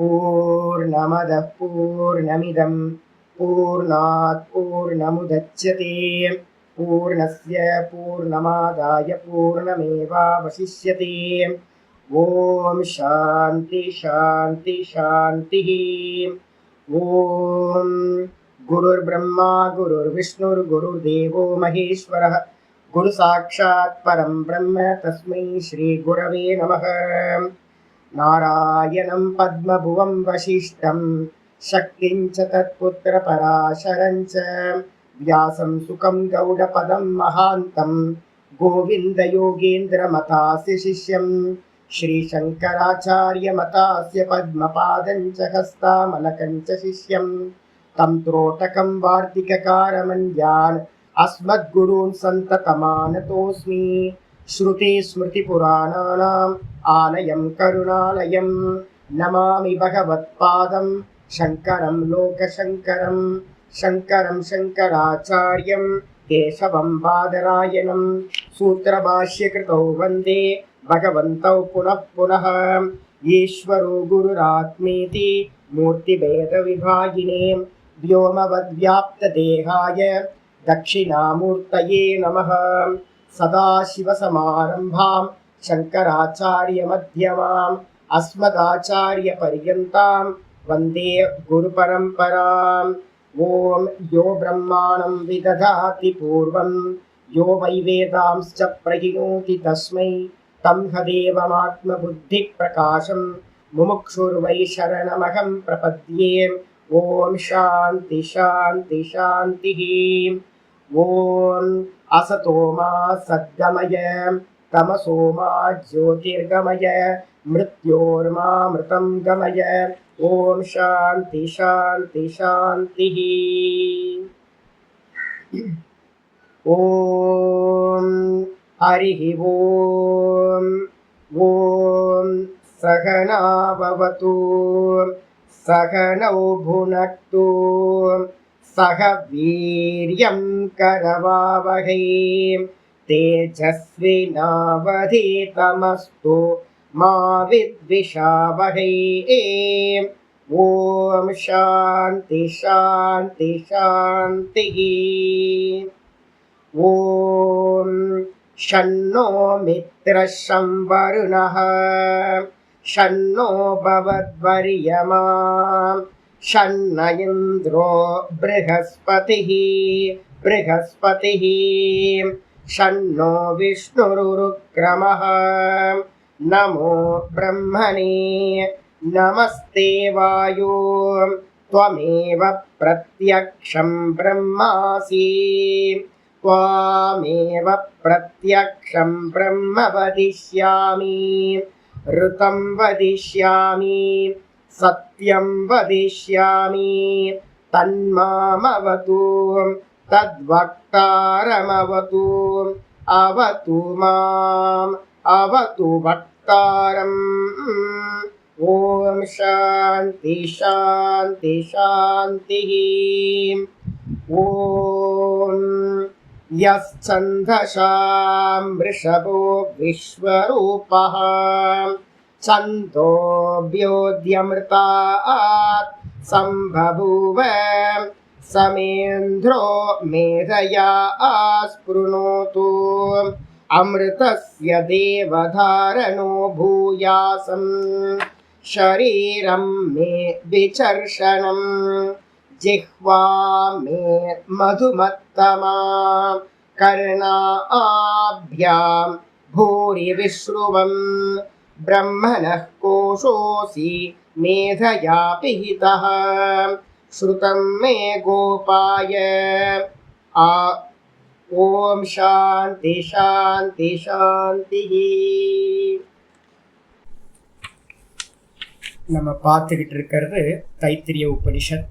पूर्णमदः पूर्णमिदं पूर्णात् पूर्णमुदच्यते पूर्णस्य पूर्णमादाय पूर्णमेवावशिष्यते। ॐ शान्ति शान्ति शान्तिः। ॐ गुरुर्ब्रह्मा गुरुर्विष्णुर्गुरुर्देवो महेश्वरः गुरुसाक्षात् परं ब्रह्म तस्मै श्रीगुरवे नमः। नारायणं पद्मभुवं वसिष्ठं शक्तिं च तत्पुत्रपराशरं च व्यासं सुखं गौडपदं महान्तं गोविन्दयोगेन्द्रमतास्य शिष्यं श्रीशङ्कराचार्यमतास्य पद्मपादं च हस्तामलकं च शिष्यं तं त्रोटकं वार्तिककारमन्यान् अस्मद्गुरून् सन्ततमानतोऽस्मि। श्रुतिस्मृतिपुराणानाम् आलयं करुणालयं नमामि भगवत्पादं शङ्करं लोकशङ्करं शङ्करं शङ्कराचार्यं केशवं बादरायणं सूत्रभाष्यकृतौ वन्दे भगवन्तौ पुनः पुनः। ईश्वरो गुरुरात्मेति मूर्तिभेदविभागिने व्योमवद्व्याप्तदेहाय दक्षिणामूर्तये नमः। सदाशिवसमारम्भां शङ्कराचार्यमध्यमाम् अस्मदाचार्यपर्यन्तां वन्दे गुरुपरम्पराम्। ॐ यो ब्रह्माणं विदधाति पूर्वं यो वै वेदांश्च प्रहिणोति तस्मै तं हदेवमात्मबुद्धिप्रकाशं मुमुक्षुर्वै शरणमहं प्रपद्ये। ॐ शान्ति शान्ति शान्तिः। ॐ असतो मा सद्गमय तमसो मा ज्योतिर्गमय मृत्योर्मामृतं गमय। ॐ शान्ति शान्ति शान्तिः। ॐ हरिः ॐ। ॐ सहना भवतु सहनौ भुनक्तु सह वीर्यं करवावहै तेजस्विनावधीतमस्तु मा विद्विषावहै। ॐ शान्ति शान्ति शान्तिः। ॐ शन्नो मित्रः शं वरुणः शन्नो भवद्वर्यमा शन्न इन्द्रो बृहस्पतिः शन्नो विष्णुरुक्रमः। नमो ब्रह्मणे नमस्ते वायो त्वमेव प्रत्यक्षं ब्रह्मासि त्वामेव प्रत्यक्षं ब्रह्म वदिष्यामि ऋतं वदिष्यामि सत्यं वदिष्यामि तन्मामवतु तद्वक्तारमवतु अवतु माम् अवतु वक्तारम्। ॐ शान्ति शान्ति शान्तिः। ॐ यश्छन्दसां वृषभो विश्वरूपः छन्दोऽभ्योऽद्यमृतात् सम्बभूव समेन्द्रो मेधया आस्पृणोतु अमृतस्य देवधारणो भूयासं शरीरं मे विचर्षणं जिह्वा मे मधुमत्तमा कर्णाभ्यां भूरि विश्रुवं ब्रह्मणः कोशोऽसि मेधया पिहितः श्रुतं मे गोपाय। ॐ शान्ति शान्ति शान्तिः। நம்ம பார்த்துக்கிட்டு இருக்கிறது தைத்திரிய உபனிஷத்.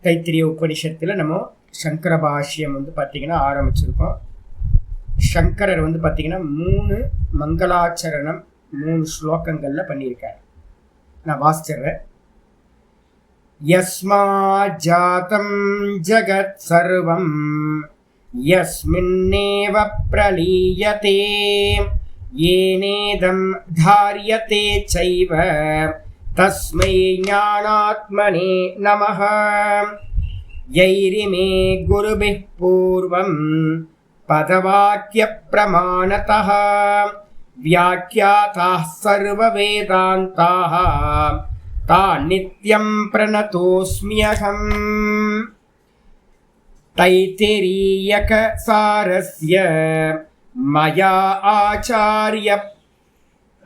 தைத்திரிய உபனிஷத்தில் நம்ம சங்கர பாஷ்யம் பார்த்திங்கன்னா ஆரம்பிச்சிருக்கோம். சங்கரர் பார்த்திங்கன்னா 3 மங்களாச்சரணம் 3 ஸ்லோகங்களில் பண்ணியிருக்கார். நான் வாசிச்சிடுறேன். யஸ்மாஜாதம் ஜகத் சர்வம் யஸ்மின்னேவ பிரலீயதே येनेदं धार्यते चैव तस्मै ज्ञानात्मने नमः यैरिमे गुरुभिः पूर्वं पदवाक्यप्रमाणतः व्याख्याताः सर्ववेदान्ताः तान् नित्यं प्रणतोऽस्म्यहम्। तैत्तिरीयकसारस्य मया आचार्य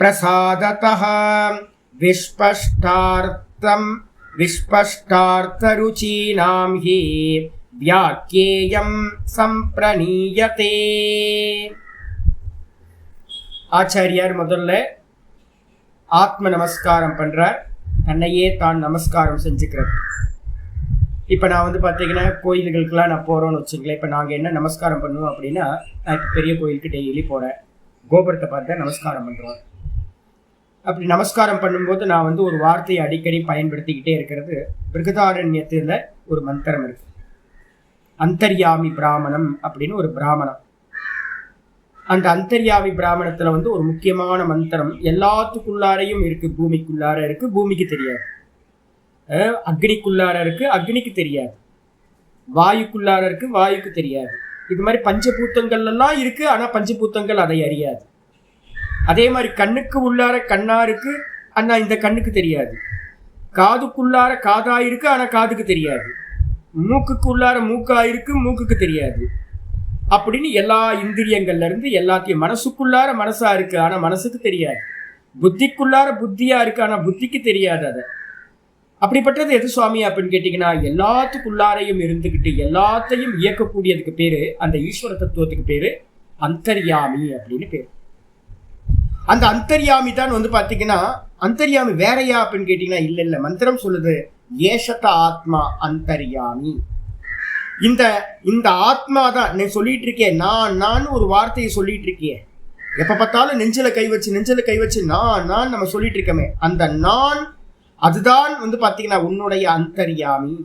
प्रसादतः विस्पष्टार्थरुचीनां हि व्याख्येयं सम्प्रणीयते। ஆச்சாரியார் முதல்ல ஆத்ம நமஸ்காரம் பண்றார், தன்னையே தான் நமஸ்காரம் செஞ்சுக்கிறார். இப்போ நான் பார்த்தீங்கன்னா கோயில்களுக்கெல்லாம் நான் போகிறோன்னு வச்சுங்களேன். இப்போ நாங்கள் என்ன நமஸ்காரம் பண்ணுவோம் அப்படின்னா, நான் இப்போ பெரிய கோயிலுக்கு டெய்லி போகிறேன், கோபுரத்தை பார்த்து நமஸ்காரம் பண்ணுறோம். அப்படி நமஸ்காரம் பண்ணும்போது நான் ஒரு வார்த்தையை அடிக்கடி பயன்படுத்திக்கிட்டே இருக்கிறது. பிருகதாரண்யத்தில் ஒரு மந்திரம் இருக்கு, அந்தர்யாமி பிராமணம் அப்படின்னு ஒரு பிராமணம். அந்த அந்தர்யாமி பிராமணத்தில் ஒரு முக்கியமான மந்திரம் எல்லாத்துக்குள்ளாரையும் இருக்கு. பூமிக்குள்ளார இருக்கு, பூமிக்கு தெரியாது. அக்னிக்குள்ளார இருக்கு, அக்னிக்கு தெரியாது. வாயுக்குள்ளார இருக்கு, வாயுக்கு தெரியாது. இது மாதிரி பஞ்சபூத்தங்கள் எல்லாம் இருக்கு, ஆனால் பஞ்சபூத்தங்கள் அதை அறியாது. அதே மாதிரி கண்ணுக்கு உள்ளார கண்ணா இருக்கு, ஆனால் இந்த கண்ணுக்கு தெரியாது. காதுக்குள்ளார காதா இருக்கு, ஆனால் காதுக்கு தெரியாது. மூக்குக்கு உள்ளார மூக்கா இருக்கு, மூக்குக்கு தெரியாது. அப்படின்னு எல்லா இந்திரியங்கள்ல இருந்து எல்லாத்தையும், மனசுக்குள்ளார மனசா இருக்கு, ஆனா மனசுக்கு தெரியாது. புத்திக்குள்ளார புத்தியா இருக்கு, ஆனா புத்திக்கு தெரியாது. அதை அப்படிப்பட்டது எது சுவாமி அப்படின்னு கேட்டீங்கன்னா, எல்லாத்துக்குள்ளாரையும் இருந்துகிட்டு எல்லாத்தையும் இயக்கக்கூடியதுக்கு பேரு, அந்த ஈஸ்வர தத்துவத்துக்கு பேரு அந்தர்யாமி அப்படின்னு பேரு. அந்த அந்தர்யாமி தான் பாத்தீங்கன்னா, அந்தர்யாமி வேறையா அப்படின்னு கேட்டீங்கன்னா, இல்ல மந்திரம் சொல்லுது, ஏஷத ஆத்மா அந்தர்யாமி. இந்த ஆத்மா தான் நீ சொல்லிட்டு இருக்கேன். நான் ஒரு வார்த்தையை சொல்லிட்டு இருக்கேன். எப்ப பார்த்தாலும் நெஞ்சில கை வச்சு நான் நம்ம சொல்லிட்டு இருக்கமே, அந்த நான் அதுதான் பாத்தீங்கன்னா உன்னுடைய அந்தர்யாமி.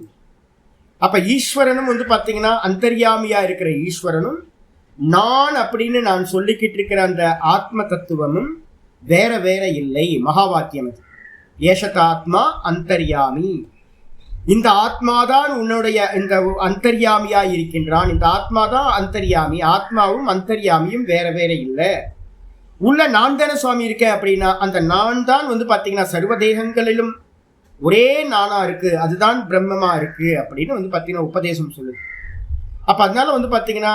அப்ப ஈஸ்வரனும் பாத்தீங்கன்னா அந்தர்யாமியா இருக்கிற ஈஸ்வரனும் நான் அப்படின்னு நான் சொல்லிக்கிட்டு இருக்கிற அந்த ஆத்ம தத்துவமும் வேற வேற இல்லை. மகா வாக்கியம் அது. ஏஷதாத்மா அந்தர்யாமி. இந்த ஆத்மாதான் உன்னுடைய இந்த அந்தர்யாமியா இருக்கின்றான். இந்த ஆத்மாதான் அந்தர்யாமி. ஆத்மாவும் அந்தர்யாமியும் வேற வேற இல்லை. உள்ள நான் தானே சுவாமி இருக்கேன் அப்படின்னா, அந்த நான் தான் பாத்தீங்கன்னா சர்வதேகங்களிலும் ஒரே நானா இருக்கு, அதுதான் பிரம்மமா இருக்கு அப்படின்னு பாத்தீங்கன்னா உபதேசம் சொல்லுது. அப்ப அதனால பாத்தீங்கன்னா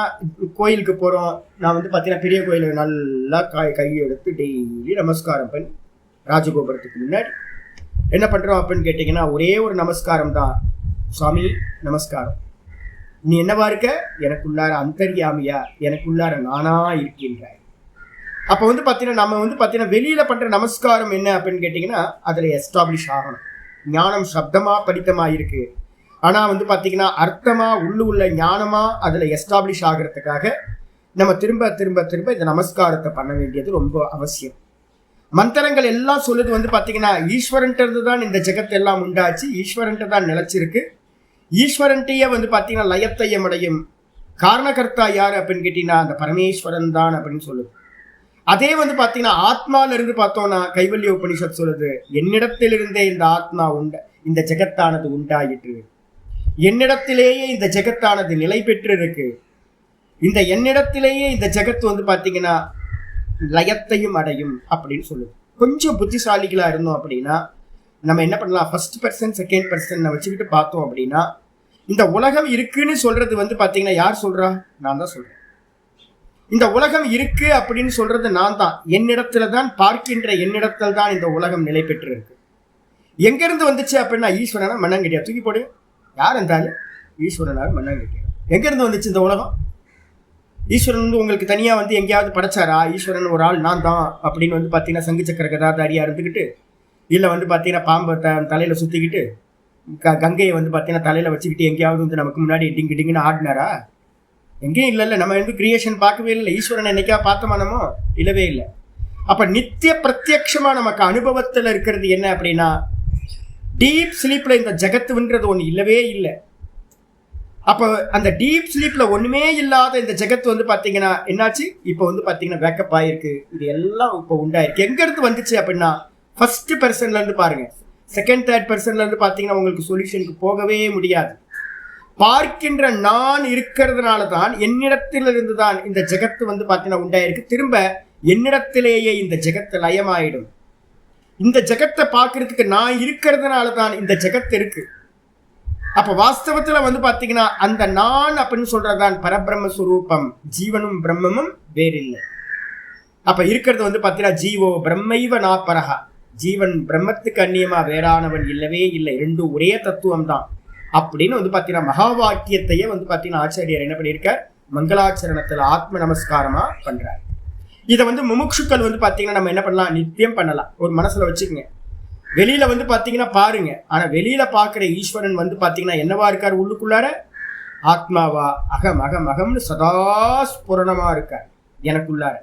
கோயிலுக்கு போறோம். நான் பாத்தீங்கன்னா பெரிய கோயில நல்லா கை எடுத்து டெய்லி நமஸ்காரம் பண்ணி ராஜகோபுரத்துக்கு முன்னாடி என்ன பண்றோம் அப்படின்னு கேட்டீங்கன்னா, ஒரே ஒரு நமஸ்காரம் தான். சுவாமி நமஸ்காரம், நீ என்னவா இருக்க? எனக்குள்ளார அந்தர்யாமியா, எனக்குள்ளார நானா இருக்கின்றாய். அப்ப பாத்தீங்கன்னா நம்ம பாத்தீங்கன்னா வெளியில பண்ற நமஸ்காரம் என்ன அப்படின்னு கேட்டீங்கன்னா, அதுல எஸ்டாப்ளிஷ் ஆகணும். ஞானம் சப்தமா படித்தமா இருக்கு, ஆனா பாத்தீங்கன்னா அர்த்தமா உள்ள ஞானமா அதுல எஸ்டாப்ளிஷ் ஆகிறதுக்காக நம்ம திரும்ப திரும்ப திரும்ப இந்த நமஸ்காரத்தை பண்ண வேண்டியது ரொம்ப அவசியம். மந்திரங்கள் எல்லாம் சொல்லுது பாத்தீங்கன்னா, ஈஸ்வரன்ட்டு தான் இந்த ஜெகத் எல்லாம் உண்டாச்சு, ஈஸ்வரன்ட்டு தான் நிலைச்சிருக்கு. ஈஸ்வரன்ட்டையே பாத்தீங்கன்னா லயத்தையும் அடையும் காரணகர்த்தா யாரு அப்படின்னு கேட்டீங்கன்னா அந்த பரமேஸ்வரன் தான் அப்படின்னு சொல்லுது. அதே பாத்தீங்கன்னா ஆத்மால இருந்து பார்த்தோம்னா கைவல்ய உபனிஷத் சொல்லுது, என்னிடத்திலிருந்தே இந்த ஆத்மா இந்த ஜெகத்தானது உண்டாயிற்று, என்னிடத்திலேயே இந்த ஜெகத்தானது நிலை பெற்று இருக்கு, இந்த என்னிடத்திலேயே இந்த ஜெகத் பாத்தீங்கன்னா லயத்தையும் அடையும் அப்படின்னு சொல்லுது. கொஞ்சம் புத்திசாலிகளா இருந்தோம் அப்படின்னா நம்ம என்ன பண்ணலாம், ஃபர்ஸ்ட் பர்சன் செகண்ட் பர்சன் வச்சுக்கிட்டு பார்த்தோம் அப்படின்னா, இந்த உலகம் இருக்குன்னு சொல்றது பாத்தீங்கன்னா யார் சொல்றா? நான் தான் சொல்றேன். இந்த உலகம் இருக்கு அப்படின்னு சொல்றது நான் தான். என்னிடத்துல தான் பார்க்கின்ற என்னிடத்தில் தான் இந்த உலகம் நிலை பெற்று இருக்கு. எங்க இருந்து வந்துச்சு அப்படின்னா, ஈஸ்வரனா மண்ணாங்கட்டியா தூக்கி போடு, யார் இருந்தாலும் ஈஸ்வரனாக மண்ணாங்கட்டியா. எங்க இருந்து வந்துச்சு இந்த உலகம்? ஈஸ்வரன் உங்களுக்கு தனியா எங்கேயாவது படைச்சாரா? ஈஸ்வரன் ஒரு ஆள் நான் தான் அப்படின்னு பாத்தீங்கன்னா சங்கு சக்கர கதாதாரியா இருந்துக்கிட்டு, இல்ல பாத்தீங்கன்னா பாம்பை தலையில சுத்திக்கிட்டு கங்கையை பாத்தீங்கன்னா தலையில வச்சுக்கிட்டு எங்கேயாவது நமக்கு முன்னாடி டிங்கு டிங்குன்னு ஆடினாரா? எங்கேயும் இல்ல. நம்ம கிரியேஷன் பார்க்கவே இல்லை. ஈஸ்வரன் என்னைக்கா பார்த்தோமா? நம்ம இல்லவே இல்லை. அப்ப நித்திய பிரத்யக்ஷமா நமக்கு அனுபவத்துல இருக்கிறது என்ன அப்படின்னா, டீப் ஸ்லீப்ல இந்த ஜெகத்துன்றது ஒண்ணு இல்லவே இல்லை. அப்போ அந்த டீப் ஸ்லீப்ல ஒண்ணுமே இல்லாத இந்த ஜெகத் வந்து பாத்தீங்கன்னா என்னாச்சு, இப்போ வந்து பாத்தீங்கன்னா வேக்கப் ஆயிருக்கு. இது எல்லாம் இப்போ உண்டாயிருக்கு. எங்க இருந்து வந்துச்சு அப்படின்னா ஃபர்ஸ்ட் பர்சன்ல இருந்து பாருங்க. செகண்ட் தேர்ட் பர்சன்ல இருந்து பாத்தீங்கன்னா உங்களுக்கு சொல்யூஷனுக்கு போகவே முடியாது. பார்க்கின்ற நான் இருக்கிறதுனால தான், என்னிடத்திலிருந்து தான் இந்த ஜெகத்து வந்து பாத்தீங்கன்னா உண்டாயிருக்கு. திரும்ப என்னிடத்திலேயே இந்த ஜெகத்து லயமாயிடும். இந்த ஜெகத்தை பார்க்கறதுக்கு நான் இருக்கிறதுனால தான் இந்த ஜெகத்து இருக்கு. அப்ப வாஸ்தவத்துல வந்து பாத்தீங்கன்னா அந்த நான் அப்படின்னு சொல்றதுதான் பரபிரம்ம சுரூபம். ஜீவனும் பிரம்மமும் வேறில்லை. அப்ப இருக்கிறது வந்து பாத்தீங்கன்னா ஜீவோ பிரம்மைவ நாப்பரகா, ஜீவன் பிரம்மத்துக்கு அந்நியமா வேறானவன் இல்லவே இல்லை, ரெண்டும் ஒரே தத்துவம் தான் அப்படின்னு வந்து பாத்தீங்கன்னா மகா வாக்கியத்தையே வந்து பாத்தீங்கன்னா ஆச்சாரியர் என்ன பண்ணியிருக்கார், மங்களாச்சரணத்துல ஆத்ம நமஸ்காரமா பண்றார். இதை வந்து முமுட்சுக்கள் வந்து பாத்தீங்கன்னா நம்ம என்ன பண்ணலாம், நித்தியம் பண்ணலாம். ஒரு மனசுல வச்சுக்கோங்க. வெளியில வந்து பாத்தீங்கன்னா பாருங்க, ஆனா வெளியில பாக்குற ஈஸ்வரன் வந்து பாத்தீங்கன்னா என்னவா இருக்காரு, உள்ளுக்குள்ளார ஆத்மாவா அகம் அகம் அகம்னு சதா ஸ்புரணமா இருக்கார் எனக்குள்ளார.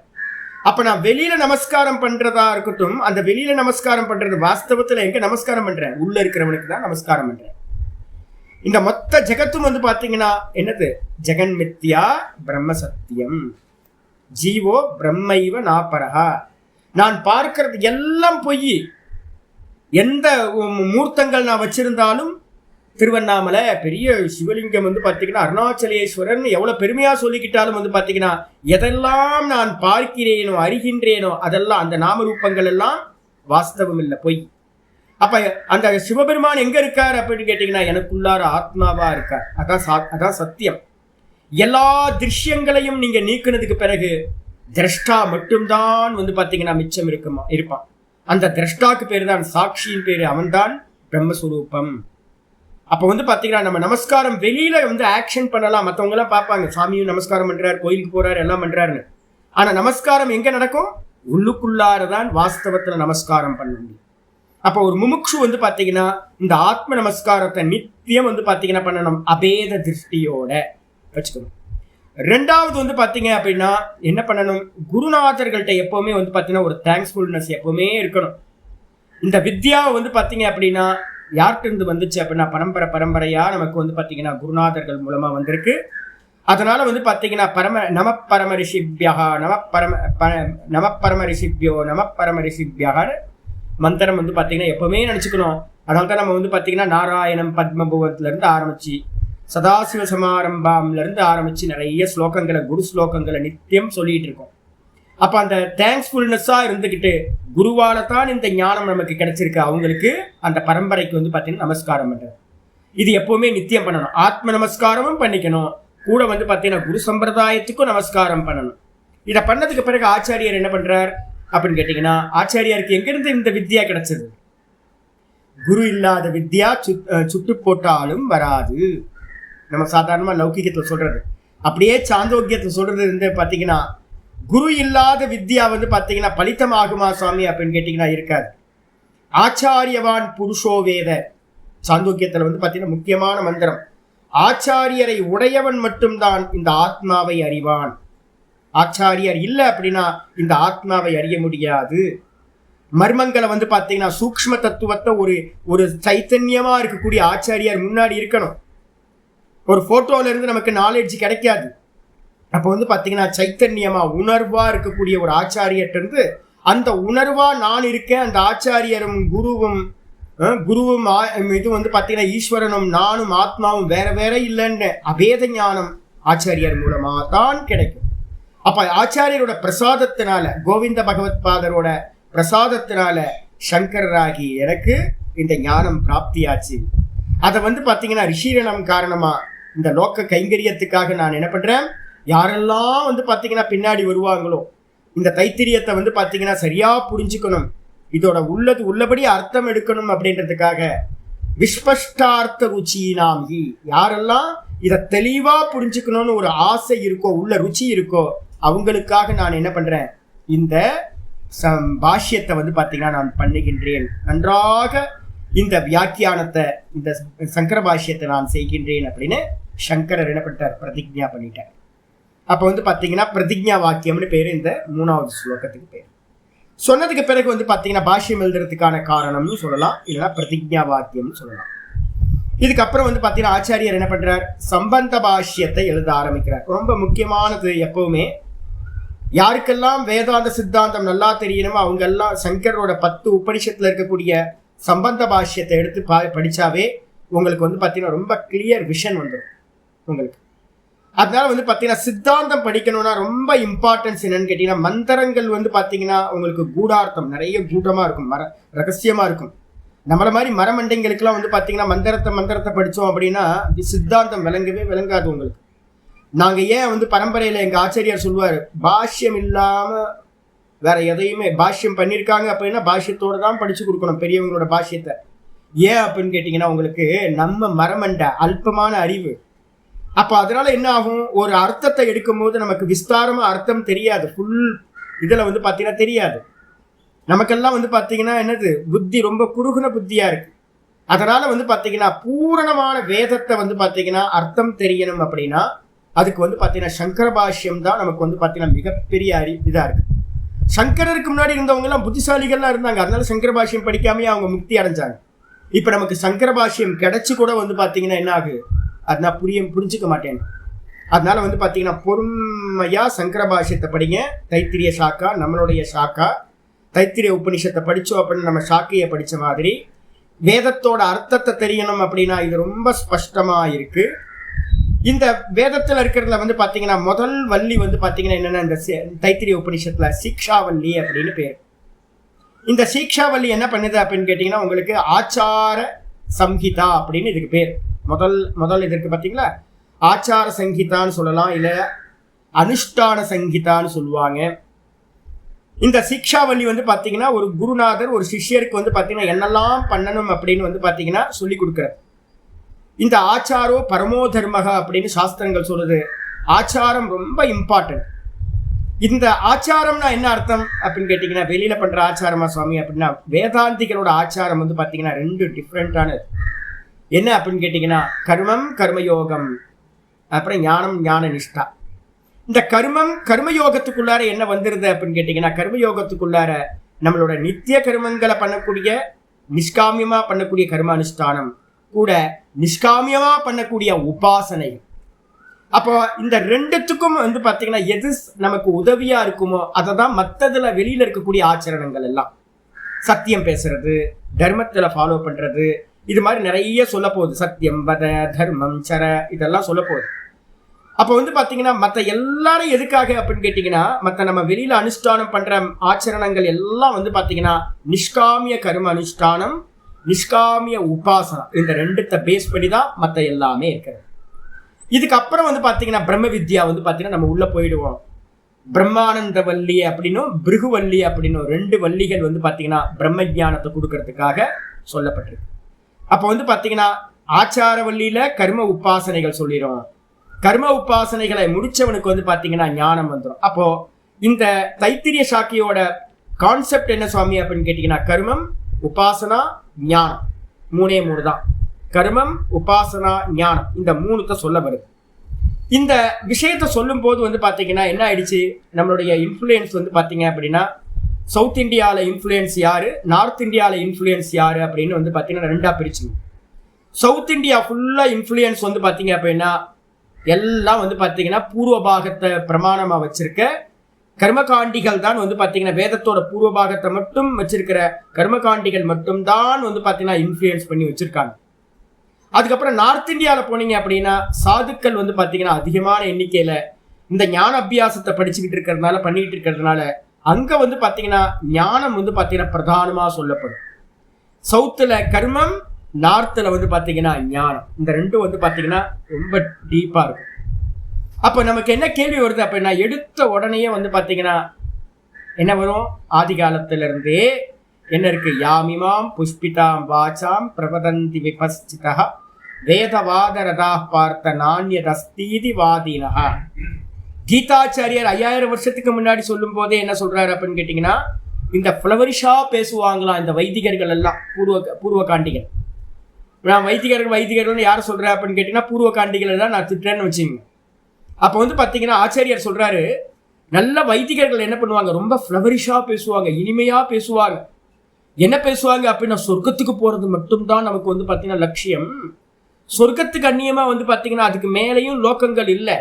அப்ப நான் வெளியில நமஸ்காரம் பண்றதா இருக்கட்டும், அந்த வெளியில நமஸ்காரம் பண்றது வாஸ்தவத்துல எங்க நமஸ்காரம் பண்றேன், உள்ள இருக்கிறவனுக்கு தான் நமஸ்காரம் பண்றேன். இந்த மொத்த ஜெகத்தும் வந்து பாத்தீங்கன்னா என்னது, ஜெகன் மித்யா பிரம்ம சத்தியம், ஜீவோ பிரம்மைவ நாப்பரகா. நான் பார்க்கிறது எல்லாம் பொய். எந்த மூர்த்தங்கள் நான் வச்சிருந்தாலும், திருவண்ணாமலை பெரிய சிவலிங்கம் வந்து பார்த்தீங்கன்னா அருணாச்சலேஸ்வரன் எவ்வளோ பெருமையாக சொல்லிக்கிட்டாலும் வந்து பார்த்தீங்கன்னா எதெல்லாம் நான் பார்க்கிறேனோ அறிகின்றேனோ அதெல்லாம் அந்த நாமரூபங்கள் எல்லாம் வாஸ்தவம் இல்லை, பொய். அப்போ அந்த சிவபெருமான் எங்கே இருக்கார் அப்படின்னு கேட்டிங்கன்னா எனக்குள்ளார ஆத்மாவா இருக்கார். அதான் சத்தியம். எல்லா திருஷ்யங்களையும் நீங்கள் நீக்கினதுக்கு பிறகு திரஷ்டா மட்டும்தான் வந்து பார்த்தீங்கன்னா மிச்சம் இருப்பான். அந்த திரஷ்டாக்கு பேரு தான் சாட்சியின் பேரு, அவன்தான் பிரம்மஸ்வரூபம். அப்போ வந்து பார்த்தீங்கன்னா நம்ம நமஸ்காரம் வெளியில வந்து ஆக்ஷன் பண்ணலாம், மற்றவங்க எல்லாம் பார்ப்பாங்க சாமியும் நமஸ்காரம் பண்றாரு, கோயிலுக்கு போறாரு, எல்லாம் பண்றாருன்னு. ஆனா நமஸ்காரம் எங்க நடக்கும், உள்ளுக்குள்ளாரதான் வாஸ்தவத்துல நமஸ்காரம் பண்ண முடியும். அப்போ ஒரு முமுட்சு வந்து பார்த்தீங்கன்னா இந்த ஆத்ம நமஸ்காரத்தை நித்தியம் வந்து பார்த்தீங்கன்னா பண்ணணும், அபேத திருஷ்டியோட வச்சுக்கணும். ரெண்டாவது வந்து பார்த்தீங்க அப்படின்னா என்ன பண்ணணும், குருநாதர்கள்ட்ட எப்பவுமே வந்து பார்த்தீங்கன்னா ஒரு தேங்க்ஸ்ஃபுல்னஸ் எப்பவுமே இருக்கணும். இந்த வித்யாவை வந்து பார்த்தீங்க அப்படின்னா யார்கிட்ட இருந்து வந்துச்சு அப்படின்னா பரம்பரையா நமக்கு வந்து பார்த்தீங்கன்னா குருநாதர்கள் மூலமா வந்திருக்கு. அதனால வந்து பார்த்தீங்கன்னா நம பரம ரிஷிபியா நம பரம ரிஷிபியா மந்திரம் வந்து பார்த்தீங்கன்னா எப்பவுமே நினச்சிக்கணும். அதனால தான் நம்ம வந்து பார்த்தீங்கன்னா நாராயணம் பத்மபுவத்துல இருந்து ஆரம்பிச்சு சதாசிவ சமாரம்பாம்ல இருந்து ஆரம்பிச்சு நிறைய ஸ்லோகங்களை, குரு ஸ்லோகங்களை நித்தியம் சொல்லிட்டு இருக்கோம். அப்ப அந்த தேங்க்ஸ்ஃபுல்னஸா இருந்துகிட்டு குருவால தான் இந்த ஞானம் நமக்கு கிடைச்சிருக்கு, அவங்களுக்கு அந்த பரம்பரைக்கு வந்து பார்த்தீங்கன்னா நமஸ்காரம் பண்றது. இது எப்பவுமே நித்தியம் பண்ணணும். ஆத்ம நமஸ்காரமும் பண்ணிக்கணும், கூட வந்து பார்த்தீங்கன்னா குரு சம்பிரதாயத்துக்கும் நமஸ்காரம் பண்ணணும். இதை பண்ணதுக்கு பிறகு ஆச்சாரியர் என்ன பண்றார் அப்படின்னு கேட்டீங்கன்னா, ஆச்சாரியாருக்கு எங்கிருந்து இந்த வித்யா கிடைச்சது, குரு இல்லாத வித்யா சுட்டு போட்டாலும் வராது. நம்ம சாதாரணமாக லௌகிகத்தில் சொல்றது, அப்படியே சாந்தோக்கியத்தில் சொல்றது வந்து பார்த்தீங்கன்னா குரு இல்லாத வித்யா வந்து பார்த்தீங்கன்னா பலித்தமாகுமா சுவாமி அப்படின்னு கேட்டிங்கன்னா இருக்காது. ஆச்சாரியவான் புருஷோ வேத, சாந்தோக்கியத்தில் வந்து பார்த்தீங்கன்னா முக்கியமான மந்திரம். ஆச்சாரியரை உடையவன் மட்டும்தான் இந்த ஆத்மாவை அறிவான். ஆச்சாரியர் இல்லை அப்படின்னா இந்த ஆத்மாவை அறிய முடியாது. மர்மங்களை வந்து பார்த்தீங்கன்னா சூக்ஷ்ம தத்துவத்தை ஒரு சைத்தன்யமா இருக்கக்கூடிய ஆச்சாரியார் முன்னாடி இருக்கணும். ஒரு போட்டோல இருந்து நமக்கு நாலேஜ் கிடைக்காது. அப்போ வந்து பார்த்தீங்கன்னா சைத்தன்யமா உணர்வா இருக்கக்கூடிய ஒரு ஆச்சாரியர்கிட்ட இருந்து அந்த உணர்வா நான் இருக்கேன், அந்த ஆச்சாரியரும் குருவும் இது வந்து பார்த்தீங்கன்னா ஈஸ்வரனும் நானும் ஆத்மாவும் வேற வேற இல்லைன்னு அபேத ஞானம் ஆச்சாரியர் மூலமா தான் கிடைக்கும். அப்ப ஆச்சாரியரோட பிரசாதத்தினால, கோவிந்த பகவத் பாதரோட பிரசாதத்தினால சங்கரராகி எனக்கு இந்த ஞானம் பிராப்தியாச்சு. அதை வந்து பார்த்தீங்கன்னா ரிஷீரணம் காரணமா இந்த லோக்க கைங்கரியத்துக்காக நான் என்ன பண்றேன், யாரெல்லாம் வந்து பார்த்தீங்கன்னா பின்னாடி வருவாங்களோ இந்த தைத்திரியத்தை வந்து பார்த்தீங்கன்னா சரியா புரிஞ்சுக்கணும், இதோட உள்ளபடி அர்த்தம் எடுக்கணும் அப்படின்றதுக்காக விஸ்பஷ்டார்த்த ருச்சினாமி, யாரெல்லாம் இதை தெளிவா புரிஞ்சுக்கணும்னு ஒரு ஆசை இருக்கோ, உள்ள ருச்சி இருக்கோ, அவங்களுக்காக நான் என்ன பண்றேன், இந்த பாஷ்யத்தை வந்து பார்த்தீங்கன்னா நான் பண்ணுகின்றேன். நன்றாக இந்த வியாக்கியானத்தை, இந்த சங்கர பாஷ்யத்தை நான் செய்கின்றேன் அப்படின்னு சங்கரர் என்ன பண்ணிட்டார், பிரதிஜ்ஞா பண்ணிட்டார். அப்போ வந்து பார்த்தீங்கன்னா பிரதிஜ்ஞா வாக்கியம்னு பேர் இந்த 3வது ஸ்லோகத்துக்கு பேர். சொன்னதுக்கு பிறகு வந்து பார்த்தீங்கன்னா பாஷ்யம் எழுதுறதுக்கான காரணம்னு சொல்லலாம், இல்லைன்னா பிரதிஜ்ஞா வாக்கியம்னு சொல்லலாம். இதுக்கப்புறம் வந்து பார்த்தீங்கன்னா ஆச்சாரியர் என்ன பண்றார், சம்பந்த பாஷ்யத்தை எழுத ஆரம்பிக்கிறார். ரொம்ப முக்கியமானது. எப்பவுமே யாருக்கெல்லாம் வேதாந்த சித்தாந்தம் நல்லா தெரியணுமோ அவங்க எல்லாம் சங்கரோட 10 உபனிஷத்துல இருக்கக்கூடிய சம்பந்த பாஷ்யத்தை எடுத்து படிச்சாவே உங்களுக்கு வந்து பார்த்தீங்கன்னா ரொம்ப கிளியர் விஷன் வந்துடும் உங்களுக்கு. அதனால வந்து பார்த்தீங்கன்னா சித்தாந்தம் படிக்கணும்னா ரொம்ப இம்பார்ட்டன்ஸ் என்னன்னு கேட்டீங்கன்னா, மந்திரங்கள் வந்து பார்த்தீங்கன்னா உங்களுக்கு கூடார்த்தம் நிறைய கூட்டமா இருக்கும், ரகசியமா இருக்கும். நம்மள மாதிரி மரமண்டைங்களுக்கெல்லாம் வந்து பார்த்தீங்கன்னா மந்திரத்தை படித்தோம் அப்படின்னா சித்தாந்தம் விளங்காது உங்களுக்கு. நாங்கள் ஏன் வந்து பரம்பரையில் எங்கள் ஆச்சாரியார் சொல்லுவார், பாஷ்யம் இல்லாமல் வேற எதையுமே பாஷ்யம் பண்ணியிருக்காங்க அப்படின்னா பாஷ்யத்தோடு தான் படித்து கொடுக்கணும் பெரியவங்களோட பாஷ்யத்தை. ஏன் அப்படின்னு கேட்டிங்கன்னா உங்களுக்கு நம்ம மரமண்டை அல்பமான அறிவு. அப்போ அதனால என்ன ஆகும், ஒரு அர்த்தத்தை எடுக்கும் போது நமக்கு விஸ்தாரமாக அர்த்தம் தெரியாது, ஃபுல் இதில் வந்து பார்த்தீங்கன்னா தெரியாது. நமக்கெல்லாம் வந்து பார்த்தீங்கன்னா என்னது புத்தி ரொம்ப குறுகுன புத்தியாக இருக்கு. அதனால வந்து பார்த்தீங்கன்னா பூரணமான வேதத்தை வந்து பார்த்தீங்கன்னா அர்த்தம் தெரியணும் அப்படின்னா அதுக்கு வந்து பார்த்தீங்கன்னா சங்கர பாஷ்யம் தான் நமக்கு வந்து பார்த்தீங்கன்னா மிகப்பெரிய இதாக இருக்கு. சங்கரருக்கு முன்னாடி இருந்தவங்கலாம் புத்திசாலிகள்லாம் இருந்தாங்க, அதனால சங்கர பாஷ்யம் படிக்காமே அவங்க முக்தி அடைஞ்சாங்க. இப்போ நமக்கு சங்கர பாஷ்யம் கிடைச்சி கூட வந்து பார்த்தீங்கன்னா என்ன ஆகுது, அதனால் புரிஞ்சிக்க மாட்டேன். அதனால வந்து பார்த்தீங்கன்னா பொறுமையாக சங்கர பாஷ்யத்தை படிங்க. தைத்திரிய சாக்கா நம்மளுடைய சாக்கா, தைத்திரிய உபனிஷத்தை படித்தோம் அப்படின்னு நம்ம சாக்கையை படித்த மாதிரி வேதத்தோட அர்த்தத்தை தெரியணும் அப்படின்னா இது ரொம்ப ஸ்பஷ்டமாக இருக்கு. இந்த வேதத்தில் இருக்கிறதுல வந்து பார்த்தீங்கன்னா முதல் வள்ளி வந்து பார்த்தீங்கன்னா என்னென்னா இந்த தைத்திரிய உபனிஷத்தில் சீக்ஷாவல்லி அப்படின்னு பேர். இந்த சீக்ஷாவல்லி என்ன பண்ணுது அப்படின்னு கேட்டிங்கன்னா உங்களுக்கு ஆச்சார சம்ஹிதா அப்படின்னு இதுக்கு பேர். முதல் இதற்கு பார்த்தீங்களா ஆச்சார சங்கீதான்னு சொல்லலாம், இல்லை அனுஷ்டான சங்கீதான்னு சொல்லுவாங்க. இந்த சீக்ஷாவல்லி வந்து பார்த்தீங்கன்னா ஒரு குருநாதர் ஒரு சிஷ்யருக்கு வந்து பார்த்தீங்கன்னா என்னெல்லாம் பண்ணணும் அப்படின்னு வந்து பார்த்தீங்கன்னா சொல்லி கொடுக்குறார். இந்த ஆச்சாரோ பரமோ தர்மகா அப்படின்னு சாஸ்திரங்கள் சொல்லுது. ஆச்சாரம் ரொம்ப இம்பார்ட்டன்ட். இந்த ஆச்சாரம்னா என்ன அர்த்தம் அப்படின்னு கேட்டிங்கன்னா வெளியில் பண்ணுற ஆச்சாரமா சுவாமி அப்படின்னா வேதாந்திகளோட ஆச்சாரம் வந்து பார்த்தீங்கன்னா 2 டிஃப்ரெண்ட்டானது. என்ன அப்படின்னு கேட்டிங்கன்னா கர்மம் கர்மயோகம், அப்புறம் ஞானம் ஞான நிஷ்டா. இந்த கர்மயோகத்துக்குள்ளார என்ன வந்துடுது அப்படின்னு கேட்டிங்கன்னா கர்மயோகத்துக்குள்ளார நம்மளோட நித்திய கர்மங்களை பண்ணக்கூடிய நிஷ்காமியமாக பண்ணக்கூடிய கர்ம அனுஷ்டானம் கூட நிஷ்காமியமாக பண்ணக்கூடிய உபாசனை. அப்போ இந்த 2த்துக்கும் வந்து பார்த்தீங்கன்னா எது நமக்கு உதவியாக இருக்குமோ அதை தான் மற்றதில் வெளியில் இருக்கக்கூடிய ஆச்சரணங்கள் எல்லாம். சத்தியம் பேசுறது, தர்மத்தில் ஃபாலோ பண்ணுறது, இது மாதிரி நிறைய சொல்ல போகுது. சத்தியம் வத தர்மம் சர இதெல்லாம் சொல்ல போகுது. அப்போ வந்து பார்த்தீங்கன்னா மற்ற எல்லாரும் எதுக்காக அப்படின்னு கேட்டிங்கன்னா மற்ற நம்ம வெளியில் அனுஷ்டானம் பண்ணுற ஆச்சரணங்கள் எல்லாம் வந்து பார்த்தீங்கன்னா நிஷ்காமிய கர்ம அனுஷ்டானம், நிஷ்காமிய உபாசனம், இந்த 2த்தை பேஸ் பண்ணி தான் மற்ற எல்லாமே இருக்கிறது. இதுக்கப்புறம் வந்து பார்த்தீங்கன்னா பிரம்ம வித்யா வந்து பார்த்தீங்கன்னா நம்ம உள்ளே போயிடுவோம். பிரம்மானந்த வள்ளி அப்படின்னும் பிருகுவல்லி அப்படின்னும் 2 வள்ளிகள் வந்து பார்த்தீங்கன்னா பிரம்ம ஜானத்தை கொடுக்கறதுக்காக சொல்லப்பட்டிருக்கு. அப்போ வந்து பார்த்தீங்கன்னா ஆச்சார வள்ளியில் கர்ம உபாசனைகள் சொல்லிடும். கர்ம உபாசனைகளை முடிச்சவனுக்கு வந்து பார்த்தீங்கன்னா ஞானம் வந்துடும். அப்போ இந்த தைத்திரிய சாக்கியோட கான்செப்ட் என்ன சுவாமி அப்படின்னு கேட்டிங்கன்னா கர்மம் உபாசனா ஞானம் 3 தான். கர்மம் உபாசனா ஞானம் இந்த 3 சொல்ல வருது. இந்த விஷயத்தை சொல்லும் போது வந்து பார்த்தீங்கன்னா என்ன ஆயிடுச்சு, நம்மளுடைய இன்ஃப்ளூயன்ஸ் வந்து பார்த்தீங்க அப்படின்னா சவுத் இந்தியாவில் இன்ஃப்ளூயன்ஸ் யாரு, நார்த் இந்தியாவில் இன்ஃப்ளூயன்ஸ் யாரு அப்படின்னு வந்து பார்த்தீங்கன்னா 2ஆக பிரிச்சுங்க. சவுத் இந்தியா ஃபுல்லாக இன்ஃப்ளூயன்ஸ் வந்து பார்த்தீங்க அப்படின்னா எல்லாம் வந்து பார்த்தீங்கன்னா பூர்வபாகத்தை பிரமாணமாக வச்சிருக்க கர்மகாண்டிகள் தான் வந்து பார்த்தீங்கன்னா வேதத்தோட பூர்வபாகத்தை மட்டும் வச்சிருக்கிற கர்மகாண்டிகள் மட்டும்தான் வந்து பார்த்தீங்கன்னா இன்ஃப்ளூயன்ஸ் பண்ணி வச்சிருக்காங்க. அதுக்கப்புறம் நார்த் இந்தியாவில் போனீங்க அப்படின்னா சாதுக்கள் வந்து பார்த்தீங்கன்னா அதிகமான எண்ணிக்கையில் இந்த ஞான அபியாசத்தை படிச்சுக்கிட்டு இருக்கிறதுனால பண்ணிக்கிட்டு இருக்கிறதுனால அங்கே வந்து பார்த்தீங்கன்னா ஞானம் வந்து பார்த்தீங்கன்னா பிரதானமாக சொல்லப்படும். சவுத்தில் கர்மம், நார்த்தில் வந்து பார்த்தீங்கன்னா ஞானம், இந்த 2 வந்து பார்த்தீங்கன்னா ரொம்ப டீப்பாக இருக்கும். அப்போ நமக்கு என்ன கேள்வி வருது அப்படின்னா எடுத்த உடனே வந்து பார்த்தீங்கன்னா என்ன வரும், ஆதி காலத்திலிருந்தே என்ன இருக்கு, யாமிமாம் புஷ்பிதாம் வாசாம் பிரபதந்தி விபஸ்சிதா வேதவாதரதா பார்த்த நாண்யதஸ்தீதி வாதினஹா. கீதாச்சாரியர் 5000 வருஷத்துக்கு முன்னாடி சொல்லும் போதே என்ன சொல்றாரு அப்படின்னு கேட்டிங்கன்னா இந்த ஃப்ளவரிஷா பேசுவாங்களாம் இந்த வைதிகர்கள் எல்லாம், பூர்வகாண்டிகள். நான் வைதிகர்கள்னு யாரை சொல்கிறேன் அப்படின்னு கேட்டிங்கன்னா பூர்வகாண்டிகளை தான் நான் திட்டுறேன்னு வச்சுங்க. அப்போ வந்து பார்த்தீங்கன்னா ஆச்சாரியார் சொல்கிறாரு நல்ல வைதிகர்கள் என்ன பண்ணுவாங்க, ரொம்ப ஃப்ளவரிஷாக பேசுவாங்க, இனிமையாக பேசுவாங்க. என்ன பேசுவாங்க அப்படின்னா சொர்க்கத்துக்கு போகிறது மட்டும்தான் நமக்கு வந்து பார்த்தீங்கன்னா லட்சியம், சொர்க்கத்துக்கு அந்நியமா வந்து பாத்தீங்கன்னா அதுக்கு மேலேயும் லோக்கங்கள் இல்லை.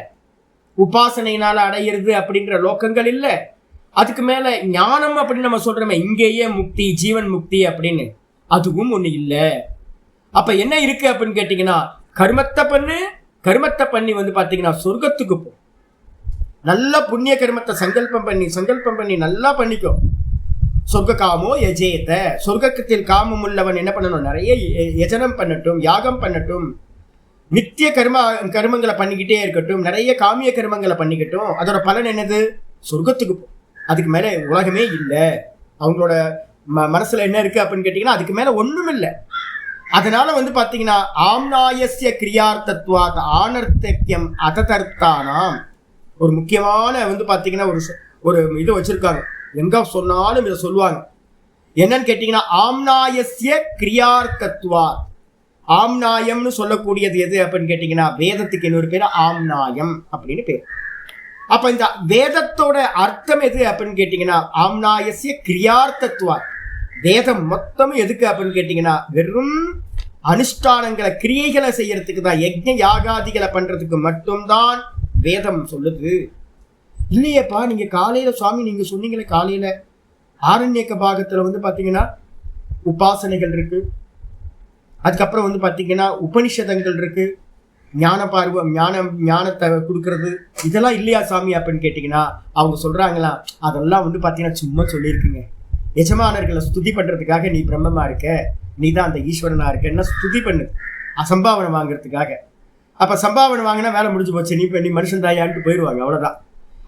உபாசனையினால அடையிறது அப்படின்ற லோக்கங்கள் இல்லை. அதுக்கு மேல ஞானம் அப்படின்னு நம்ம சொல்றோமே, இங்கேயே முக்தி, ஜீவன் முக்தி அப்படின்னு, அதுவும் ஒண்ணு இல்லை. அப்ப என்ன இருக்கு அப்படின்னு கேட்டீங்கன்னா, கர்மத்தை பண்ணி வந்து பாத்தீங்கன்னா சொர்க்கத்துக்கு போ. நல்ல புண்ணிய கர்மத்தை சங்கல்பம் பண்ணி நல்லா பண்ணிக்கோ. சொர்க்க காமோ யஜேத, சொர்க்கத்தில் காமம் உள்ளவன் என்ன பண்ணணும், நிறைய யஜனம் பண்ணட்டும், யாகம் பண்ணட்டும், நித்திய கர்மங்களை பண்ணிக்கிட்டே இருக்கட்டும், நிறைய காமிய கர்மங்களை பண்ணிக்கட்டும். அதோட பலன் என்னது, சொர்க்கத்துக்கு போ. அதுக்கு மேல உலகமே இல்லை. அவங்களோட மனசுல என்ன இருக்கு அப்படின்னு கேட்டீங்கன்னா அதுக்கு மேல ஒண்ணும் இல்லை. அதனால வந்து பாத்தீங்கன்னா ஆம்நாயஸ்ய கிரியார்த்தத்வாத் ஆனர்த்தக்கியம் அததர்த்தானாம், ஒரு முக்கியமான வந்து பாத்தீங்கன்னா ஒரு இது வச்சிருக்காங்க. எங்க சொன்னாலும் இதை சொல்லுவாங்க. என்னன்னு கேட்டீங்கன்னா ஆம்நாயஸ்ய கிரியார்த்தத்வாத். ஆம்நாயம்னு சொல்லக்கூடியது எது அப்படின்னு கேட்டீங்கன்னா வேதத்துக்கு இன்னொரு பேர் ஆம்நாயம் அப்படின்னு பேர். அப்ப இந்த வேதத்தோட அர்த்தம் எது அப்படின்னு கேட்டீங்கன்னா ஆம்நாயஸ்ய கிரியார்த்தத்வாத். வேதம் மொத்தமும் எதுக்கு அப்படின்னு கேட்டீங்கன்னா வெறும் அனுஷ்டானங்களை, கிரியைகளை செய்யறதுக்கு தான், யஜ்ஞ யாகாதிகளை பண்றதுக்கு மட்டும்தான் வேதம் சொல்லுது. இல்லையேப்பா, நீங்க காலையில சுவாமி நீங்க சொன்னீங்களே, காலையில ஆரண்யக்க பாகத்துல வந்து பாத்தீங்கன்னா உபாசனைகள் இருக்கு, அதுக்கப்புறம் வந்து பாத்தீங்கன்னா உபனிஷதங்கள் இருக்கு, ஞானத்தை கொடுக்கறது, இதெல்லாம் இல்லையா சாமி அப்படின்னு கேட்டீங்கன்னா அவங்க சொல்றாங்களா, அதெல்லாம் வந்து பாத்தீங்கன்னா சும்மா சொல்லியிருக்குங்க. எஜமானர்களை ஸ்துதி பண்றதுக்காக நீ பிரம்மமா இருக்க, நீ தான் அந்த ஈஸ்வரனா இருக்கன்னா ஸ்துதி பண்ணு, சம்பாவனை வாங்குறதுக்காக. அப்ப சம்பாவனை வாங்கினா வேலை முடிஞ்சு போச்சு, நீ மனுஷன் தாயான்ட்டு போயிடுவாங்க, அவ்வளவுதான்.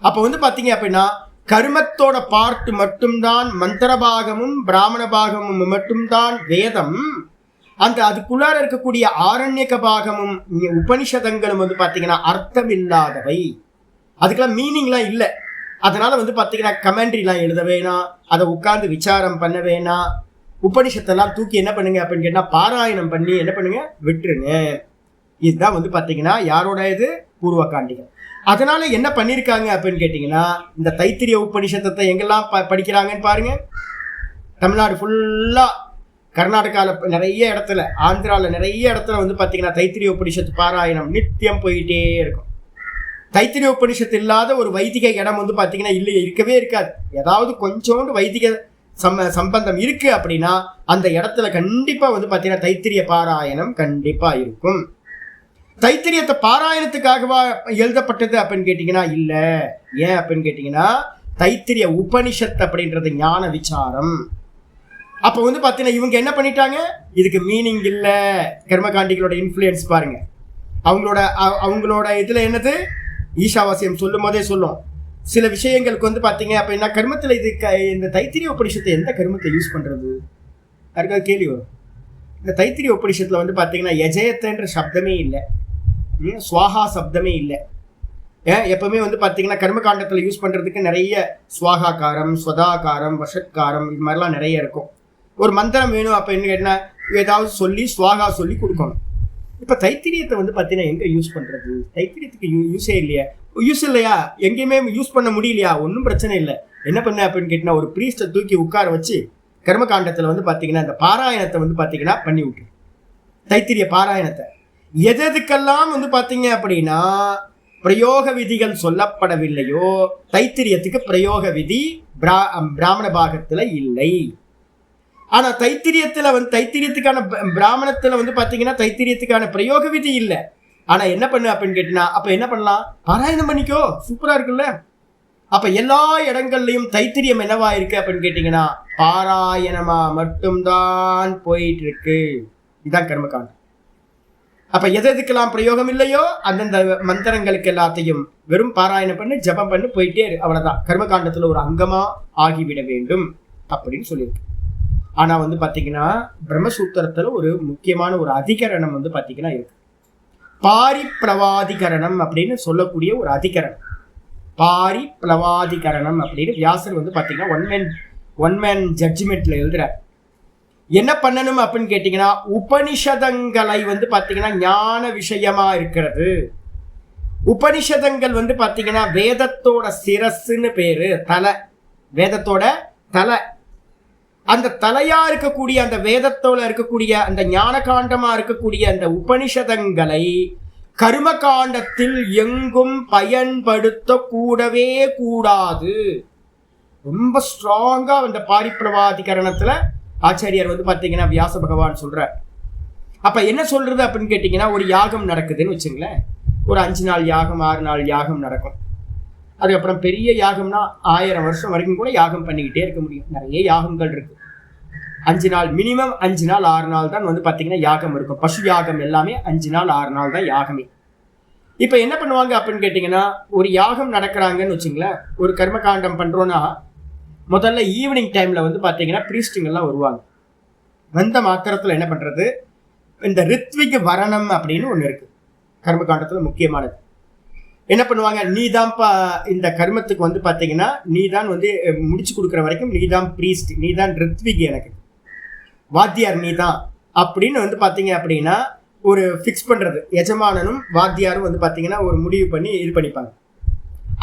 அப்ப வந்து பாத்தீங்க அப்படின்னா கர்மத்தோட பார்ட் மட்டும்தான் மந்திர பாகமும் பிராமண பாகமும் மட்டும்தான் வேதம். அந்த அதுக்குள்ளார இருக்கக்கூடிய ஆரண்யக பாகமும் உபனிஷதங்களும் வந்து பாத்தீங்கன்னா அர்த்தம் இல்லாதவை, அதுக்கெல்லாம் மீனிங்லாம் இல்லை. அதனால வந்து பாத்தீங்கன்னா கமெண்ட்ரிலாம் எழுத வேணாம், அதை உட்கார்ந்து விசாரம் பண்ண வேணாம். உபனிஷத்தெல்லாம் தூக்கி என்ன பண்ணுங்க அப்படின்னு கேட்டா பாராயணம் பண்ணி என்ன பண்ணுங்க, விட்டுருங்க. இதுதான் வந்து பாத்தீங்கன்னா யாரோட இது, பூர்வகாண்டிகள். அதனால என்ன பண்ணிருக்காங்க அப்படின்னு கேட்டீங்கன்னா இந்த தைத்திரிய உபனிஷத்தை எங்கெல்லாம் படிக்கிறாங்கன்னு பாருங்க. தமிழ்நாடு ஃபுல்லா, கர்நாடகாவில் நிறைய இடத்துல, ஆந்திராவில் நிறைய இடத்துல வந்து பார்த்தீங்கன்னா தைத்திரிய உபனிஷத்து பாராயணம் நித்தியம் போயிட்டே இருக்கும். தைத்திரிய உபனிஷத்து இல்லாத ஒரு வைதிக இடம் வந்து பார்த்தீங்கன்னா இல்லையே, இருக்கவே இருக்காது. ஏதாவது கொஞ்சோண்டு வைதிக சம்பந்தம் இருக்கு அப்படின்னா அந்த இடத்துல கண்டிப்பா வந்து பார்த்தீங்கன்னா தைத்திரிய பாராயணம் கண்டிப்பா இருக்கும். தைத்திரியத்தை பாராயணத்துக்காகவா எழுதப்பட்டது அப்படின்னு கேட்டீங்கன்னா இல்ல. ஏன் அப்படின்னு கேட்டீங்கன்னா தைத்திரிய உபனிஷத் அப்படின்றது ஞான விசாரம். அப்ப வந்து பாத்தீங்கன்னா இவங்க என்ன பண்ணிட்டாங்க, இதுக்கு மீனிங் இல்ல. கர்மகாண்டிகளோட இன்ஃப்ளூயன்ஸ் பாருங்க. அவங்களோட இதுல என்னது, ஈஷாவாசியம் சொல்லும் போதே சொல்லும் சில விஷயங்களுக்கு வந்து பாத்தீங்க அப்படின்னா கர்மத்துல இது இந்த தைத்திரிய உபனிஷத்தை எந்த கர்மத்தை யூஸ் பண்றது, யாருக்காவது கேள்வி வரும். இந்த தைத்திரிய உபனிஷத்துல வந்து பாத்தீங்கன்னா யஜயத்தன்ற சப்தமே இல்லை, சுவாகா சப்தமே இல்லை. எப்பவுமே வந்து பாத்தீங்கன்னா கர்மகாண்டத்துல யூஸ் பண்றதுக்கு நிறைய சுவாகாக்காரம், ஸ்வதாகாரம், வஷத்காரம், இது மாதிரிலாம் நிறைய இருக்கும். ஒரு மந்திரம் வேணும் அப்ப என்ன கேட்டா ஏதாவது சொல்லி சுவாகா சொல்லி கொடுக்கணும். இப்ப தைத்திரியத்தை வந்து பாத்தீங்கன்னா எங்க யூஸ் பண்றது, தைத்திரியத்துக்கு யூஸே இல்லையா, யூஸ் இல்லையா, எங்கேயுமே யூஸ் பண்ண முடியலையா, ஒன்றும் பிரச்சனை இல்லை. என்ன பண்ண அப்படின்னு கேட்டீங்கன்னா ஒரு பிரீஸ்டை தூக்கி உட்கார வச்சு கர்மகாண்டத்துல வந்து பாத்தீங்கன்னா இந்த பாராயணத்தை வந்து பாத்தீங்கன்னா பண்ணி விட்டு, தைத்திரிய பாராயணத்தை எதுக்கெல்லாம் வந்து பாத்தீங்க அப்படின்னா பிரயோக விதிகள் சொல்லப்படவில்லையோ தைத்திரியத்துக்கு பிரயோக விதி பிராமண பாகத்துல இல்லை. ஆனா தைத்திரியத்துல வந்து தைத்திரியத்துக்கான பிராமணத்துல வந்து பாத்தீங்கன்னா தைத்திரியத்துக்கான பிரயோக விதி இல்லை. ஆனா என்ன பண்ணு அப்படின்னு கேட்டீங்கன்னா அப்ப என்ன பண்ணலாம், பாராயணம் பண்ணிக்கோ, சூப்பரா இருக்குல்ல. அப்ப எல்லா இடங்கள்லயும் தைத்திரியம் என்னவா இருக்கு அப்படின்னு கேட்டீங்கன்னா பாராயணமா மட்டும்தான் போயிட்டு இருக்கு. இதுதான் கர்மகாண்டம். அப்ப எதுக்கெல்லாம் பிரயோகம் இல்லையோ அந்தந்த மந்திரங்களுக்கு எல்லாத்தையும் வெறும் பாராயணம் பண்ணி ஜபம் பண்ணி போயிட்டே இருக்கு, அவ்வளவுதான். கர்மகாண்டத்துல ஒரு அங்கமா ஆகிவிட வேண்டும் அப்படின்னு சொல்லியிருக்கு. ஆனா வந்து பாத்தீங்கன்னா பிரம்மசூத்திரத்துல ஒரு முக்கியமான ஒரு அதிகரணம் வந்து பாத்தீங்கன்னா இருக்கு, பாரிப்ளவாதிகரணம் அப்படின்னு சொல்லக்கூடிய ஒரு அதிகரணம். பாரிப்ளவாதிகரணம் அப்படின்னு வியாசர் வந்து பாத்தீங்கன்னா ஒன் மேன் ஜட்ஜ்மெண்ட்ல எழுதுறார். என்ன பண்ணணும் அப்படின்னு கேட்டீங்கன்னா உபனிஷதங்களை வந்து பாத்தீங்கன்னா ஞான விஷயமா இருக்கிறது. உபனிஷதங்கள் வந்து பாத்தீங்கன்னா வேதத்தோட சிரஸ்ன்னு பேரு, தலை, வேதத்தோட தலை. அந்த தலையா இருக்கக்கூடிய அந்த வேதத்தோட இருக்கக்கூடிய அந்த ஞான காண்டமா இருக்கக்கூடிய அந்த உபனிஷதங்களை கர்ம காண்டத்தில் எங்கும் பயன்படுத்த கூடவே கூடாது. ரொம்ப ஸ்ட்ராங்கா அந்த பாரிப்பிரவாதிகரணத்துல ஆச்சாரியார் வந்து பாத்தீங்கன்னா வியாச பகவான் சொல்றார். அப்ப என்ன சொல்றது அப்படின்னு கேட்டீங்கன்னா, ஒரு யாகம் நடக்குதுன்னு வச்சுங்களேன். ஒரு 5 நாள் யாகம் 6 நாள் யாகம் நடக்கும். அதுக்கப்புறம் பெரிய யாகம்னா 1000 வருஷம் வரைக்கும் கூட யாகம் பண்ணிக்கிட்டே இருக்க முடியும். நிறைய யாகங்கள் இருக்கு. 5 நாள் மினிமம் 5 நாள் 6 நாள் தான் வந்து பாத்தீங்கன்னா யாகம் இருக்கும். பசு யாகம் எல்லாமே 5 நாள் 6 நாள் தான் யாகமே. இப்ப என்ன பண்ணுவாங்க அப்படின்னு கேட்டீங்கன்னா, ஒரு யாகம் நடக்கிறாங்கன்னு வச்சுங்களேன். ஒரு கர்மகாண்டம் பண்றோம்னா முதல்ல ஈவினிங் டைம்ல வந்து பாத்தீங்கன்னா பிரீஸ்டுங்கெல்லாம் வருவாங்க. வந்த மாத்திரத்துல என்ன பண்றது, இந்த ரித்விக் வரணம் அப்படின்னு ஒண்ணு இருக்கு கர்மகாண்டத்துல முக்கியமானது. என்ன பண்ணுவாங்க, நீதான்ப்பா இந்த கர்மத்துக்கு வந்து பாத்தீங்கன்னா நீதான் வந்து முடிச்சு கொடுக்குற வரைக்கும் நீதான் பிரீஸ்ட், நீதான் ரித்விக், எனக்கு வாத்தியார் நீதான் அப்படின்னு வந்து பாத்தீங்க அப்படின்னா ஒரு ஃபிக்ஸ் பண்றது. எஜமானனும் வாத்தியாரும் வந்து பாத்தீங்கன்னா ஒரு முடிவு பண்ணி இது பண்ணிப்பாங்க.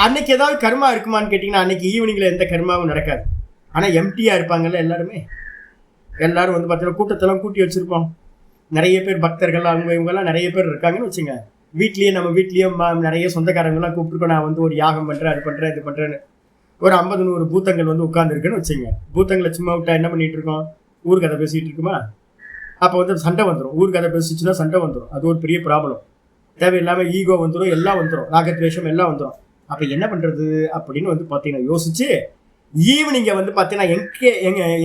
அன்னைக்கு ஏதாவது கர்மா இருக்குமான்னு கேட்டீங்கன்னா அன்னைக்கு ஈவினிங்ல எந்த கர்மாவும் நடக்காது. ஆனா எம்டியா இருப்பாங்கல்ல எல்லாருமே. எல்லாரும் வந்து பாத்தீங்கன்னா கூட்டத்தெல்லாம் கூட்டி வச்சிருப்போம். நிறைய பேர் பக்தர்கள் அவங்க இவங்கெல்லாம் நிறைய பேர் இருக்காங்கன்னு வச்சுங்க. நம்ம வீட்லயும் நிறைய சொந்தக்காரங்கெல்லாம் கூப்பிட்டுருக்கோம், நான் வந்து ஒரு யாகம் பண்றேன், அது பண்றேன், இது பண்றேன்னு. ஒரு 50-100 பூத்தங்கள் வந்து உட்கார்ந்துருக்குன்னு வச்சுங்க. பூத்தங்களை சும்மா விட்டா என்ன பண்ணிட்டு இருக்கோம், ஊர் கதை பேசிட்டு இருக்குமா. அப்போ வந்து சண்டை வந்துடும். ஊர் கதை பேசிச்சுன்னா சண்டை வந்துடும். அது ஒரு பெரிய ப்ராப்ளம். தேவையில்லாம ஈகோ வந்துடும், எல்லாம் வந்துடும், ராகத்வேஷம் எல்லாம் வந்துடும். அப்ப என்ன பண்றது அப்படின்னு வந்து பாத்தீங்கன்னா யோசிச்சு ஈவினிங்க வந்து பாத்தீங்கன்னா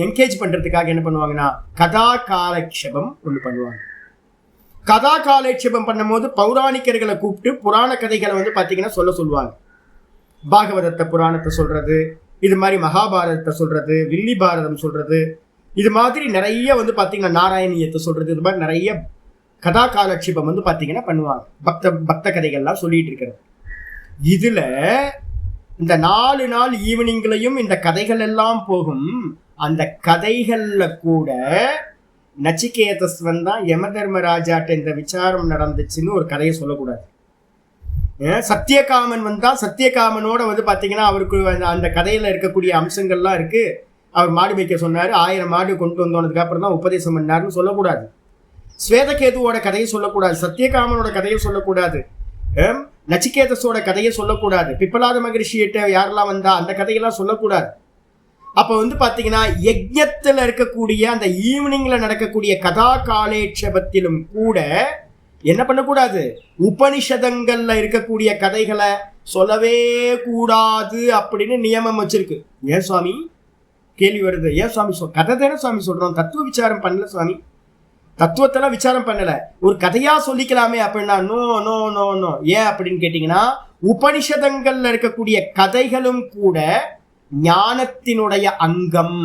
என்கேஜ் பண்றதுக்காக என்ன பண்ணுவாங்கன்னா கதா காலக்ஷேபம் ஒண்ணு பண்ணுவாங்க. கதா காலக்ஷேபம் பண்ணும் போது பௌராணிகர்களை கூப்பிட்டு புராண கதைகளை வந்து பாத்தீங்கன்னா சொல்லுவாங்க. பாகவதத்தை புராணத்தை சொல்றது, இது மாதிரி மகாபாரதத்தை சொல்றது, வில்லி பாரதம் சொல்றது, இது மாதிரி நிறைய வந்து பாத்தீங்கன்னா நாராயணியத்தை சொல்றது, இது மாதிரி நிறைய கதா காலக்ஷேபம் வந்து பாத்தீங்கன்னா பண்ணுவாங்க. பக்த கதைகள்லாம் சொல்லிட்டு இருக்கிறது. இதுல இந்த 4 நாள் ஈவினிங்லையும் இந்த கதைகள் எல்லாம் போகும். அந்த கதைகள்ல கூட நச்சிகேதஸ் தான் யம தர்மராஜாட்ட இந்த விசாரம் நடந்துச்சுன்னு ஒரு கதையை சொல்லக்கூடாது. சத்தியகாமன் வந்தா சத்தியகாமனோட வந்து பாத்தீங்கன்னா அவருக்கு அந்த கதையில இருக்கக்கூடிய அம்சங்கள்லாம் இருக்கு. அவர் மாடு மேய்க்க சொன்னாரு, 1000 மாடு கொண்டு வந்தோனதுக்கு அப்புறம் தான் உபதேசம் பண்ணாருன்னு சொல்லக்கூடாது. ஸ்வேதகேதுவோட கதையை சொல்லக்கூடாது, சத்தியகாமனோட கதையை சொல்லக்கூடாது, நச்சிகேதஸோட கதையை சொல்லக்கூடாது, பிப்பலாத மகரிஷியிட்ட யாரெல்லாம் வந்தா அந்த கதையெல்லாம் சொல்லக்கூடாது. அப்ப வந்து பாத்தீங்கன்னா யஜ்ஞத்துல இருக்கக்கூடிய அந்த ஈவினிங்ல நடக்கக்கூடிய கதா காலேட்சபத்திலும் கூட என்ன பண்ணக்கூடாது, உபனிஷதங்கள்ல இருக்கக்கூடிய கதைகளை சொல்லவே கூடாது அப்படின்னு நியமம் வச்சிருக்கு. ஏன் சுவாமி கேள்வி வருது, ஏன் சுவாமி கதை தானே சுவாமி சொல்றோம், தத்துவ விசாரம் பண்ணல சுவாமி, தத்துவத்தெல்லாம் விசாரம் பண்ணல, ஒரு கதையா சொல்லிக்கலாமே அப்படின்னா நோ நோ நோ நோ. ஏன் அப்படின்னு கேட்டீங்கன்னா உபனிஷதங்கள்ல இருக்கக்கூடிய கதைகளும் கூட ஞானத்தினுடைய அங்கம்.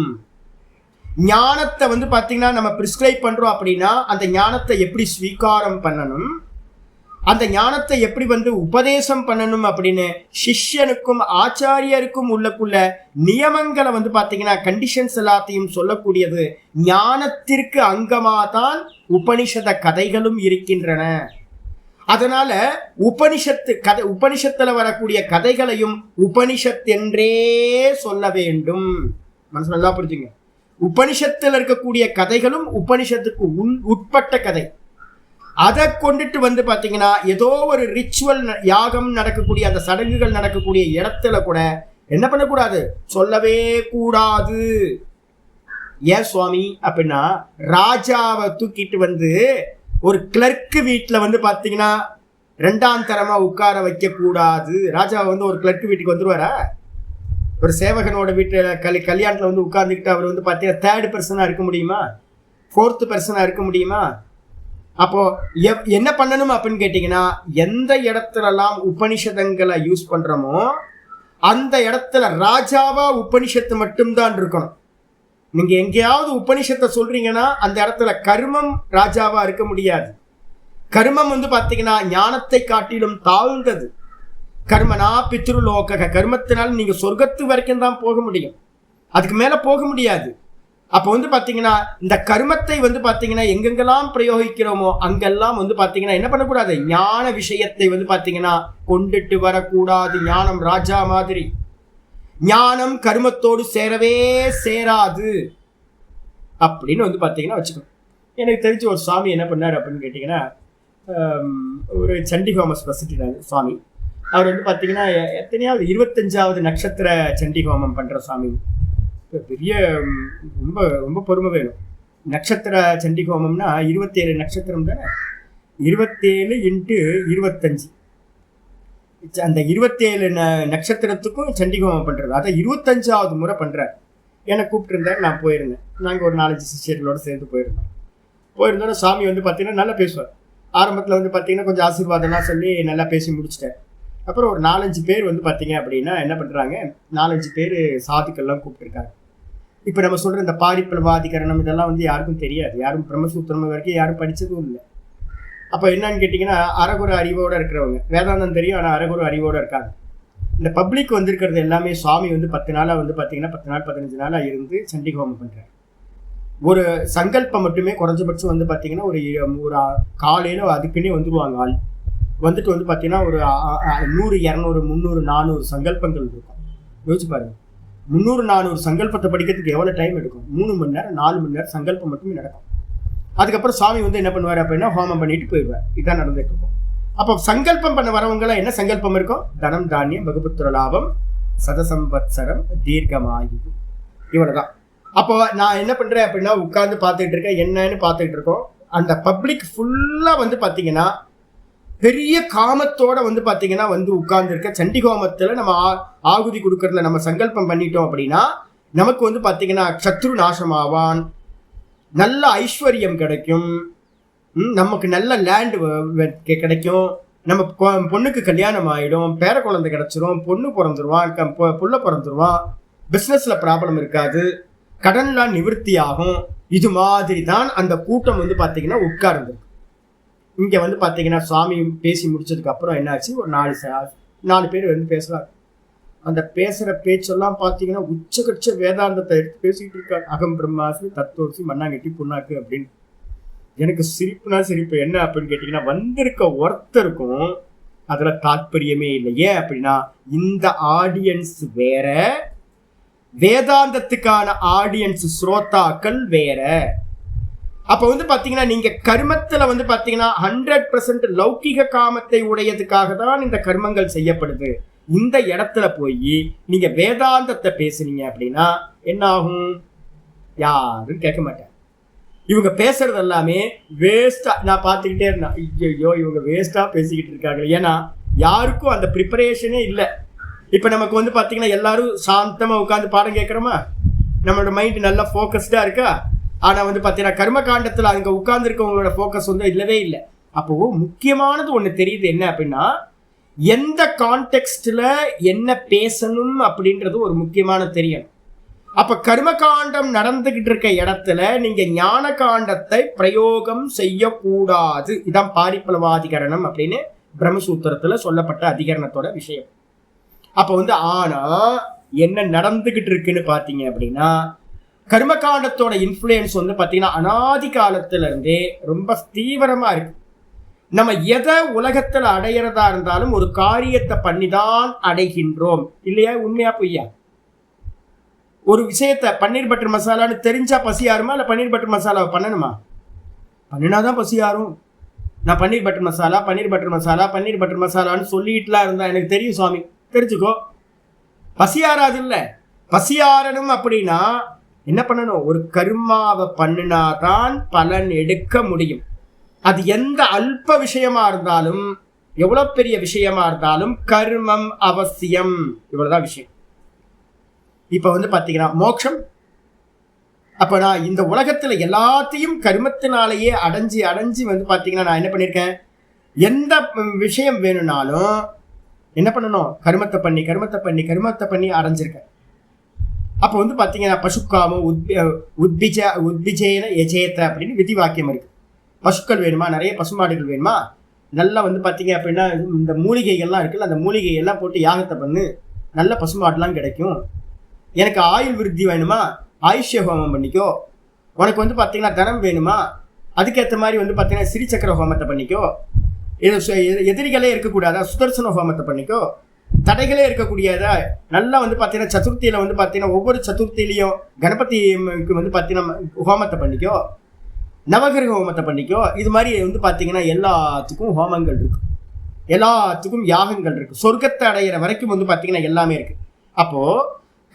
ஞானத்தை வந்து பாத்தீங்கன்னா நம்ம பிரிஸ்கிரைப் பண்றோம் அப்படின்னா அந்த ஞானத்தை எப்படி ஸ்வீகாரம் பண்ணணும், அந்த ஞானத்தை எப்படி வந்து உபதேசம் பண்ணணும் அப்படின்னு சிஷ்யனுக்கும் ஆச்சாரியருக்கும் உள்ளக்குள்ள நியமங்களை வந்து பாத்தீங்கன்னா கண்டிஷன்ஸ் எல்லாத்தையும் சொல்லக்கூடியது ஞானத்திற்கு அங்கமாதான் உபனிஷத கதைகளும் இருக்கின்றன. அதனால உபனிஷத்துல வரக்கூடிய கதைகளையும் உபனிஷத் என்றே சொல்ல வேண்டும். மனசு நல்லா புரிஞ்சுங்க. உபனிஷத்துல இருக்கக்கூடிய கதைகளும் உபனிஷத்துக்கு உட்பட்ட கதை. அதை கொண்டுட்டு வந்து பாத்தீங்கன்னா ஏதோ ஒரு ரிச்சுவல் யாகம் நடக்கக்கூடிய அந்த சடங்குகள் நடக்கக்கூடிய இடத்துல கூட என்ன பண்ணக்கூடாது, சொல்லவே கூடாது. ஏன் சுவாமி அப்படின்னா ராஜாவை தூக்கிட்டு வந்து ஒரு கிளர்க்கு வீட்டுல வந்து பாத்தீங்கன்னா 2ஆம் தரமா உட்கார வைக்க கூடாது. ராஜாவை வந்து ஒரு கிளர்க்கு வீட்டுக்கு வந்துருவாரா, ஒரு சேவகனோட வீட்டுல கல்யாணத்துல வந்து உட்கார்ந்துக்கிட்டு அவர் வந்து பாத்தீங்கன்னா 3rd பர்சனா இருக்க முடியுமா, 4th பர்சனா இருக்க முடியுமா? அப்போ என்ன பண்ணணும் அப்படின்னு கேட்டீங்கன்னா எந்த இடத்துலலாம் உபனிஷதங்களை யூஸ் பண்றோமோ அந்த இடத்துல ராஜாவா உபனிஷத்து மட்டும்தான் இருக்கணும். நீங்க எங்கேயாவது உபனிஷத்தை சொல்றீங்கன்னா அந்த இடத்துல கர்மம் ராஜாவா இருக்க முடியாது. கர்மம் வந்து பாத்தீங்கன்னா ஞானத்தை காட்டிலும் தாழ்ந்தது. கர்மனா பித்ருலோக, கர்மத்தினால் நீங்க சொர்க்கத்து வரைக்கும் தான் போக முடியும், அதுக்கு மேல போக முடியாது. அப்போ வந்து பாத்தீங்கன்னா இந்த கர்மத்தை வந்து பாத்தீங்கன்னா எங்கெங்கெல்லாம் பிரயோகிக்கிறோமோ அங்கெல்லாம் வந்து பாத்தீங்கன்னா என்ன பண்ணக்கூடாது, ஞான விஷயத்தை வந்து பாத்தீங்கன்னா கொண்டுட்டு வரக்கூடாது. ஞானம் ராஜா மாதிரி. ஞானம் கர்மத்தோடு சேரவே சேராது. அப்படின்னு வந்து பார்த்தீங்கன்னா வச்சுக்கணும். எனக்கு தெரிஞ்ச ஒரு சுவாமி என்ன பண்ணார் அப்படின்னு கேட்டிங்கன்னா, ஒரு சண்டி ஹோம ஸ்பெசிட்டார் சுவாமி. அவர் வந்து பார்த்தீங்கன்னா எத்தனையாவது 25வது நட்சத்திர சண்டி ஹோமம் பண்ணுற சுவாமி. பெரிய ரொம்ப ரொம்ப பொறுமை வேணும். நட்சத்திர சண்டி ஹோமம்னா 27 நட்சத்திரம் தானே, 27 × 25. அந்த 27 நட்சத்திரத்துக்கும் சண்டி ஹோமம் பண்ணுறது. அதை 25வது முறை பண்ணுறார். என்னை கூப்பிட்டுருந்தார், நான் போயிருந்தேன். நாங்கள் ஒரு 4-5 சிஷியர்களோடு சேர்ந்து போயிருந்தோம். சாமி வந்து பார்த்தீங்கன்னா நல்லா பேசுவார். ஆரம்பத்தில் வந்து பார்த்தீங்கன்னா கொஞ்சம் ஆசீர்வாதம்லாம் சொல்லி நல்லா பேசி முடிச்சிட்டேன். அப்புறம் ஒரு 4-5 பேர் வந்து பார்த்தீங்க அப்படின்னா என்ன பண்ணுறாங்க, 4-5 பேர் சாதுக்கள்லாம் கூப்பிட்டுருக்காங்க. இப்போ நம்ம சொல்கிற இந்த பாரிப்பளவாதிகரணம் இதெல்லாம் வந்து யாருக்கும் தெரியாது. யாரும் பிரம்மசூத்திரம் வரைக்கும் யாரும் படித்ததும் இல்லை. அப்போ என்னன்னு கேட்டிங்கன்னா, அறகுறை அறிவோடு இருக்கிறவங்க, வேதாந்தம் தெரியும் ஆனால் அறகுறை அறிவோடு இருக்காங்க. இந்த பப்ளிக் வந்திருக்கிறது எல்லாமே சுவாமி வந்து 10 நாளாக வந்து பார்த்தீங்கன்னா 10 நாள் 15 நாளாக இருந்து சண்டி ஹோமம் பண்ணுறாரு. ஒரு சங்கல்பம் மட்டுமே குறைஞ்சபட்சம் வந்து பார்த்தீங்கன்னா ஒரு காலையில் அதுக்குன்னே வந்துடுவாங்க. ஆள் வந்துட்டு வந்து பார்த்தீங்கன்னா ஒரு 100, 200, 300, 400 சங்கல்பங்கள் இருக்கும். யோசிச்சு பாருங்கள், 300, 400 சங்கல்பத்தை படிக்கிறதுக்கு எவ்வளோ டைம் எடுக்கும்? 3 மணி நேரம் 4 மணி நேரம் சங்கல்பம் மட்டுமே நடக்கும். அதுக்கப்புறம் சாமி வந்து என்ன பண்ணுவார் அப்படின்னா ஹோமம் பண்ணிட்டு போயிடுவார். இதான் நடந்துட்டு இருக்கும். அப்போ சங்கல்பம் பண்ண வரவங்களாம் என்ன சங்கல்பம் இருக்கும்? தனம், தானியம், பகுபுத்திர லாபம், சதசம்பத்சரம், தீர்க்கமாயு, இவ்வளவுதான். அப்போ நான் என்ன பண்றேன் அப்படின்னா உட்கார்ந்து பார்த்துட்டு இருக்கேன். என்னன்னு பார்த்துட்டு இருக்கோம். அந்த பப்ளிக் ஃபுல்லா வந்து பார்த்தீங்கன்னா பெரிய காமத்தோட வந்து பார்த்தீங்கன்னா வந்து உட்கார்ந்துருக்க. சண்டி ஹோமத்தில் நம்ம ஆகுதி கொடுக்கறதுல நம்ம சங்கல்பம் பண்ணிட்டோம் அப்படின்னா நமக்கு வந்து பார்த்தீங்கன்னா சத்ரு நாசமாவான், நல்ல ஐஸ்வர்யம் கிடைக்கும், நமக்கு நல்ல லேண்டு கிடைக்கும், நம்ம பொண்ணுக்கு கல்யாணம் ஆகிடும், பேர குழந்தை கிடைச்சிரும், பொண்ணு பிறந்துருவான், புள்ள பிறந்துருவான், பிஸ்னஸில் ப்ராப்ளம் இருக்காது, கடன்லாம் நிவர்த்தி ஆகும். இது மாதிரி தான் அந்த கூட்டம் வந்து பார்த்தீங்கன்னா உட்கார்ந்து. இங்கே வந்து பார்த்தீங்கன்னா சுவாமி பேசி முடிச்சதுக்கு அப்புறம் என்னாச்சு, ஒரு 4 பேர் வந்து பேசுகிறாங்க. அந்த பேசுகிற பேச்செல்லாம் பார்த்தீங்கன்னா உச்சகட்ச வேதாந்தத்தை எடுத்து பேசிக்கிட்டு இருக்காங்க. அகம் பிரம்மாசி, தத்துவசி, மண்ணாங்கட்டி, புண்ணாக்கு அப்படின்னு. எனக்கு சிரிப்புனா சிரிப்பு. என்ன அப்படின்னு கேட்டிங்கன்னா, வந்திருக்க ஒருத்தருக்கும் அதில் தாற்பயமே இல்லை. ஏன் அப்படின்னா இந்த ஆடியன்ஸ் வேற, வேதாந்தத்துக்கான ஆடியன்ஸ் ஸ்ரோதாக்கள் வேற. அப்போ வந்து பார்த்தீங்கன்னா நீங்கள் கர்மத்தில் வந்து பார்த்தீங்கன்னா 100% லௌகிக காமத்தை உடையதுக்காக தான் இந்த கர்மங்கள் செய்யப்படுது. இந்த இடத்துல போய் நீங்கள் வேதாந்தத்தை பேசுனீங்க அப்படின்னா என்ன ஆகும்? யாரும் கேட்க மாட்டேன். இவங்க பேசுறது எல்லாமே வேஸ்டா. நான் பார்த்துக்கிட்டே இருந்தேன், ஐயோ இவங்க வேஸ்டா பேசிக்கிட்டு இருக்காங்க. ஏன்னா யாருக்கும் அந்த ப்ரிப்பரேஷனே இல்லை. இப்போ நமக்கு வந்து பார்த்தீங்கன்னா எல்லாரும் சாந்தமாக உட்காந்து பாடம் கேட்குறோமா, நம்மளோட மைண்டு நல்லா ஃபோக்கஸ்டாக இருக்கா. ஆனால் வந்து பார்த்தீங்கன்னா கர்மகாண்டத்தில் அங்கே உட்கார்ந்துருக்கவங்களோட ஃபோக்கஸ் வந்து இல்லவே இல்லை. அப்போது முக்கியமானது ஒன்று தெரியுது, என்ன அப்படின்னா எந்த கான்டெக்ஸ்டில் என்ன பேசணும் அப்படின்றது ஒரு முக்கியமான தெரியணும். அப்போ கர்மகாண்டம் நடந்துகிட்டு இருக்க இடத்துல நீங்கள் ஞான காண்டத்தை பிரயோகம் செய்யக்கூடாது. இதான் பாரிப்பளவாதிகரணம் அப்படின்னு பிரம்மசூத்திரத்தில் சொல்லப்பட்ட அதிகரணத்தோட விஷயம். அப்போ வந்து ஆனால் என்ன நடந்துகிட்டு இருக்குன்னு பார்த்தீங்க அப்படின்னா, கர்மகாண்டத்தோட இன்ஃப்ளூயன்ஸ் வந்து பார்த்தீங்கன்னா அனாதி காலத்துல இருந்தே ரொம்ப தீவிரமா இருக்கு. நம்ம எதை உலகத்துல அடையிறதா இருந்தாலும் ஒரு காரியத்தை பண்ணிதான் அடைகின்றோம் இல்லையா? உண்மையா பொய்யா? ஒரு விஷயத்த பன்னீர் பட்டர் மசாலான்னு தெரிஞ்சா பசி ஆறுமா, இல்லை பன்னீர் பட்டர் மசாலாவை பண்ணணுமா? பண்ணினாதான் பசி ஆறும். நான் பன்னீர் பட்டர் மசாலா பன்னீர் பட்டர் மசாலா பன்னீர் பட்டர் மசாலான்னு சொல்லிட்டுலாம் இருந்தா எனக்கு தெரியும் சுவாமி, தெரிஞ்சுக்கோ, பசி ஆறாது. இல்லை, பசி ஆறணும் அப்படின்னா என்ன பண்ணணும்? ஒரு கர்மாவை பண்ணினாதான் பலன் எடுக்க முடியும். அது எந்த அல்ப விஷயமா இருந்தாலும் எவ்வளவு பெரிய விஷயமா இருந்தாலும் கர்மம் அவசியம். இவ்வளவுதான் விஷயம். இப்ப வந்து பாத்தீங்கன்னா மோட்சம். அப்ப நான் இந்த உலகத்துல எல்லாத்தையும் கர்மத்தினாலேயே அடைஞ்சு வந்து பாத்தீங்கன்னா நான் என்ன பண்ணிருக்கேன், எந்த விஷயம் வேணும்னாலும் என்ன பண்ணணும்? கர்மத்தை பண்ணி அடைஞ்சிருக்கேன். அப்போ வந்து பார்த்தீங்கன்னா பசுக்காமம் உத்பிஜேன எஜேத்த அப்படின்னு விதி வாக்கியம் இருக்கு. பசுக்கள் வேணுமா, நிறைய பசுமாடுகள் வேணுமா, நல்லா வந்து பார்த்தீங்க அப்படின்னா இந்த மூலிகைகள்லாம் இருக்குல்ல, அந்த மூலிகைகள்லாம் போட்டு யாகத்தை பண்ணு, நல்ல பசுமாடுலாம் கிடைக்கும். எனக்கு ஆயுள் விருத்தி வேணுமா, ஆயுஷ்ய ஹோமம் பண்ணிக்கோ. உனக்கு வந்து பார்த்தீங்கன்னா தனம் வேணுமா, அதுக்கேற்ற மாதிரி வந்து பார்த்தீங்கன்னா ஸ்ரீசக்கர ஹோமத்தை பண்ணிக்கோ. எதிரிகளே இருக்கக்கூடாதா, சுதர்சன ஹோமத்தை பண்ணிக்கோ. தடைகளே இருக்கக்கூடியதா நல்லா வந்து பார்த்தீங்கன்னா சதுர்த்தியில வந்து பார்த்தீங்கன்னா ஒவ்வொரு சதுர்த்திலையும் கணபதிக்கு வந்து பார்த்தீங்கன்னா ஹோமத்தை பண்ணிக்கோ, நவகிரக ஹோமத்தை பண்ணிக்கோ. இது மாதிரி வந்து பார்த்தீங்கன்னா எல்லாத்துக்கும் ஹோமங்கள் இருக்கு, எல்லாத்துக்கும் யாகங்கள் இருக்கு. சொர்க்கத்தை அடையிற வரைக்கும் வந்து பார்த்தீங்கன்னா எல்லாமே இருக்கு. அப்போ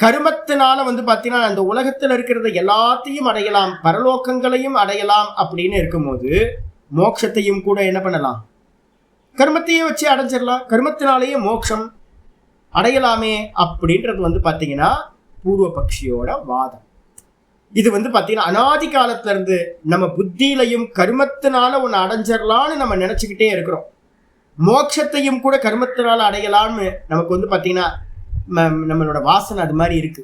கருமத்தினால வந்து பார்த்தீங்கன்னா அந்த உலகத்தில் இருக்கிறத எல்லாத்தையும் அடையலாம், பரலோகங்களையும் அடையலாம் அப்படின்னு இருக்கும்போது மோட்சத்தையும் கூட என்ன பண்ணலாம், கர்மத்தையும் வச்சு அடைஞ்சிடலாம். கர்மத்தினாலேயே மோட்சம் அடையலாமே அப்படின்றது வந்து பார்த்தீங்கன்னா பூர்வபக்ஷியோட வாதம். இது வந்து பார்த்தீங்கன்னா அனாதி காலத்துல இருந்து நம்ம புத்தியிலையும் கர்மத்தினால ஒன்று அடைஞ்சிடலான்னு நம்ம நினைச்சுக்கிட்டே இருக்கிறோம். மோட்சத்தையும் கூட கர்மத்தினால அடையலாம்னு நமக்கு வந்து பார்த்தீங்கன்னா நம்மளோட வாசனை அது மாதிரி இருக்கு.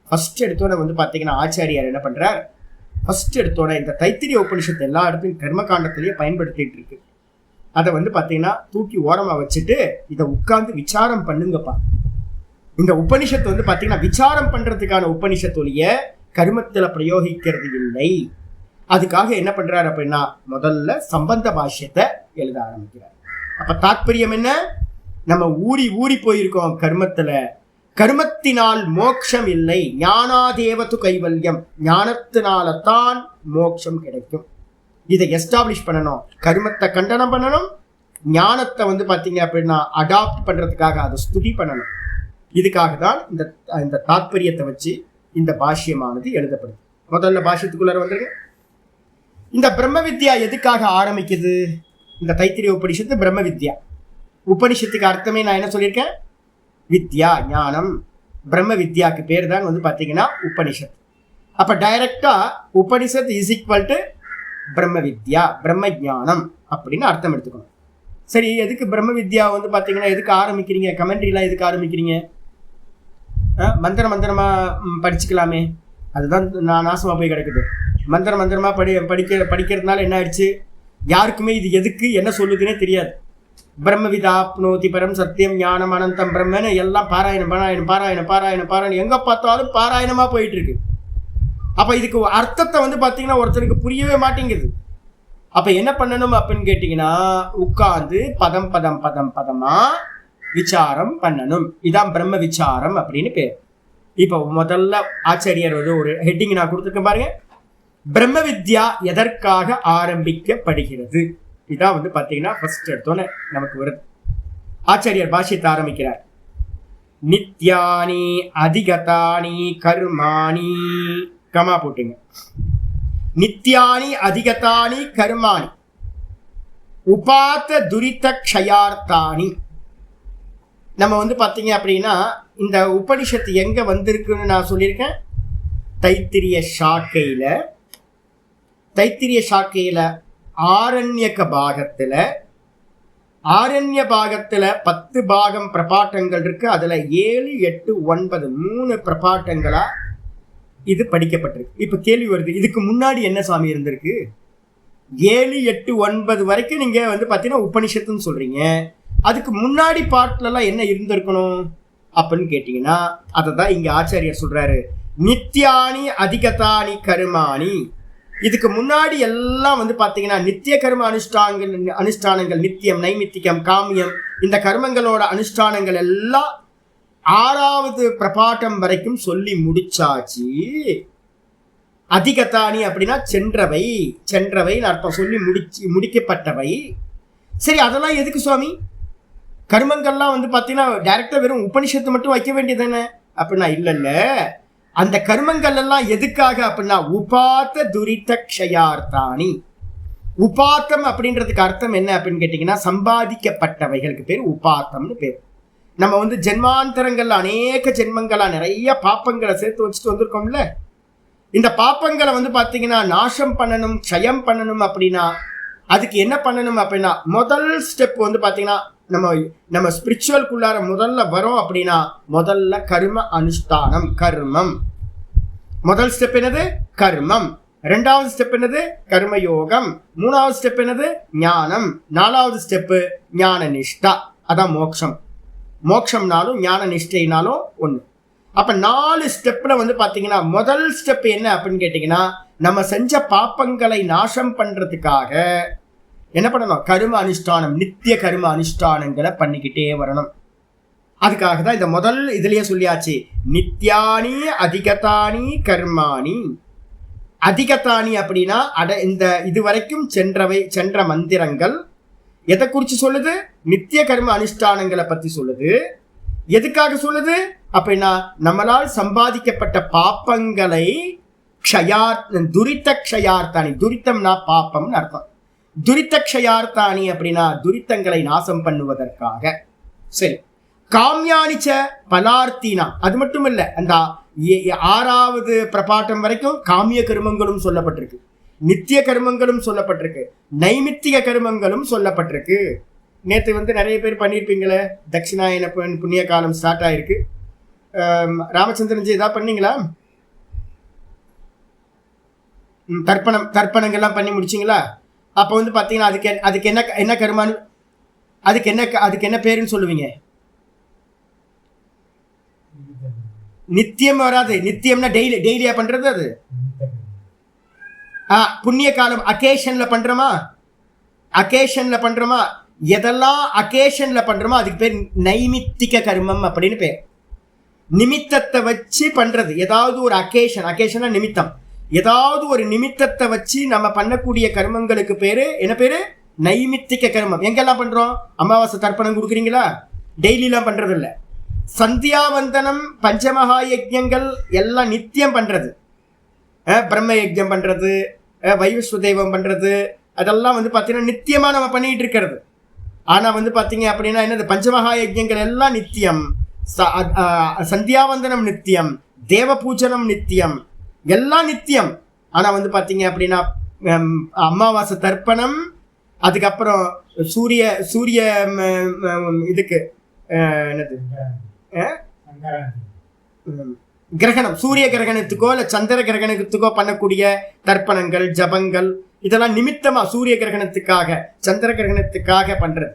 ஃபர்ஸ்ட் எடுத்தோட வந்து பார்த்தீங்கன்னா ஆச்சாரியார் என்ன பண்றார், ஃபர்ஸ்ட் எடுத்தோட இந்த தைத்திரிய உபனிஷத்து எல்லா இடத்தையும் கர்மகாண்டத்திலேயே பயன்படுத்திட்டு இருக்கு. அதை வந்து பார்த்தீங்கன்னா தூக்கி ஓரமாக வச்சுட்டு இதை உட்கார்ந்து விசாரம் பண்ணுங்கப்பா. இந்த உபனிஷத்து வந்து பார்த்தீங்கன்னா விசாரம் பண்றதுக்கான உபனிஷத்துடைய கர்மத்தில் பிரயோகிக்கிறது இல்லை. அதுக்காக என்ன பண்றாரு அப்படின்னா முதல்ல சம்பந்த பாஷ்யத்தை எழுத ஆரம்பிக்கிறார். அப்ப தாத்பரியம் என்ன, நம்ம ஊறி ஊறி போயிருக்கோம் கர்மத்துல. கர்மத்தினால் மோட்சம் இல்லை, ஞானாதேவது கைவல்யம், ஞானத்தினால்தான் மோட்சம் கிடைக்கும். இதை எஸ்டாப்ளிஷ் பண்ணணும், கர்மத்தை கண்டனம் பண்ணணும், ஞானத்தை வந்து பார்த்தீங்க அப்படின்னா அடாப்ட் பண்றதுக்காக அதை ஸ்துதி பண்ணணும். இதுக்காக தான் இந்த தாத்பரியத்தை வச்சு இந்த பாஷ்யமானது எழுதப்படுது. முதல்ல பாஷ்யத்துக்குள்ளார வந்துருங்க. இந்த பிரம்ம வித்யா எதுக்காக ஆரம்பிக்குது? இந்த தைத்திரிய உபனிஷத்து பிரம்ம வித்யா. உபனிஷத்துக்கு அர்த்தமே நான் என்ன சொல்லியிருக்கேன், வித்யா, ஞானம். பிரம்ம வித்யாக்கு பேர் தான் வந்து பார்த்தீங்கன்னா உபனிஷத். அப்போ டைரக்டா உபனிஷத் இஸ் ஈக்வல் டு பிரம்ம வித்யா, பிரம்ம ஜானம் அப்படின்னு அர்த்தம் எடுத்துக்கணும். சரி, எதுக்கு பிரம்ம வித்யா வந்து பார்த்தீங்கன்னா எதுக்கு ஆரம்பிக்கிறீங்க, கமெண்ட்ரிலாம் எதுக்கு ஆரம்பிக்கிறீங்க? மந்திரமா படிச்சுக்கலாமே, அதுதான் நான் நாசமாக போய் கிடக்குது. மந்திரமா படிக்கிறதுனால என்ன ஆயிடுச்சு, யாருக்குமே இது எதுக்கு என்ன சொல்லுதுன்னே தெரியாது. பிரம்மவிதா ஆப்னோதி பரம் சத்தியம் ஞானம் அனந்தம் பிரம்மன்னு எல்லாம் பாராயணம் பாராயணம் பாராயணம் பாராயணம் பாராயணம், எங்கே பார்த்தாலும் பாராயணமாக போயிட்டு இருக்கு. அப்போ இதுக்கு அர்த்தத்தை வந்து பார்த்தீங்கன்னா ஒருத்தருக்கு புரியவே மாட்டேங்குது. அப்போ என்ன பண்ணணும் அப்படின்னு கேட்டிங்கன்னா உட்கார்ந்து பதம் பதம் பதம் பதமா விசாரம் பண்ணணும். இதான் பிரம்ம விசாரம் அப்படின்னு பேர். இப்போ முதல்ல ஆச்சாரியர் வந்து ஒரு ஹெட்டிங் நான் கொடுத்துருக்கேன் பாருங்க, பிரம்ம வித்யா எதற்காக ஆரம்பிக்கப்படுகிறது. இதான் வந்து பார்த்தீங்கன்னா ஃபர்ஸ்ட் எடுத்தோன்னே நமக்கு வருது. ஆச்சாரியர் பாஷ்யத்தை ஆரம்பிக்கிறார். நித்யானி அதிகதானி கர்மாணி, கமா போட்டுங்க, நித்யானி அதிகதானி கர்மாணி உபாத்த துரித க்ஷயார்த்தானி. நம்ம வந்து பார்த்தீங்க அப்படின்னா இந்த உபனிஷத்து எங்க வந்திருக்குன்னு நான் சொல்லியிருக்கேன், தைத்திரிய சாக்கையில ஆரண்யக பாகத்துல, ஆரண்ய பாகத்துல 10 பாகம் பிரபாட்டங்கள் இருக்கு. அதுல 7, 8, 9 3 பிரபாட்டங்களா இது படிக்கப்பட்டிருக்கு. இப்ப கேள்வி வருது, இதுக்கு முன்னாடி என்ன சாமி இருந்திருக்கு? 7, 8, 9 வரைக்கும் நீங்க வந்து பாத்தீங்கன்னா உபனிஷத்துன்னு சொல்றீங்க, அதுக்கு முன்னாடி பார்ட்ல எல்லாம் என்ன இருந்திருக்கணும் அப்படின்னு கேட்டீங்கன்னா அதை தான் இங்க ஆச்சாரியர் சொல்றாரு. நித்யானி அதிகதானி கர்மாணி, இதுக்கு முன்னாடி எல்லாம் வந்து பாத்தீங்கன்னா நித்திய கர்ம அனுஷ்டானங்கள் நித்தியம், நைமித்திகம், காமியம், இந்த கர்மங்களோட அனுஷ்டானங்கள் எல்லாம் 6வது பிரபாட்டம் வரைக்கும் சொல்லி முடிச்சாச்சு. அதிகதானி அப்படின்னா சென்றவை அர்த்தம், சொல்லி முடிக்கப்பட்டவை. சரி, அதெல்லாம் எதுக்கு சுவாமி? கர்மங்கள்லாம் வந்து பார்த்தீங்கன்னா டைரக்டா வெறும் உபனிஷத்து மட்டும் வைக்க வேண்டியது தானே அப்படின்னா இல்ல, அந்த கர்மங்கள் எல்லாம் எதுக்காக அப்படின்னா உபாத்த துரித க்ஷயார்த்தானி. உபாத்தம் அப்படின்றதுக்கு அர்த்தம் என்ன அப்படின்னு கேட்டீங்கன்னா சம்பாதிக்கப்பட்டவைகளுக்கு பேர் உபாத்தம்னு பேர். நம்ம வந்து ஜென்மாந்தரங்கள்ல அநேக ஜென்மங்களா நிறைய பாப்பங்களை சேர்த்து வச்சுட்டு வந்திருக்கோம்ல, இந்த பாப்பங்களை வந்து பார்த்தீங்கன்னா நாசம் பண்ணணும், க்ஷயம் பண்ணணும் அப்படின்னா அதுக்கு என்ன பண்ணணும் அப்படின்னா முதல் ஸ்டெப் வந்து பார்த்தீங்கன்னா நம்ம ஸ்பிரிச்சுவல்குள்ளார முதல்ல வரோம் அப்படின்னா முதல்ல கர்ம அனுஷ்டானம், கர்மம். முதல் ஸ்டெப் என்னது? கர்மம். 2வது ஸ்டெப் என்னது? கர்மயோகம். 3வது ஸ்டெப் என்னது? ஞானம். 4வது ஸ்டெப்பு ஞான நிஷ்டா, அதான் மோட்சம். மோட்சம்னாலும் ஞான நிஷ்டைனாலும் ஒன்று. அப்ப 4 ஸ்டெப்ல வந்து பாத்தீங்கன்னா முதல் ஸ்டெப் என்ன அப்படின்னு கேட்டீங்கன்னா நம்ம செஞ்ச பாப்பங்களை நாசம் பண்றதுக்காக என்ன பண்ணணும்? கர்ம அனுஷ்டானம், நித்திய கர்ம அனுஷ்டானங்களை பண்ணிக்கிட்டே வரணும். அதுக்காக தான் இந்த முதல் இதுலயே சொல்லியாச்சு, நித்யானி அதிகதானி கர்மாணி. அதிகதானி அப்படின்னா இந்த இதுவரைக்கும் சென்ற மந்திரங்கள் எதை குறிச்சு சொல்லுது? நித்திய கர்ம அனுஷ்டானங்களை பத்தி சொல்லுது. எதுக்காக சொல்லுது அப்படின்னா, நம்மளால் சம்பாதிக்கப்பட்ட பாப்பங்களை துரித்த க்ஷயார்த்தானி, துரித்தம்னா பாப்பம்னு அர்த்தம். துரித்த க்ஷயார்த்தானி அப்படின்னா துரித்தங்களை நாசம் பண்ணுவதற்காக. சரி, காமியானிச்ச பலார்த்தினா, அது மட்டும் இல்ல, அந்த 6வது பிரபாட்டம் வரைக்கும் காமிய கர்மங்களும் சொல்லப்பட்டிருக்கு, நித்திய கர்மங்களும் சொல்லப்பட்டிருக்கு, நைமித்திக கர்மங்களும் சொல்லப்பட்டிருக்கு. நேற்று நிறைய பேர் பண்ணியிருப்பீங்களே, தட்சிணாயன புண்ணிய காலம் ஸ்டார்ட் ஆயிருக்கு. ராமச்சந்திரன்ஜி ஏதாவது பண்ணீங்களா? தர்ப்பணங்கள்லாம் பண்ணி முடிச்சிங்களா? அப்போ பார்த்தீங்கன்னா அதுக்கு என்ன கர்மான்னு, அதுக்கு என்ன பேருன்னு சொல்லுவீங்க? நித்தியம் வராது. நித்தியம்னா டெய்லியா பண்றது. அது புண்ணிய காலம் அகேஷன்ல பண்றோமா? எதெல்லாம் அகேஷன்ல பண்றோமோ அதுக்கு பேர் நைமித்திக கர்மம் அப்படின்னு பேர். நிமித்தத்தை வச்சு பண்றது. ஏதாவது ஒரு அகேஷனா நிமித்தம், ஏதாவது ஒரு நிமித்தத்தை வச்சு நம்ம பண்ணக்கூடிய கர்மங்களுக்கு பேரு என்ன பேரு? நைமித்திக கர்மம். எங்கெல்லாம் பண்றோம்? அமாவாசை தர்ப்பணம் கொடுக்குறீங்களா? டெய்லிலாம் பண்றது இல்ல. சந்தியாவந்தனம், பஞ்சமகா யஜ்யங்கள் எல்லாம் நித்தியம் பண்றது. பிரம்ம யஜ்யம் பண்றது, வைவஸ்வதேவம் பண்றது, அதெல்லாம் பார்த்தீங்கன்னா நித்தியமா நம்ம பண்ணிட்டு இருக்கிறது. ஆனா பார்த்தீங்க அப்படின்னா என்னது? பஞ்சமகா யஜ்யங்கள் எல்லாம் நித்தியம், சந்தியாவந்தனம் நித்தியம், தேவ பூஜனம் நித்தியம், எல்லாம் நித்தியம். ஆனா பார்த்தீங்க அப்படின்னா அமாவாசை தர்ப்பணம், அதுக்கப்புறம் சூரிய இதுக்கு என்னது கிரகணம், சூரிய கிரகணத்துக்கோ இல்ல சந்திர கிரகணத்துக்கோ பண்ணக்கூடிய தர்ப்பணங்கள், ஜபங்கள், இதெல்லாம் நிமித்தமா சூரிய கிரகணத்துக்காக, சந்திர கிரகணத்துக்காக பண்றது.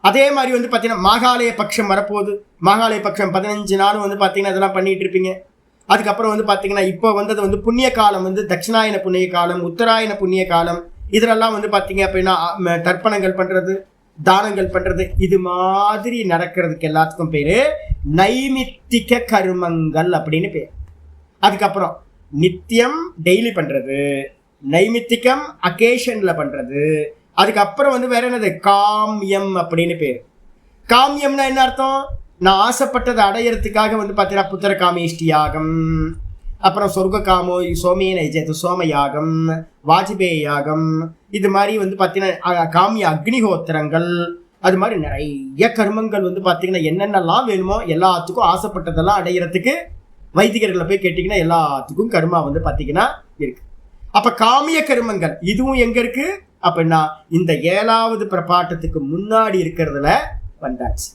அதே மாதிரி பார்த்தீங்கன்னா மாகாலய பட்சம் வரப்போகுது. மாகாலய பட்சம் 15 நாளும் பார்த்தீங்கன்னா இதெல்லாம் பண்ணிட்டு இருப்பீங்க. அதுக்கப்புறம் பார்த்தீங்கன்னா இப்போ வந்தது புண்ணிய காலம், தட்சிணாயன புண்ணிய காலம், உத்தராயண புண்ணிய காலம். இதெல்லாம் பார்த்தீங்க அப்படின்னா தர்ப்பணங்கள் பண்றது, தானங்கள் பண்றது, இது மாதிரி நடக்கிறதுக்கு எல்லாத்துக்கும் பேரு நைமித்திக கர்மங்கள் அப்படின்னு பேர். அதுக்கப்புறம் நித்தியம் டெய்லி பண்றது, நைமித்திகம் அகேஷன்ல பண்றது. அதுக்கப்புறம் வேற என்னது? காமியம் அப்படின்னு பேர். காமியம்னா என்ன அர்த்தம்? நான் ஆசைப்பட்டதை அடையறதுக்காக பார்த்தீங்கன்னா புத்திர காமேஷ்டி யாகம், அப்புறம் சொர்க்க காமோ சோமேன ஜெயத்து சோம யாகம், வாஜ்பேய யாகம், இது மாதிரி பார்த்தீங்கன்னா காமிய அக்னிஹோத்திரங்கள், அது மாதிரி நிறைய கர்மங்கள் பார்த்தீங்கன்னா என்னென்னலாம் வேணுமோ எல்லாத்துக்கும் ஆசைப்பட்டதெல்லாம் அடையிறதுக்கு வைதிகர்களை போய் கேட்டிங்கன்னா எல்லாத்துக்கும் கர்மா பார்த்தீங்கன்னா இருக்கு. அப்ப காமிய கர்மங்கள் இதுவும் எங்க இருக்கு அப்படின்னா இந்த 7வது பிரபாட்டத்துக்கு முன்னாடி இருக்கிறதுல வந்தாச்சு.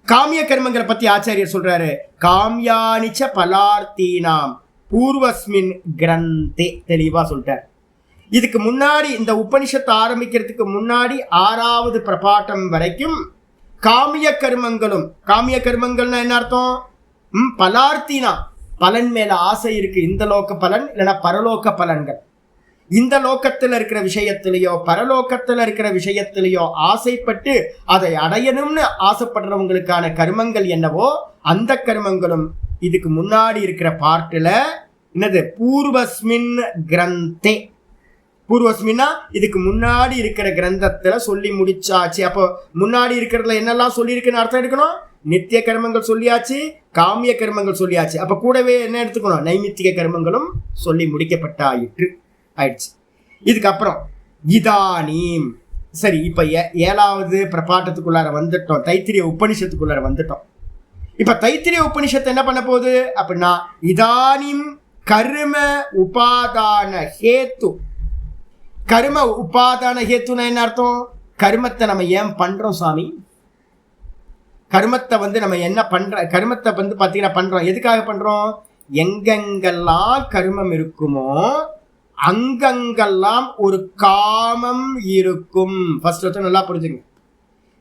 காமிய கர்மங்களை பத்தி ஆச்சாரியர் சொல்றாரு, காமியானிச்ச பலார்த்தீனாம் பூர்வஸ்மின் கிரந்தே, தெளிவா சொல்லிட்டார். இதுக்கு முன்னாடி இந்த உபனிஷத்தை ஆரம்பிக்கிறதுக்கு முன்னாடி 6வது பிரபாட்டம் வரைக்கும் காமிய கர்மங்களும், காமிய கர்மங்கள்னா என்ன அர்த்தம்? பலார்த்தினா, பலன் மேல ஆசை இருக்கு, இந்த லோக பலன் இல்லைன்னா பரலோக பலன்கள். இந்த லோகத்துல இருக்கிற விஷயத்திலேயோ பரலோகத்துல இருக்கிற விஷயத்திலேயோ ஆசைப்பட்டு அதை அடையணும்னு ஆசைப்படுறவங்களுக்கான கர்மங்கள் என்னவோ அந்த கர்மங்களும் இதுக்கு முன்னாடி இருக்கிற பார்ட்டில் என்னது? பூர்வஸ்மின் கிரந்தே. பூர்வஸ்மின்னா இதுக்கு முன்னாடி இருக்கிற கிரந்தத்துல சொல்லி முடிச்சாச்சு. அப்போ முன்னாடி இருக்கிறதுல என்னெல்லாம் சொல்லியிருக்குன்னு அர்த்தம் எடுக்கணும். நித்திய கர்மங்கள் சொல்லியாச்சு, காமிய கர்மங்கள் சொல்லியாச்சு. அப்ப கூடவே என்ன எடுத்துக்கணும்? நைமித்திக கர்மங்களும் சொல்லி முடிக்கப்பட்டாயிற்று ஆயிடுச்சு. இதுக்கப்புறம் இதானீம். சரி, இப்ப 7வது பிரபாட்டத்துக்குள்ளார வந்துட்டோம், தைத்திரிய உபனிஷத்துக்குள்ளார வந்துட்டோம். இப்ப தைத்திரிய உபனிஷத்து என்ன பண்ண போகுது அப்படின்னா, இதானீம் கர்ம உபாதான ஹேத்து. கர்ம உபாதான ஹேத்துனா என்ன அர்த்தம்? கர்மத்தை நம்ம ஏன் பண்றோம் சாமி? கர்மத்தை நம்ம என்ன பண்ற, கர்மத்தை பாத்தீங்கன்னா பண்றோம், எதுக்காக பண்றோம்? எங்கெங்கெல்லாம் கர்மம் இருக்குமோ அங்கங்கெல்லாம் ஒரு காமம் இருக்கும். ஃபர்ஸ்ட் நல்லா புரிஞ்சுங்க.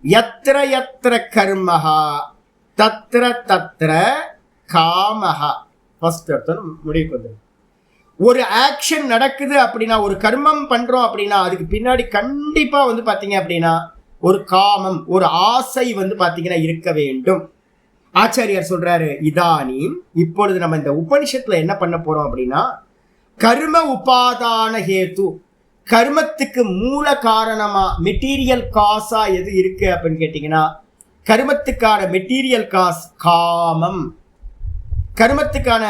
யத்ர யத்ர கர்மஹா தத்ர தத்ர காமஹா. ஃபர்ஸ்ட் முடிவுக்கு வந்து ஒரு ஆக்ஷன் நடக்குது அப்படின்னா, ஒரு கர்மம் பண்றோம் அப்படின்னா அதுக்கு பின்னாடி கண்டிப்பா பாத்தீங்க அப்படின்னா ஒரு காமம், ஒரு ஆசை பாத்தீங்கன்னா இருக்க வேண்டும். ஆச்சாரியார் சொல்றாரு, இதானீம் இப்பொழுது நம்ம இந்த உபனிஷத்துல என்ன பண்ண போறோம் அப்படின்னா, கர்ம உபாதான ஹேத்து, கர்மத்துக்கு மூல காரணமா மெட்டீரியல் காசா எது இருக்கு அப்படின்னு கேட்டீங்கன்னா, கர்மத்துக்கான மெட்டீரியல் காஸ் காமம். கர்மத்துக்கான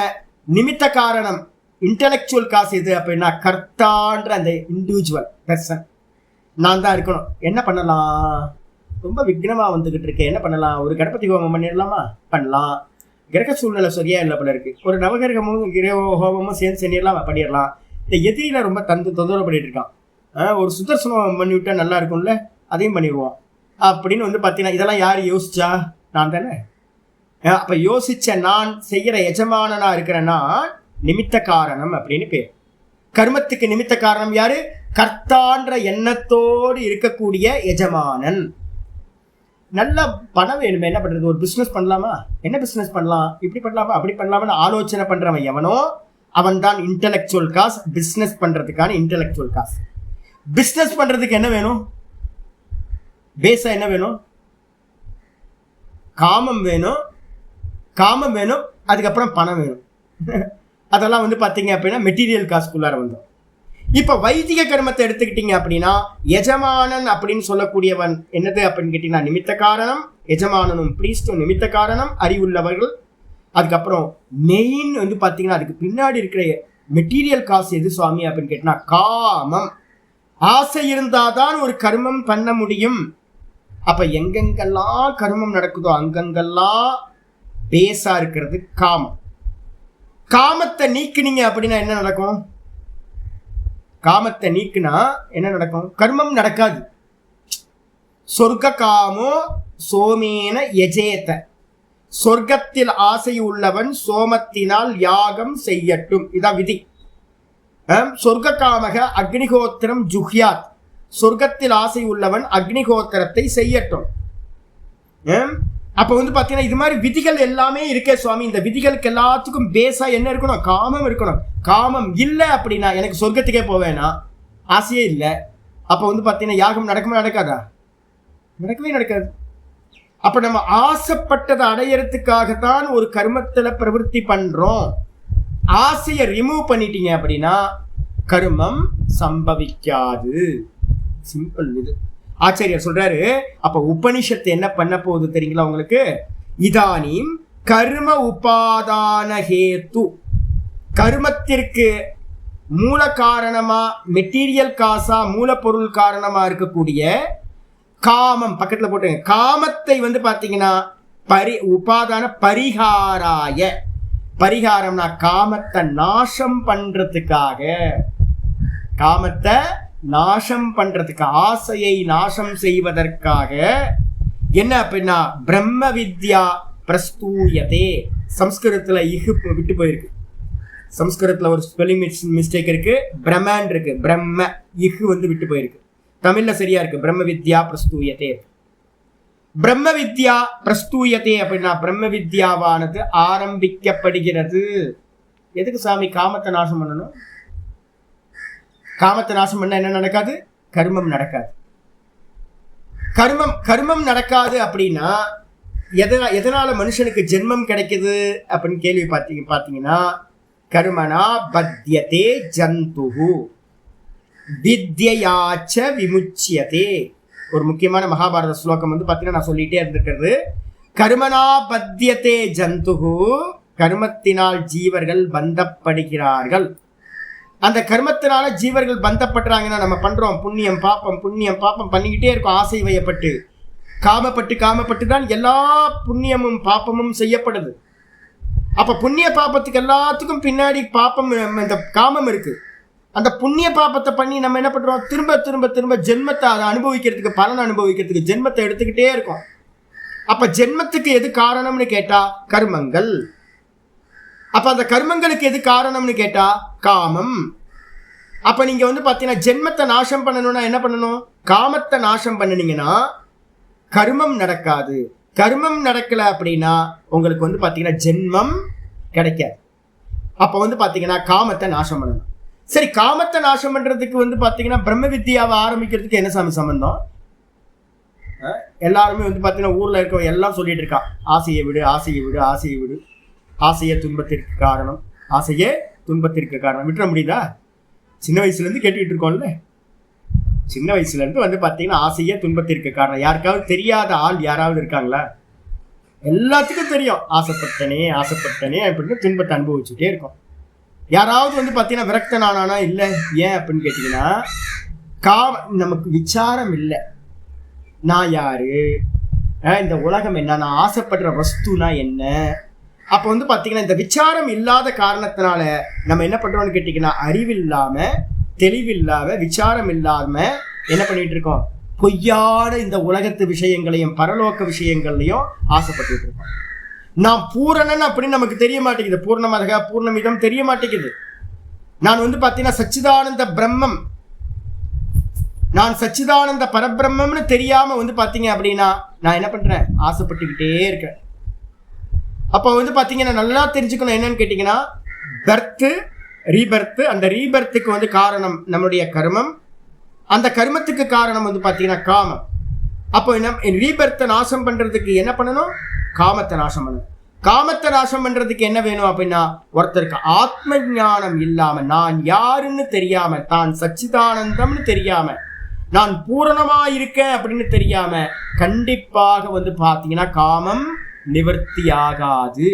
நிமித்த காரணம் இன்டலெக்சுவல் காசு எது அப்படின்னா, கர்த்தான்ற அந்த இண்டிவிஜுவல் பர்சன் நான் தான் இருக்கணும். என்ன பண்ணலாம்? ரொம்ப விக்னமா வந்துகிட்டு இருக்கேன், என்ன பண்ணலாம்? ஒரு கணபதி ஹோமம் பண்ணிடலாமா? பண்ணலாம். கிரக சூழ்நிலை சரியா இல்லை போல இருக்கு, ஒரு நவகிரகமும் கிரக ஹோமமும் சேர்ந்து செஞ்சிடலாம், பண்ணிடலாம். இந்த எதிரில ரொம்ப தொந்தரவு பண்ணிட்டு இருக்கான், ஒரு சுதர்சனம் பண்ணி விட்டா நல்லா இருக்கும்ல, அதையும் பண்ணிடுவோம் அப்படின்னு வந்து பார்த்தீங்கன்னா, இதெல்லாம் யார் யோசிச்சா? நான் தானே. அப்ப யோசிச்ச நான் செய்யற எஜமானனா இருக்கிறேன்னா நிமித்த காரணம் அப்படின்னு பேர். கர்மத்துக்கு நிமித்த காரணம் யாரு? கர்த்தான்ற எண்ணத்தோடு இருக்கக்கூடிய எஜமானன். நல்ல பணம் வேணுமே, என்ன பண்றது? ஒரு பிசினஸ் பண்ணலாமா? என்ன பிசினஸ் பண்ணலாம்? இப்படி பண்ணலாமா, அப்படி பண்ணலாமா ஆலோசனை பண்றவன் எவனோ அவன் தான் இன்டெலெக்சுவல் காஸ். பிசினஸ் பண்றதுக்கான இன்டெலெக்சுவல் காஸ். பிசினஸ் பண்றதுக்கு என்ன வேணும்? பேஸா என்ன வேணும்? காமம் வேணும். காமம் வேணும், அதுக்கப்புறம் பணம் வேணும். அதெல்லாம் வந்து பார்த்தீங்க அப்படின்னா மெட்டீரியல் காசுக்குள்ளார வந்தோம். இப்போ வைதிக கர்மத்தை எடுத்துக்கிட்டீங்க அப்படின்னா, எஜமானன் அப்படின்னு சொல்லக்கூடியவன் என்னது அப்படின்னு கேட்டீங்கன்னா நிமித்த காரணம். எஜமானனும் பிரீஸ்டும் நிமித்த காரணம், அறிவுள்ளவர்கள். அதுக்கப்புறம் மெயின் வந்து பார்த்தீங்கன்னா அதுக்கு பின்னாடி இருக்கிற மெட்டீரியல் காசு எது சுவாமி அப்படின்னு கேட்டீங்கன்னா காமம். ஆசை இருந்தாதான் ஒரு கர்மம் பண்ண முடியும். அப்ப எங்கெங்கெல்லாம் கர்மம் நடக்குதோ அங்கங்கெல்லாம் பேசா இருக்கிறது காமம். காமத்தை நீக்குனீங்க அப்படின்னா என்ன நடக்கும்? காமத்தை நீக்குனா என்ன நடக்கும்? கர்மம் நடக்காது. சொர்க்க காமோ சோமேன யஜேத, சொர்க்கத்தில் ஆசை உள்ளவன் சோமத்தினால் யாகம் செய்யட்டும், இதான் விதி. சொர்க்க காமக அக்னிஹோத்திரம் ஜுஹ்யாத், சொர்க்கத்தில் ஆசை உள்ளவன் அக்னிஹோத்திரத்தை செய்யட்டும். அப்ப வந்து பாத்தீங்கன்னா இது மாதிரி விதிகள் எல்லாமே இருக்கே சுவாமி. இந்த விதிகளுக்கு எல்லாத்துக்கும் பேஸா என்ன இருக்கணும்? காமம் இருக்கணும். காமம் இல்லை அப்படின்னா எனக்கு சொர்க்கத்துக்கே போவேனா, ஆசையே இல்லை. அப்ப வந்து பாத்தீங்கன்னா யாகம் நடக்குமா நடக்காதா? நடக்கவே நடக்காது. அப்ப நம்ம ஆசைப்பட்டதை அடையறதுக்காகத்தான் ஒரு கர்மத்துல பிரவருத்தி பண்றோம். ஆசையை ரிமூவ் பண்ணிட்டீங்க அப்படின்னா கர்மம் சம்பவிக்காது. சிம்பிள் இது. ஆச்சாரியர் சொல்றாரு, அப்ப உபனிஷத்து என்ன பண்ண போகுது தெரியுங்களா உங்களுக்கு? இதானீம் கர்ம உபாதான ஹேத்து, கர்மத்திற்கு மூல காரணமா மெட்டீரியல் காசா மூலப்பொருள் காரணமா இருக்கக்கூடிய காமம் பக்கத்துல போட்டுங்க. காமத்தை வந்து பாத்தீங்கன்னா உபாதான பரிகாராய, பரிகாரம்னா காமத்தை நாசம் பண்றதுக்காக, காமத்தை நாசம் பண்றதுக்கு, ஆசையை நாசம் செய்வதற்காக என்ன அப்படின்னா பிரம்ம வித்யா பிரஸ்தூயதே. சம்ஸ்கிருதத்துல இஹு விட்டு போயிருக்கு. சம்ஸ்கிருதத்துல ஒரு ஸ்பெல்லிங் மிஸ்டேக் இருக்கு, பிரம்மன் இருக்கு, பிரம்ம இஹு வந்து விட்டு போயிருக்கு. தமிழ்ல சரியா இருக்கு, பிரம்ம வித்யா பிரஸ்தூயதே. பிரம்ம வித்யா பிரஸ்தூயதே அப்படின்னா பிரம்ம வித்யாவானது ஆரம்பிக்கப்படுகிறது. எதுக்கு சாமி காமத்தை நாசம் பண்ணணும்? காமத்தை நாசம் பண்ண என்ன நடக்காது? கர்மம் நடக்காது. கர்மம் நடக்காது அப்படின்னா எதனால மனுஷனுக்கு ஜென்மம் கிடைக்குது அப்படின்னு கேள்வி பார்த்தீங்கன்னா, கர்மனா பத்யதே ஜந்துஹு வித்யாச்ச விமுச்சியதே. ஒரு முக்கியமான மகாபாரத ஸ்லோகம் வந்து பார்த்தீங்கன்னா நான் சொல்லிட்டே இருந்திருக்கிறது. கர்மனா பத்யதே ஜந்துஹு, கர்மத்தினால் ஜீவர்கள் பந்தப்படுகிறார்கள். அந்த கர்மத்தினால ஜீவர்கள் பந்தப்படுறாங்கன்னா நம்ம பண்றோம் புண்ணியம் பாப்பம் புண்ணியம் பாப்பம் பண்ணிக்கிட்டே இருக்கோம். ஆசை வயப்பட்டு காமப்பட்டு தான் எல்லா புண்ணியமும் பாப்பமும் செய்யப்படுது. அப்ப புண்ணிய பாப்பத்துக்கு எல்லாத்துக்கும் பின்னாடி பாப்பம், இந்த காமம் இருக்கு. அந்த புண்ணிய பாப்பத்தை பண்ணி நம்ம என்ன பண்றோம்? திரும்ப திரும்ப திரும்ப ஜென்மத்தை அதை அனுபவிக்கிறதுக்கு, பலன் அனுபவிக்கிறதுக்கு ஜென்மத்தை எடுத்துக்கிட்டே இருக்கோம். அப்ப ஜென்மத்துக்கு எது காரணம்னு கேட்டா கர்மங்கள். அப்ப அந்த கர்மங்களுக்கு எது காரணம்னு கேட்டா காமம். அப்ப நீங்க வந்து பாத்தீங்கன்னா ஜென்மத்தை நாசம் பண்ணணும்னா என்ன பண்ணணும்? காமத்தை நாசம் பண்ணினீங்கன்னா கர்மம் நடக்காது. கர்மம் நடக்கல அப்படின்னா உங்களுக்கு வந்து பாத்தீங்கன்னா ஜென்மம் கிடைக்காது. அப்ப வந்து பாத்தீங்கன்னா காமத்தை நாசம் பண்ணணும். சரி, காமத்தை நாசம் பண்றதுக்கு வந்து பாத்தீங்கன்னா பிரம்ம வித்யாவை ஆரம்பிக்கிறதுக்கு என்ன சாமி சம்பந்தம்? எல்லாருமே வந்து பார்த்தீங்கன்னா ஊரில் இருக்க எல்லாம் சொல்லிட்டு இருக்கா, ஆசையை விடு, ஆசையை விடு, ஆசையை விடு, ஆசையே துன்பத்திற்கு காரணம், ஆசையே துன்பத்திற்கு காரணம். விட்டுற முடியுதா? சின்ன வயசுலேருந்து கேட்டுக்கிட்டு இருக்கோம்ல. சின்ன வயசுலேருந்து வந்து பார்த்தீங்கன்னா ஆசையே துன்பத்திற்கு காரணம். யாருக்காவது தெரியாத ஆள் யாராவது இருக்காங்களா? எல்லாத்துக்கும் தெரியும், ஆசைப்பட்டனே ஆசைப்பட்டனே அப்படின்னு துன்பத்தை அனுபவிச்சுட்டே இருக்கும். யாராவது வந்து பார்த்தீங்கன்னா விரக்தனானா இல்லை. ஏன் அப்படின்னு கேட்டிங்கன்னா, நமக்கு விசாரம் இல்லை. நான் யாரு, இந்த உலகம் என்ன, நான் ஆசைப்படுற வஸ்துனா என்ன. அப்போ வந்து பார்த்தீங்கன்னா இந்த விசாரம் இல்லாத காரணத்தினால நம்ம என்ன பண்ணுறோம்னு கேட்டிங்கன்னா, அறிவில்லாமல் தெளிவில்லாமல் விசாரம் இல்லாமல் என்ன பண்ணிகிட்டு இருக்கோம், பொய்யான இந்த உலகத்து விஷயங்களையும் பரலோக விஷயங்கள்லையும் ஆசைப்பட்டு இருக்கோம். நான் பூரணன் அப்படின்னு நமக்கு தெரிய மாட்டேங்குது. பூர்ணமதக பூர்ணமிதம் தெரிய மாட்டேங்குது. நான் வந்து பார்த்தீங்கன்னா சச்சிதானந்த பிரம்மம், நான் சச்சிதானந்த பரபிரம்மம்னு தெரியாம வந்து பார்த்தீங்க அப்படின்னா நான் என்ன பண்றேன், ஆசைப்பட்டுக்கிட்டே இருக்கேன். அப்போ வந்து பார்த்தீங்கன்னா நல்லா தெரிஞ்சுக்கணும் என்னன்னு கேட்டிங்கன்னா, பர்த்து ரீபர்த்து. அந்த ரீபர்த்துக்கு வந்து காரணம் நம்மளுடைய கர்மம், அந்த கர்மத்துக்கு காரணம் வந்து பார்த்தீங்கன்னா காமம். அப்போ என்ன, ரீபர்த்தை நாசம் பண்ணுறதுக்கு என்ன பண்ணணும், காமத்தை நாசம் பண்ணணும். காமத்தை நாசம் பண்ணுறதுக்கு என்ன வேணும் அப்படின்னா, ஒருத்தருக்கு ஆத்ம ஞானம் இல்லாமல், நான் யாருன்னு தெரியாமல், தான் சச்சிதானந்தம்னு தெரியாமல், நான் பூரணமாக இருக்கேன் அப்படின்னு தெரியாமல் கண்டிப்பாக வந்து பார்த்தீங்கன்னா காமம் நிவர்த்தி ஆகாது.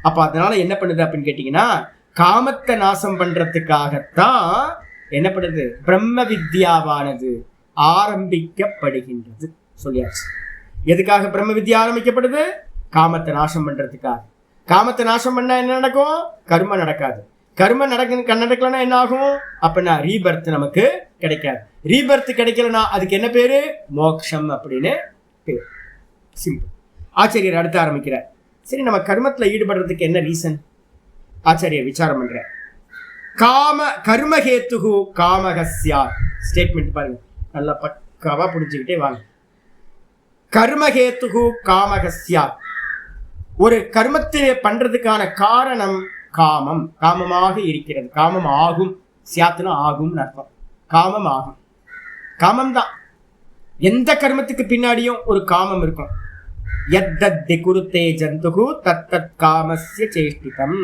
அப்போ அதனால என்ன பண்ணுது அப்படின்னு கேட்டிங்கன்னா, காமத்தை நாசம் பண்ணுறதுக்காகத்தான் என்ன பண்ணுது, பிரம்ம வித்யாவானது ஆரம்பிக்கப்படுகின்றது. சொல்லியாச்சு. எதுக்காக பிரம்ம வித்யா ஆரம்பிக்கப்படுது? காமத்தை நாசம் பண்றதுக்காக. காமத்தை நாசம் பண்ணா என்ன நடக்கும், கர்ம நடக்காது. கர்ம நடக்கலன்னா என்ன ஆகும் அப்படின்னா ரீபர்த் நமக்கு கிடைக்காது. ரீபர்த் கிடைக்கலன்னா அதுக்கு என்ன பேரு, மோக்ஷம் அப்படின்னு பேர். சிம்பிள். ஆச்சாரியர் அடுத்து ஆரம்பிக்கிறார். சரி, நம்ம கர்மத்துல ஈடுபடுறதுக்கு என்ன ரீசன்? ஆச்சாரியர் விசாரம் பண்ற. கர்மஹேத்துகு காமகஸ்யா. ஸ்டேட்மெண்ட் பாருங்க, நல்லா பக்காவா புரிஞ்சுக்கிட்டே வாங்க. கர்மஹேத்துகு காமகஸ்யா. ஒரு கர்மத்தை பண்றதுக்கான காரணம் காமம். காமமாக இருக்கிறது. காமம் ஆகும். சியாத்துனா ஆகும்னு அர்த்தம். காமம் ஆகும். காமம் தான். எந்த கர்மத்துக்கு பின்னாடியும் ஒரு காமம் இருக்கும். யத்தத்தி குருத்தே ஜந்துகு தத்தத் காமஸ்ய சேஷ்டிதம்.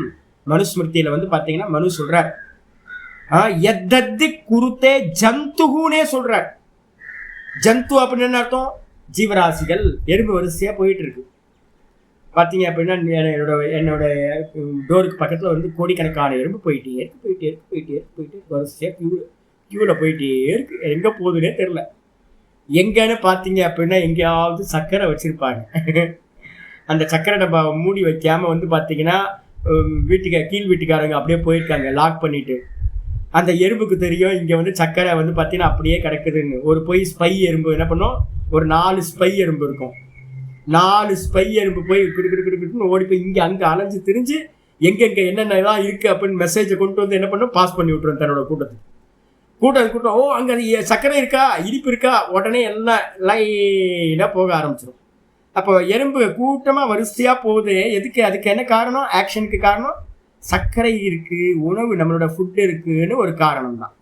மனுஸ்மிருதியில வந்து பாத்தீங்கன்னா மனு சொல்றார், யத்தத்தி குருத்தே ஜந்துகுனே சொல்றார். ஜந்து அப்படின்னு அர்த்தம் ஜீவராசிகள். எறும்பு வரிசையா போயிட்டு இருக்கு. பார்த்தீங்க அப்படின்னா என்னோட டோருக்கு பக்கத்தில் வந்து கோடிக்கணக்கான எறும்பு போயிட்டே இருக்கு வரிசையாக கியூவில் போயிட்டே இருக்கு. எங்கே போகுதுன்னே தெரில. எங்கன்னு பார்த்தீங்க அப்படின்னா எங்கேயாவது சர்க்கரை வச்சுருப்பாங்க. அந்த சர்க்கரை டப்பாவை மூடி வைக்காமல் வந்து பார்த்தீங்கன்னா கீழ் வீட்டுக்காரங்க அப்படியே போயிருக்காங்க லாக் பண்ணிட்டு. அந்த எறும்புக்கு தெரியும் இங்கே வந்து சர்க்கரை வந்து பார்த்தீங்கன்னா அப்படியே கிடக்குதுன்னு. ஒரு ஸ்பை எறும்பு என்ன பண்ணும், ஒரு 4 ஸ்பை எறும்பு இருக்கும். 4 ஸ்பை எறும்பு போய் கிடுக்கிட்டு ஓடி போய் இங்கே அங்கே அலைஞ்சு திரிஞ்சு எங்கெங்கே என்னென்னலாம் இருக்குது அப்படின்னு மெசேஜை கொண்டு வந்து என்ன பண்ணும், பாஸ் பண்ணி விட்டுரும் தன்னோட கூட்டம். ஓ, அங்கே சர்க்கரை இருக்கா, இனிப்பு இருக்கா, உடனே எல்லாம் லைனாக போக ஆரம்பிச்சிடும். அப்போ எறும்பு கூட்டமாக வரிசையாக போகுது. எதுக்கு? அதுக்கு என்ன காரணம்? ஆக்ஷனுக்கு காரணம் சர்க்கரை இருக்குது, உணவு நம்மளோட ஃபுட் இருக்குன்னு ஒரு காரணம் தான்.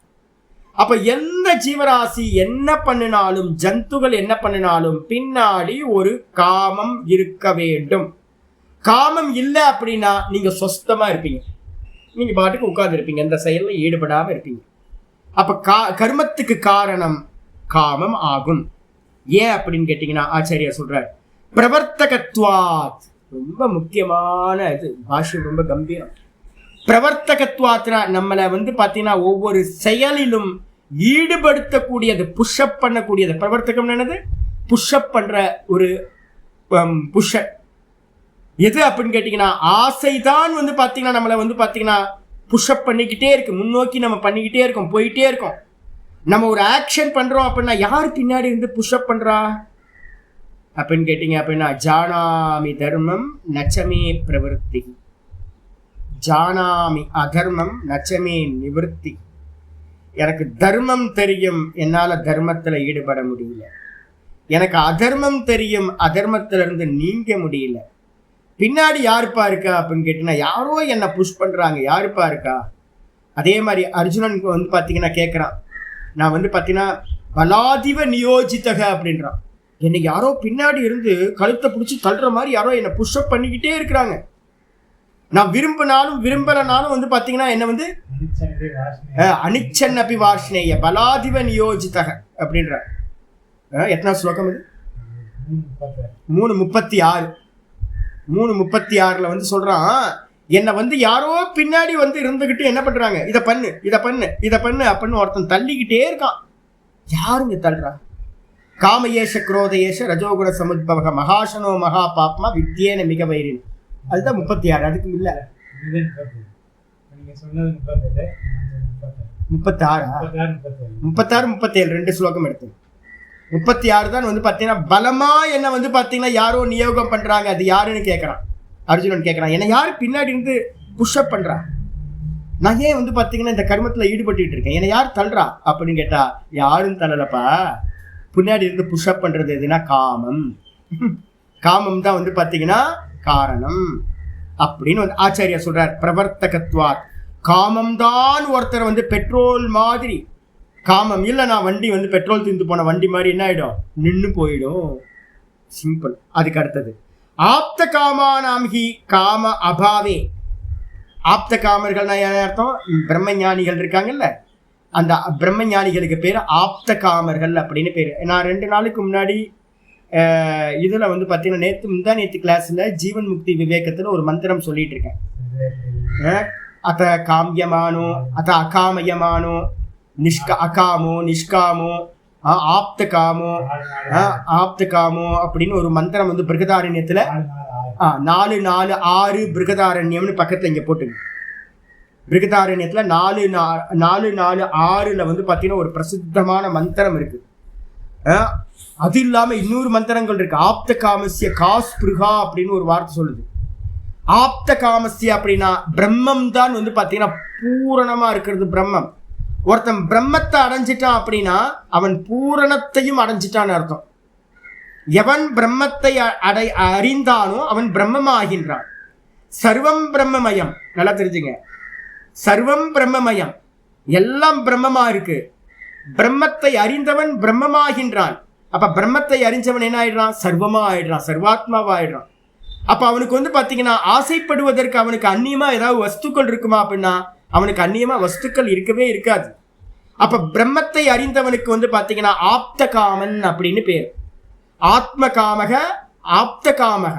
அப்ப எந்த ஜீவராசி என்ன பண்ணினாலும், ஜந்துகள் என்ன பண்ணினாலும் பின்னாடி ஒரு காமம் இருக்க வேண்டும். காமம் இல்லை அப்படின்னா நீங்க சொஸ்தமா இருப்பீங்க. நீங்க பாட்டுக்கு உட்கார்ந்து இருப்பீங்க, எந்த செயலில் ஈடுபடாம இருப்பீங்க. அப்ப கர்மத்துக்கு காரணம் காமம் ஆகும். ஏன் அப்படின்னு கேட்டீங்கன்னா ஆச்சாரியா சொல்றார், பிரவர்த்தகத்வாத். ரொம்ப முக்கியமான இது, பாஷ்யம் ரொம்ப கம்பீரம். பிரவர்த்தகத்வாத்னா நம்மளை வந்து பார்த்தீங்கன்னா ஒவ்வொரு செயலிலும் ஈடுபடுத்தக்கூடியது, புஷ்அப் பண்ணக்கூடியது. பிரவர்த்தகம் என்னது? புஷ்அப் பண்ற ஒரு புஷ்அப். எது அப்படின்னு கேட்டீங்கன்னா ஆசைதான் வந்து பார்த்தீங்கன்னா நம்மளை வந்து பார்த்தீங்கன்னா புஷ்அப் பண்ணிக்கிட்டே இருக்கு. முன்னோக்கி நம்ம பண்ணிக்கிட்டே இருக்கோம், போயிட்டே இருக்கோம். நம்ம ஒரு ஆக்ஷன் பண்றோம் அப்படின்னா யார் பின்னாடி இருந்து புஷ்அப் பண்றா அப்படின்னு கேட்டீங்க அப்படின்னா, ஜானாமி தர்மம் நச்சமே பிரவருத்தி, ஜானாமி அதர்மம் நச்சமே நிவர்த்தி. எனக்கு தர்மம் தெரியும், என்னால் தர்மத்தில் ஈடுபட முடியல. எனக்கு அதர்மம் தெரியும், அதர்மத்திலிருந்து நீங்க முடியல. பின்னாடி யாருப்பா இருக்கா அப்படின்னு கேட்டீங்கன்னா யாரோ என்னை புஷ் பண்ணுறாங்க, யாருப்பா இருக்கா? அதே மாதிரி அர்ஜுனனுக்கு வந்து பார்த்தீங்கன்னா கேட்குறான், நான் வந்து பார்த்தீங்கன்னா பலாதிவ நியோஜித்தக அப்படின்றான். என்னை யாரோ பின்னாடி இருந்து கழுத்தை பிடிச்சி தள்ளுற மாதிரி யாரோ என்னை புஷ்அப் பண்ணிக்கிட்டே இருக்கிறாங்க. நான் விரும்பினாலும் விரும்பலனாலும் வந்து பார்த்தீங்கன்னா என்ன வந்து அனிச்சன் அபி வாஷ்னேய பலாதிவ நியோஜிதக அப்படின்ற எத்தனை ஸ்லோகம் இது? 3:36. 3:36 வந்து சொல்றான், என்னை வந்து யாரோ பின்னாடி வந்து இருந்துகிட்டு என்ன பண்றாங்க, இதை பண்ணு இதை பண்ணு இதை பண்ணு அப்படின்னு ஒருத்தன் தள்ளிக்கிட்டே இருக்கான். யாருங்க தள்ளுறா? காமயேஷ குரோதயேஷ ரஜோகுண சமுத்பவக மகாசனோ மகா பாப்மா வித்யேன மிக வைரின். அதுதான் 36. அதுக்கு இல்ல 36 37 2 ஸ்லோகம் எடுத்து 36 தான் வந்து பார்த்தீங்கன்னா பலமா என்ன வந்து பார்த்தீங்கன்னா யாரோ நியோகம் பண்றாங்க. அது யாருன்னு கேட்கறான் அர்ஜுனன். கேட்கறான், என்ன யாரு பின்னாடி இருந்து புஷ்அப் பண்றா? நான் ஏன் வந்து பார்த்தீங்கன்னா இந்த கர்மத்தில் ஈடுபட்டு இருக்கேன், என்னை யார் தள்ளுறா அப்படின்னு கேட்டா, யாரும் தள்ளலப்பா. பின்னாடி இருந்து புஷ்அப் பண்றது எதுனா காமம். காமம் தான் வந்து பார்த்தீங்கன்னா காரணம் அப்படின்னு வந்து ஆச்சாரியா சொல்றார். பிரவர்த்தகத்வாத், காமம் தான் ஒருத்தர் வந்து பெட்ரோல் மாதிரி. காமம் இல்லை, நான் வண்டி வந்து பெட்ரோல் தீர்ந்து போன வண்டி மாதிரி என்ன ஆயிடும், நின்று போயிடும். சிம்பிள். அதுக்கு அடுத்தது ஆப்த காமானாம்ஹி காம அபாவே. ஆப்த காமர்கள்னா என்ன அர்த்தம்? பிரம்மஞானிகள் இருக்காங்கல்ல, அந்த பிரம்மஞானிகளுக்கு பேர் ஆப்த காமர்கள் அப்படின்னு பேர். நான் 2 நாளுக்கு முன்னாடி இதில் வந்து பார்த்தீங்கன்னா நேற்று கிளாஸில் ஜீவன் முக்தி விவேகத்தில் ஒரு மந்திரம் சொல்லிட்டு இருக்கேன். அத காமியமானோ அத அகாமயமானோ அகாமோ நிஷ்காமோ ஆப்த காமோ அப்படின்னு ஒரு மந்திரம் வந்து பிருகதாரண்யத்தில் 4-4-6 பிருகதாரண்யம்னு பக்கத்தில் இங்கே போட்டுங்க. பிருகதாரண்யத்தில் 4-4-6 வந்து பார்த்தீங்கன்னா ஒரு பிரசித்தமான மந்திரம் இருக்கு. அது இல்லாமல் இன்னொரு மந்திரங்கள் இருக்கு. ஆப்த காமஸ்ய காஸ்பிருகா அப்படின்னு ஒரு வார்த்தை சொல்லுது. ஆப்த காமஸ்ய அப்படின்னா பிரம்மம் தான் வந்து பார்த்தீங்கன்னா பூரணமா இருக்கிறது பிரம்மம். ஒருத்தன் பிரம்மத்தை அடைஞ்சிட்டான் அப்படின்னா அவன் பூரணத்தையும் அடைஞ்சிட்டான்னு அர்த்தம். எவன் பிரம்மத்தை அறிந்தானோ அவன் பிரம்மமாகின்றான். சர்வம் பிரம்மமயம். நல்லா தெரிஞ்சுங்க, சர்வம் பிரம்மமயம், எல்லாம் பிரம்மமா இருக்கு. பிரம்மத்தை அறிந்தவன் பிரம்மமாகின்றான். அப்ப பிரம்மத்தை அறிஞ்சவன் என்ன ஆயிடுறான்? சர்வமா ஆயிடுறான், சர்வாத்மாவா ஆயிடுறான். அப்ப அவனுக்கு வந்து பாத்தீங்கன்னா ஆசைப்படுவதற்கு அவனுக்கு அந்நியமா ஏதாவது வஸ்துக்கள் இருக்குமா அப்படின்னா அவனுக்கு அந்நியமா வஸ்துக்கள் இருக்கவே இருக்காது. அப்ப பிரம்மத்தை அறிந்தவனுக்கு வந்து பாத்தீங்கன்னா ஆப்த காமன் அப்படின்னு பேர். ஆத்ம காமக ஆப்த காமக.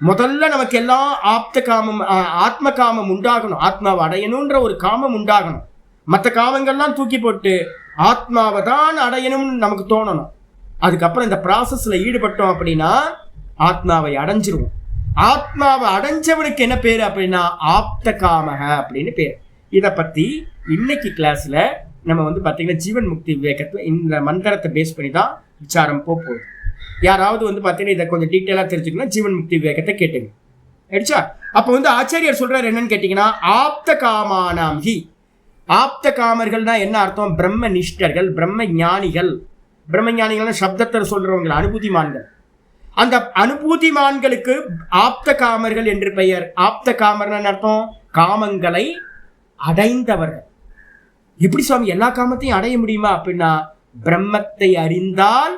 முதல்ல நமக்கு எல்லாம் ஆப்த காமம் ஆத்ம காமம் உண்டாகணும். ஆத்மாவை அடையணும்ன்ற ஒரு காமம் உண்டாகணும். மற்ற காமங்கள்லாம் தூக்கி போட்டு ஆத்மாவை தான் அடையணும்னு நமக்கு தோணணும். அதுக்கப்புறம் இந்த ப்ராசஸ்ல ஈடுபட்டோம் அப்படின்னா ஆத்மாவை அடைஞ்சிருவோம். ஆத்மாவை அடைஞ்சவனுக்கு என்ன பேர் அப்படின்னா ஆப்த காமக அப்படின்னு பேர். இதை பத்தி இன்னைக்கு கிளாஸ்ல நம்ம வந்து பார்த்தீங்கன்னா ஜீவன் முக்தி விவேகத்தில் இந்த மந்திரத்தை பேஸ் பண்ணி தான் விசாரம் போகுது. யாராவது வந்து பார்த்தீங்கன்னா இதை கொஞ்சம் டீட்டெயிலாக தெரிஞ்சுக்கணும், ஜீவன் முக்தி விவேகத்தை கேட்டுங்க. ஆயிடுச்சா? அப்போ வந்து ஆச்சாரியர் சொல்றாரு என்னன்னு கேட்டீங்கன்னா ஆப்த காமானாம் ஹி. ஆப்த காமர்கள்னா என்ன அர்த்தம்? பிரம்ம நிஷ்டர்கள், பிரம்ம ஞானிகள். பிரம்ம ஞானிகள்னா சப்தத்தை சொல்றவங்க அனுபூதிமான்கள். அந்த அனுபூதிமான்களுக்கு ஆப்த காமர்கள் என்று பெயர். ஆப்த காமர்கள் அர்த்தம் காமங்களை அடைந்தவர்கள். எப்படி சுவாமி எல்லா காமத்தையும் அடைய முடியுமா அப்படின்னா பிரம்மத்தை அறிந்தால்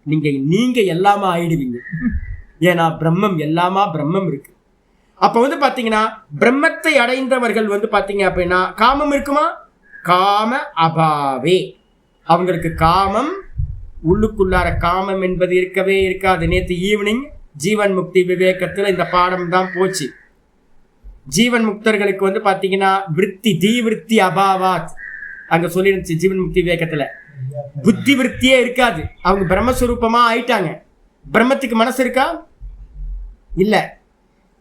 நீங்க எல்லாமா ஆயிடுவீங்க. ஏன்னா பிரம்மம் எல்லாமா பிரம்மம் இருக்கு. அப்ப வந்து பாத்தீங்கன்னா பிரம்மத்தை அடைந்தவர்கள் வந்து பாத்தீங்க அப்படின்னா காமம் இருக்குமா? காம அபாவே. அவங்களுக்கு காமம் உள்ளுக்குள்ளார காமம் என்பது இருக்கவே இருக்காது. நேற்று ஈவினிங் ஜீவன் முக்தி விவேகத்துல இந்த பாடம் தான் போச்சு. ஜீவன் முக்தர்களுக்கு வந்து பாத்தீங்கன்னா விருத்தி தீவிருத்தி அபாவாத் அங்க சொல்லிருந்துச்சு. ஜீவன் முக்தி விவேகத்துல புத்தி விருத்தியே இருக்காது. அவங்க பிரம்மஸ்வரூபமா ஆயிட்டாங்க. பிரம்மத்துக்கு மனசு இருக்கா? இல்ல.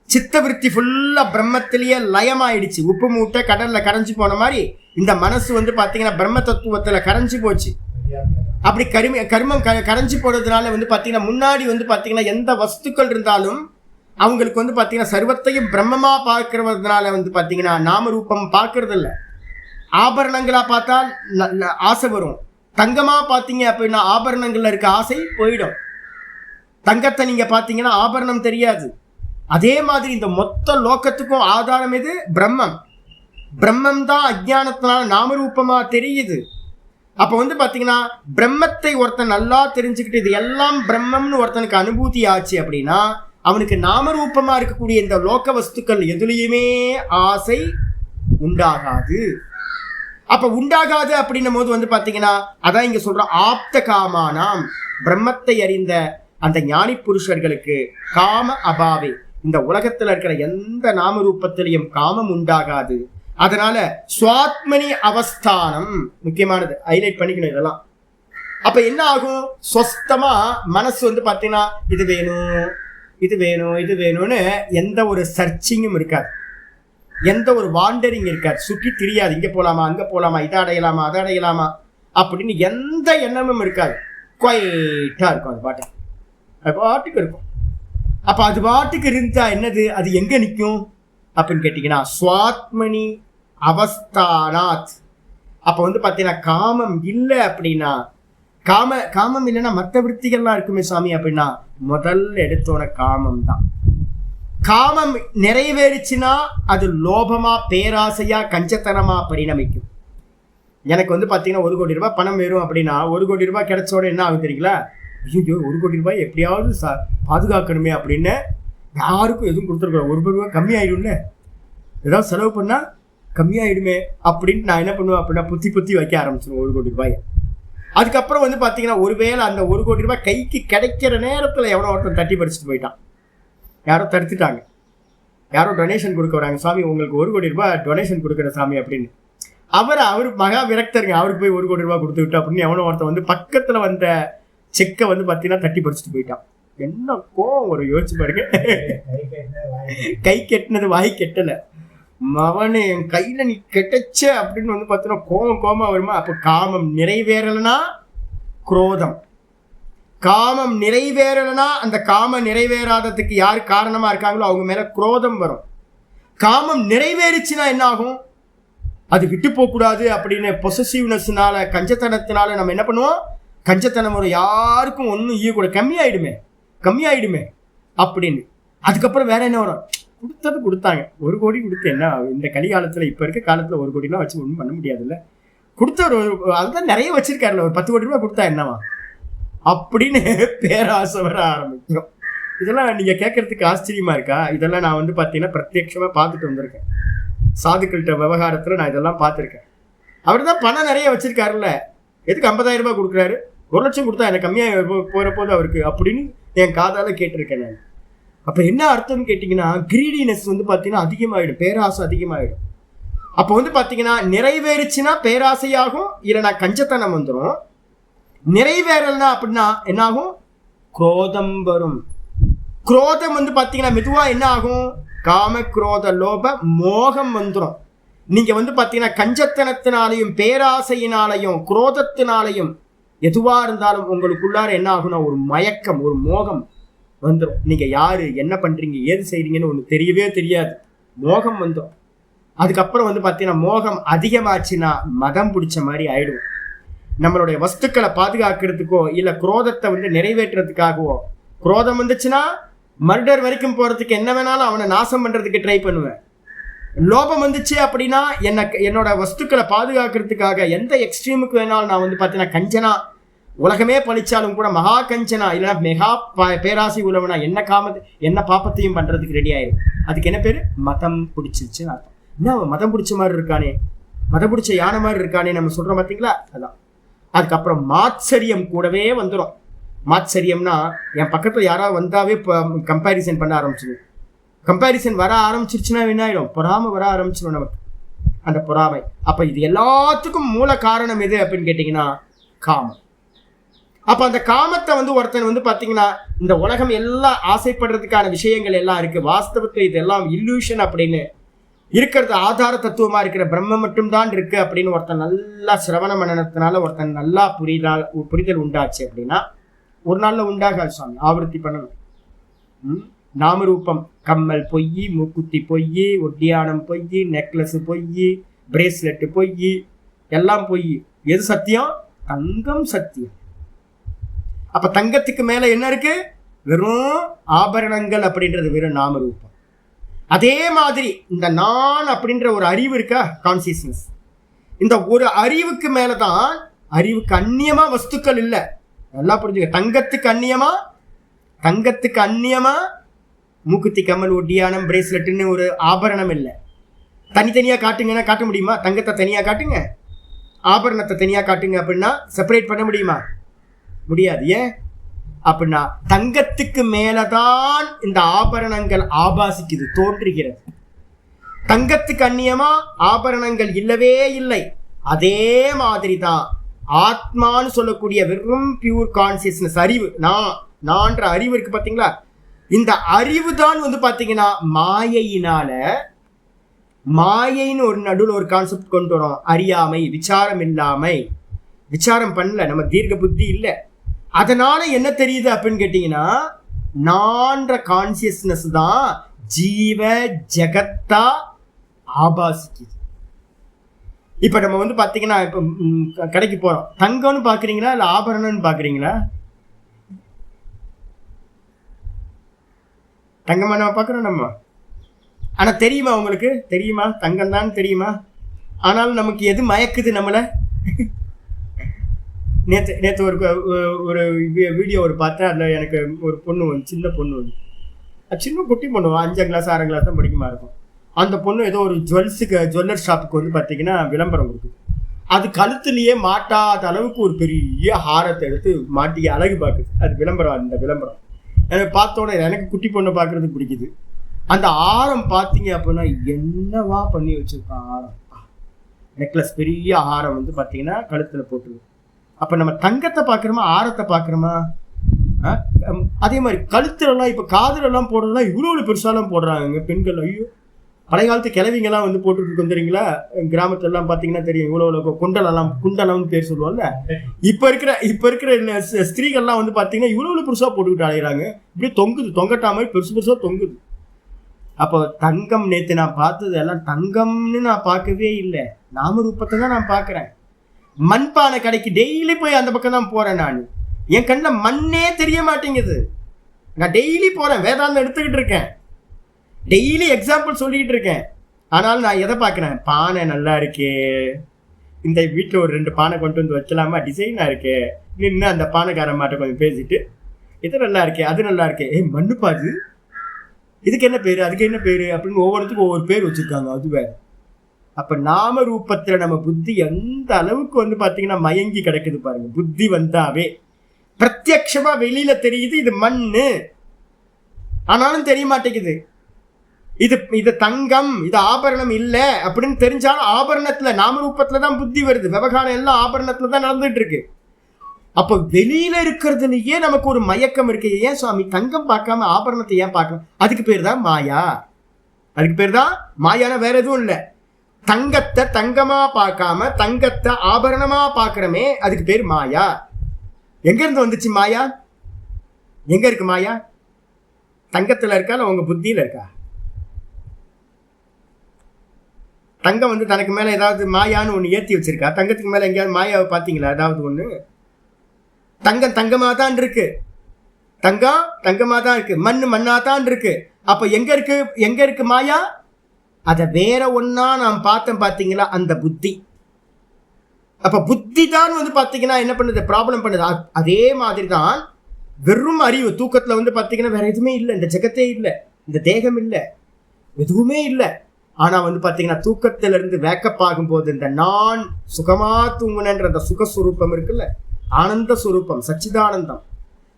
சித்த விருத்தி ஃபுல்லா பிரம்மத்திலேயே லயமாயிடுச்சு. உப்பு மூட்டை கடல்ல கரைஞ்சு போன மாதிரி இந்த மனசு வந்து பாத்தீங்கன்னா பிரம்ம தத்துவத்துல கரைஞ்சு போச்சு. அப்படி கர்மம் கரைஞ்சு போடுறதுனால வந்து பாத்தீங்கன்னா முன்னாடி வந்து பாத்தீங்கன்னா எந்த வஸ்துக்கள் இருந்தாலும் அவங்களுக்கு வந்து பாத்தீங்கன்னா சர்வத்தையும் பிரம்மமா பார்க்கறதுனால வந்து பாத்தீங்கன்னா நாமரூபம் பார்க்கறது இல்லை. ஆபரணங்களா பார்த்தா ஆசை வரும். தங்கமா பார்த்தீங்க அப்படின்னா ஆபரணங்கள்ல இருக்க ஆசை போயிடும். தங்கத்தை நீங்க பார்த்தீங்கன்னா ஆபரணம் தெரியாது. அதே மாதிரி இந்த மொத்த லோகத்துக்கும் ஆதாரம் எது? பிரம்மம். பிரம்மம் தான் அஜ்ஞானத்தினால நாமரூபமா தெரியுது. அப்ப வந்து பாத்தீங்கன்னா பிரம்மத்தை ஒருத்தன் நல்லா தெரிஞ்சுக்கிட்டு இது எல்லாம் பிரம்மம்னு ஒருத்தனுக்கு அனுபூதி ஆச்சு அப்படின்னா அவனுக்கு நாமரூபமா இருக்கக்கூடிய இந்த லோக வஸ்துக்கள் எதுலையுமே ஆசை உண்டாகாது. அப்ப உண்டாகாது அப்படின்னும் போது வந்து பாத்தீங்கன்னா அதான் இங்க சொல்ற ஆப்த காமானாம், பிரம்மத்தை அறிந்த அந்த ஞானி புருஷர்களுக்கு காம அபாவே, இந்த உலகத்துல இருக்கிற எந்த நாமரூபத்திலையும் காமம் உண்டாகாது. அதனால சுவாத்மனி அவஸ்தானம் முக்கியமானது, ஹைலைட் பண்ணிக்கணும் இதெல்லாம். அப்ப என்ன ஆகும், சொஸ்தமா மனசு வந்து பாத்தீங்கன்னா இது வேணும் இது வேணும் இது வேணும்னு எந்த ஒரு சர்ச்சிங்கும் இருக்காது, எந்த ஒரு வாண்டரிங் இருக்காது, சுற்றி தெரியாது இங்க போலாமா அங்க போலாமா இதை அடையலாமா அதை அடையலாமா அப்படின்னு எந்த எண்ணமும் இருக்காது. குவைட்டா இருக்கும், அது பாட்டுக்கு இருக்கும். அப்ப அது பாட்டுக்கு இருந்தா என்னது, அது எங்க நிற்கும் அப்படின்னு கேட்டீங்கன்னா சுவாத்மனி அவஸ்தானாத். அப்ப வந்து பாத்தீங்கன்னா காமம் இல்லை அப்படின்னா, காமம் இல்லைன்னா மற்ற விருத்திகள்லாம் இருக்குமே சாமி அப்படின்னா முதல்ல எடுத்தோன காமம் தான். காமம் நிறைவேறிச்சுன்னா அது லோபமா பேராசையா கஞ்சத்தனமா பரிணமிக்கும். எனக்கு வந்து பாத்தீங்கன்னா 1 கோடி ரூபாய் பணம் வேணும் அப்படின்னா 1 கோடி ரூபாய் கிடைச்சோட என்ன ஆகும் தெரியுங்களா, ஐயோ 1 கோடி ரூபாய் எப்படியாவது பாதுகாக்கணுமே அப்படின்னு யாருக்கும் எதுவும் கொடுத்துருக்கோம். 1 கோடி ரூபாய் கம்மி ஆயிடும்ல, ஏதாவது செலவு பண்ணா கம்மியாயிடுமே அப்படின்னு நான் என்ன பண்ணுவேன் அப்படின்னா புத்தி வைக்க ஆரம்பிச்சிடுவேன் 1 கோடி ரூபாய். அதுக்கப்புறம் வந்து பாத்தீங்கன்னா ஒருவேளை அந்த 1 கோடி ரூபாய் கைக்கு கிடைக்கிற நேரத்துல எவனோ ஒருத்தன் தட்டி பறிச்சுட்டு போயிட்டான், யாரோ தடுத்துட்டாங்க, யாரோ டொனேஷன் கொடுக்க வராங்க, சாமி உங்களுக்கு 1 கோடி ரூபாய் டொனேஷன் கொடுக்குற சாமி அப்படின்னு. அவர் மகா விரக்தருங்க, அவருக்கு போய் 1 கோடி ரூபாய் கொடுத்து விட்டு அப்படின்னு எவனோ ஒருத்தன் வந்து பக்கத்துல வந்த செக்கை வந்து பாத்தீங்கன்னா தட்டி பறிச்சுட்டு போயிட்டான். என்ன கோவம் ஒரு யோசிச்சு பாருங்க. கை கெட்டினது வாய் கெட்டல, மவனு என் கையில நீ கெட்டச்ச அப்படின்னு வந்து பார்த்தீங்கன்னா கோபமா வருமா. அப்போ காமம் நிறைவேறலைன்னா குரோதம், காமம் நிறைவேறலைன்னா அந்த காமம் நிறைவேறாததுக்கு யார் காரணமா இருக்காங்களோ அவங்க மேல குரோதம் வரும். காமம் நிறைவேறிச்சுன்னா என்ன ஆகும், அது விட்டு போகக்கூடாது அப்படின்னு பொசசிவ்னஸ்னால கஞ்சத்தனத்தினால நம்ம என்ன பண்ணுவோம், கஞ்சத்தனம் ஒரு யாருக்கும் ஒன்றும் ஈயக்கூட கம்மியாயிடுமே அப்படின்னு. அதுக்கப்புறம் வேற என்ன வரும், கொடுத்தது கொடுத்தாங்க 1 கோடி கொடுத்து என்ன இந்த கலிகாலத்தில் இப்போ இருக்க காலத்தில் 1 கோடிலாம் வச்சு ஒன்றும் பண்ண முடியாதுல்ல, கொடுத்த அதுதான் நிறைய வச்சிருக்காருல்ல, ஒரு 10 கோடி ரூபாய் கொடுத்தா என்னவா அப்படின்னு பேராசை வர ஆரம்பிக்கும். இதெல்லாம் நீங்கள் கேட்கறதுக்கு ஆச்சரியமா இருக்கா? இதெல்லாம் நான் வந்து பார்த்தீங்கன்னா பிரத்யட்சமாக பார்த்துட்டு வந்திருக்கேன். சாதுக்கள்கிட்ட விவகாரத்தில் நான் இதெல்லாம் பார்த்துருக்கேன். அவர் தான் பணம் நிறைய வச்சிருக்காருல்ல, எதுக்கு 50,000 ரூபாய் கொடுக்குறாரு, 1 லட்சம் கொடுத்தா எனக்கு கம்மியாக போகிற போது அவருக்கு அப்படின்னு என் காதால் கேட்டிருக்கேன் நான். அப்போ என்ன அர்த்தம்னு கேட்டிங்கன்னா கிரீடினஸ் வந்து பார்த்தீங்கன்னா அதிகமாகிடும், பேராசை அதிகமாகிடும். அப்போ வந்து பார்த்தீங்கன்னா நிறைவேறிச்சுன்னா பேராசையாகும், இல்லைனா கஞ்சத்தனம் வந்துடும். நிறைவேறலைன்னா அப்படின்னா என்ன ஆகும், குரோதம் வரும். குரோதம் வந்து பார்த்தீங்கன்னா மெதுவாக என்ன ஆகும், காம குரோத லோப மோகம் வந்துடும். நீங்கள் வந்து பார்த்தீங்கன்னா கஞ்சத்தனத்தினாலையும் பேராசையினாலையும் குரோதத்தினாலையும் எதுவாக இருந்தாலும் உங்களுக்குள்ளார என்ன ஆகும்னா ஒரு மயக்கம், ஒரு மோகம் வந்துடும். நீங்கள் யாரு, என்ன பண்ணுறீங்க, ஏது செய்கிறீங்கன்னு ஒன்று தெரியவே தெரியாது, மோகம் வந்துடும். அதுக்கப்புறம் வந்து பார்த்தீங்கன்னா மோகம் அதிகமாச்சுன்னா மதம் பிடிச்ச மாதிரி ஆயிடும். நம்மளுடைய வஸ்துக்களை பாதுகாக்கிறதுக்கோ இல்லை குரோதத்தை வந்து நிறைவேற்றுறதுக்காகவோ, குரோதம் வந்துச்சுன்னா மர்டர் வரைக்கும் போகிறதுக்கு என்ன வேணாலும் அவனை நாசம் பண்ணுறதுக்கு ட்ரை பண்ணுவேன். லோபம் வந்துச்சு அப்படின்னா என்னோட வஸ்துக்களை பாதுகாக்கிறதுக்காக எந்த எக்ஸ்ட்ரீமுக்கு வேணாலும் நான் வந்து பார்த்தீங்கன்னா கஞ்சனா, உலகமே பழிச்சாலும் கூட மகா கஞ்சனா இல்லைன்னா மெகா பேராசி உழவனா என்ன பாப்பத்தையும் பண்றதுக்கு ரெடி ஆயிடும். அதுக்கு என்ன பேரு, மதம் பிடிச்சிருச்சுன்னு அர்த்தம். என்ன மதம் பிடிச்ச மாதிரி இருக்கானே, மதம் பிடிச்ச யானை மாதிரி இருக்கானே நம்ம சொல்றோம் பார்த்தீங்களா, அதான். அதுக்கப்புறம் மாத்சரியம் கூடவே வந்துடும். மாத்சரியம்னா என் பக்கத்தில் யாராவது வந்தாவே கம்பேரிசன் பண்ண ஆரம்பிச்சிடும். கம்பேரிசன் வர ஆரம்பிச்சிருச்சுன்னா என்ன ஆயிடும், பொறாமை வர ஆரம்பிச்சிடும் நமக்கு, அந்த பொறாமை. அப்ப இது எல்லாத்துக்கும் மூல காரணம் எது அப்படின்னு கேட்டீங்கன்னா காமம். அப்ப அந்த காமத்தை வந்து ஒருத்தன் வந்து பாத்தீங்கன்னா இந்த உலகம் எல்லாம் ஆசைப்படுறதுக்கான விஷயங்கள் எல்லாம் இருக்கு, வாஸ்தவத்தை இதெல்லாம் இல்லூஷன் அப்படின்னு இருக்கிறது, ஆதார தத்துவமா இருக்கிற பிரம்ம மட்டும்தான் இருக்கு அப்படின்னு ஒருத்தன் நல்லா சிரவண மனனத்தினால ஒருத்தன் நல்லா புரிதல் உண்டாச்சு அப்படின்னா ஒரு நாள்ல உண்டாகாது சாமி, ஆவர்த்தி பண்ணணும். நாமரூபம், கம்மல் பொய், மூக்குத்தி பொய், ஒட்டியானம் பொய், நெக்லஸ் பொய், பிரேஸ்லெட் பொய், எல்லாம் பொய். எது சத்தியம், தங்கம் சத்தியம். அப்ப தங்கத்துக்கு மேல என்ன இருக்கு, வெறும் ஆபரணங்கள் அப்படின்றது வெறும் நாமரூபம். அதே மாதிரி இந்த நான் அப்படின்ற ஒரு அறிவு இருக்கா, கான்சியஸ்னஸ், இந்த ஒரு அறிவுக்கு மேலதான் அறிவுக்கு அந்நியமா வஸ்துக்கள் இல்லை. நல்லா புரிஞ்சுக்க. தங்கத்துக்கு அந்நியமா மூக்குத்தி, கம்மல், ஒட்டியானம், பிரேஸ்லெட்டுன்னு ஒரு ஆபரணம் இல்லை. தனித்தனியா காட்டுங்கன்னா காட்ட முடியுமா? தங்கத்தை தனியா காட்டுங்க, ஆபரணத்தை தனியா காட்டுங்க அப்படின்னா செப்பரேட் பண்ண முடியுமா? முடியாது. ஏன் அப்படின்னா தங்கத்துக்கு மேலதான் இந்த ஆபரணங்கள் ஆபாசிக்குது, தோன்றுகிறது. தங்கத்துக்கு அந்நியமா ஆபரணங்கள் இல்லவே இல்லை. அதே மாதிரி தான் ஆத்மான்னு சொல்லக்கூடிய வெறும் பியூர் கான்சியஸ்னஸ், அறிவு, நான்ற அறிவு இருக்கு பாத்தீங்களா? இந்த அறிவு தான் வந்து பாத்தீங்கன்னா மாயைன்னு ஒரு நடுவில் ஒரு கான்செப்ட் கொண்டு வரும். அறியாமை, விசாரம் இல்லாமை, விசாரம் பண்ணல, நம்ம தீர்க்க புத்தி இல்லை. அதனால என்ன தெரியுது அப்படின்னு கேட்டீங்கன்னா, நான்ற கான்சியஸ்னஸ் தான் ஜீவ ஜெகத்தா ஆபாசிக்குது. இப்ப நம்ம வந்து பாத்தீங்கன்னா, இப்ப கடைக்கு போறோம், தங்கம்னு பாக்குறீங்களா இல்ல ஆபரணம்னு பாக்குறீங்களா? தங்கமா நம்ம பாக்குறோம் நம்ம. ஆனா தெரியுமா உங்களுக்கு? தெரியுமா தங்கம் தான் தெரியுமா? ஆனாலும் நமக்கு எது மயக்குது நம்மள? நேற்று ஒரு வீடியோ பார்த்தேன். அதில் எனக்கு ஒரு பொண்ணு சின்ன பொண்ணு சின்ன குட்டி பொண்ணு 5ஆம் கிளாஸ் 6ஆம் கிளாஸ் தான் படிக்குமா இருக்கும். அந்த பொண்ணு ஏதோ ஒரு ஜுவல்லர் ஷாப்புக்கு வந்து பார்த்தீங்கன்னா விளம்பரம் கொடுக்குது. அது கழுத்துலேயே மாட்டாத அளவுக்கு ஒரு பெரிய ஹாரத்தை எடுத்து மாட்டி அழகு பார்க்குது. அது விளம்பரம். அந்த விளம்பரம் எனக்கு பார்த்தோன்னே எனக்கு குட்டி பொண்ணை பார்க்குறதுக்கு பிடிக்குது. அந்த ஆரம் பார்த்தீங்க அப்படின்னா என்னவா பண்ணி வச்சிருக்கான் ஆரம். நெக்லஸ், பெரிய ஆரம் வந்து பார்த்தீங்கன்னா கழுத்தில் போட்டுருது. அப்போ நம்ம தங்கத்தை பார்க்குறோமா ஆரத்தை பார்க்குறோமா? அதே மாதிரி கழுத்துலலாம் இப்போ காதுலெல்லாம் போடுறதுலாம் இவ்வளோ பெருசாலாம் போடுறாங்க பெண்கள். ஐயோ, பழைய காலத்து கிழவிங்கெல்லாம் வந்து போட்டுட்டு வந்துடுறீங்களா? கிராமத்துலலாம் பார்த்தீங்கன்னா தெரியும், இவ்வளோ குண்டலம்னு பேர் சொல்லுவோம்ல. இப்போ இருக்கிற ஸ்திரீகள்லாம் வந்து பார்த்தீங்கன்னா இவ்வளோ பெருசாக போட்டுக்கிட்டு அலைகிறாங்க. இப்படியே தொங்குது, தொங்கட்டா மாதிரி பெருசாக தொங்குது. அப்போ தங்கம் நேற்று நான் பார்த்தது எல்லாம் தங்கம்னு நான் பார்க்கவே இல்லை, நாம ரூபத்தை தான் நான் பார்க்குறேன். மண்பானை கடைக்கு டெய்லி போய் அந்த பக்கம் தான் போகிறேன். நான் என் கண்ணில் மண்ணே தெரிய மாட்டேங்குது. நான் டெய்லி போகிறேன், வேதாந்தம் எடுத்துக்கிட்டு இருக்கேன், டெய்லி எக்ஸாம்பிள் சொல்லிக்கிட்டு இருக்கேன். ஆனாலும் நான் எதை பார்க்குறேன்? பானை நல்லா இருக்கே, இந்த வீட்டில் ஒரு 2 பானை கொண்டு வந்து வைக்கலாமா, டிசைனாக இருக்கு, நின்று அந்த பானைக்காரம்மாட்ட கொஞ்சம் பேசிட்டு இது நல்லா இருக்கே, அது நல்லா இருக்கே, மண்ணுப்பா அது, இதுக்கு என்ன பேர், அதுக்கு என்ன பேர் அப்படின்னு ஒவ்வொருத்துக்கும் ஒவ்வொரு பேர் வச்சுருக்காங்க. அது வேறு. அப்போ நாம ரூபத்தில் நம்ம புத்தி எந்த அளவுக்கு வந்து பார்த்தீங்கன்னா மயங்கி கிடக்குது பாருங்க. புத்தி வந்தாவே பிரத்யக்ஷமா வெளியில தெரியுது இது மண்ணு, ஆனாலும் தெரிய மாட்டேங்குது. இது தங்கம், இது ஆபரணம் இல்லை அப்படின்னு தெரிஞ்சாலும் ஆபரணத்துல நாம ரூபத்துல தான் புத்தி வருது. விவகாரம் எல்லாம் ஆபரணத்துல தான் நடந்துட்டு இருக்கு. அப்போ வெளியில இருக்கிறதுலயே நமக்கு ஒரு மயக்கம் இருக்கு. ஏன் சுவாமி தங்கம் பார்க்காம ஆபரணத்தை ஏன் பார்க்கணும்? அதுக்கு பேர் தான் மாயா. அதுக்கு பேர் தான் மாயானா வேற எதுவும் இல்லை. தங்கத்தை தங்கமா பார்க்காம தங்கத்தை ஆபரணமா பார்க்கிறமே, அதுக்கு பேர் மாயா. எங்க இருந்து வந்துச்சு மாயா? எங்க இருக்கு மாயா? தங்கத்துல இருக்கா இல்ல உங்க புத்தியில இருக்கா? தங்கம் வந்து தனக்கு மேல ஏதாவது மாயான்னு ஒண்ணு ஏத்தி வச்சிருக்கா? தங்கத்துக்கு மேல எங்கேயாவது மாயாவை பார்த்தீங்களா? ஏதாவது ஒண்ணு? தங்கம் தங்கமா தான் இருக்கு, தங்கம் தங்கமா தான் இருக்கு, மண்ணா தான் இருக்கு. அப்ப எங்க இருக்கு மாயா? அதை வேற ஒன்னா நாம் பார்த்தோம் பார்த்தீங்களா, அந்த புத்தி. அப்ப புத்தி தான் வந்து பார்த்தீங்கன்னா என்ன பண்ணுது? ப்ராப்ளம் பண்ணுது. அதே மாதிரி தான் வெறும் அறிவு. தூக்கத்துல வந்து பார்த்தீங்கன்னா வேற எதுவுமே இல்லை, இந்த ஜெகத்தே இல்லை, இந்த தேகம் இல்லை, எதுவுமே இல்லை. ஆனா வந்து பார்த்தீங்கன்னா தூக்கத்துல இருந்து வேக்கப் ஆகும்போது இந்த நான் சுகமா தூங்குனன்ற அந்த சுகஸ்வரூபம் இருக்குல்ல, ஆனந்த சுரூபம், சச்சிதானந்தம்,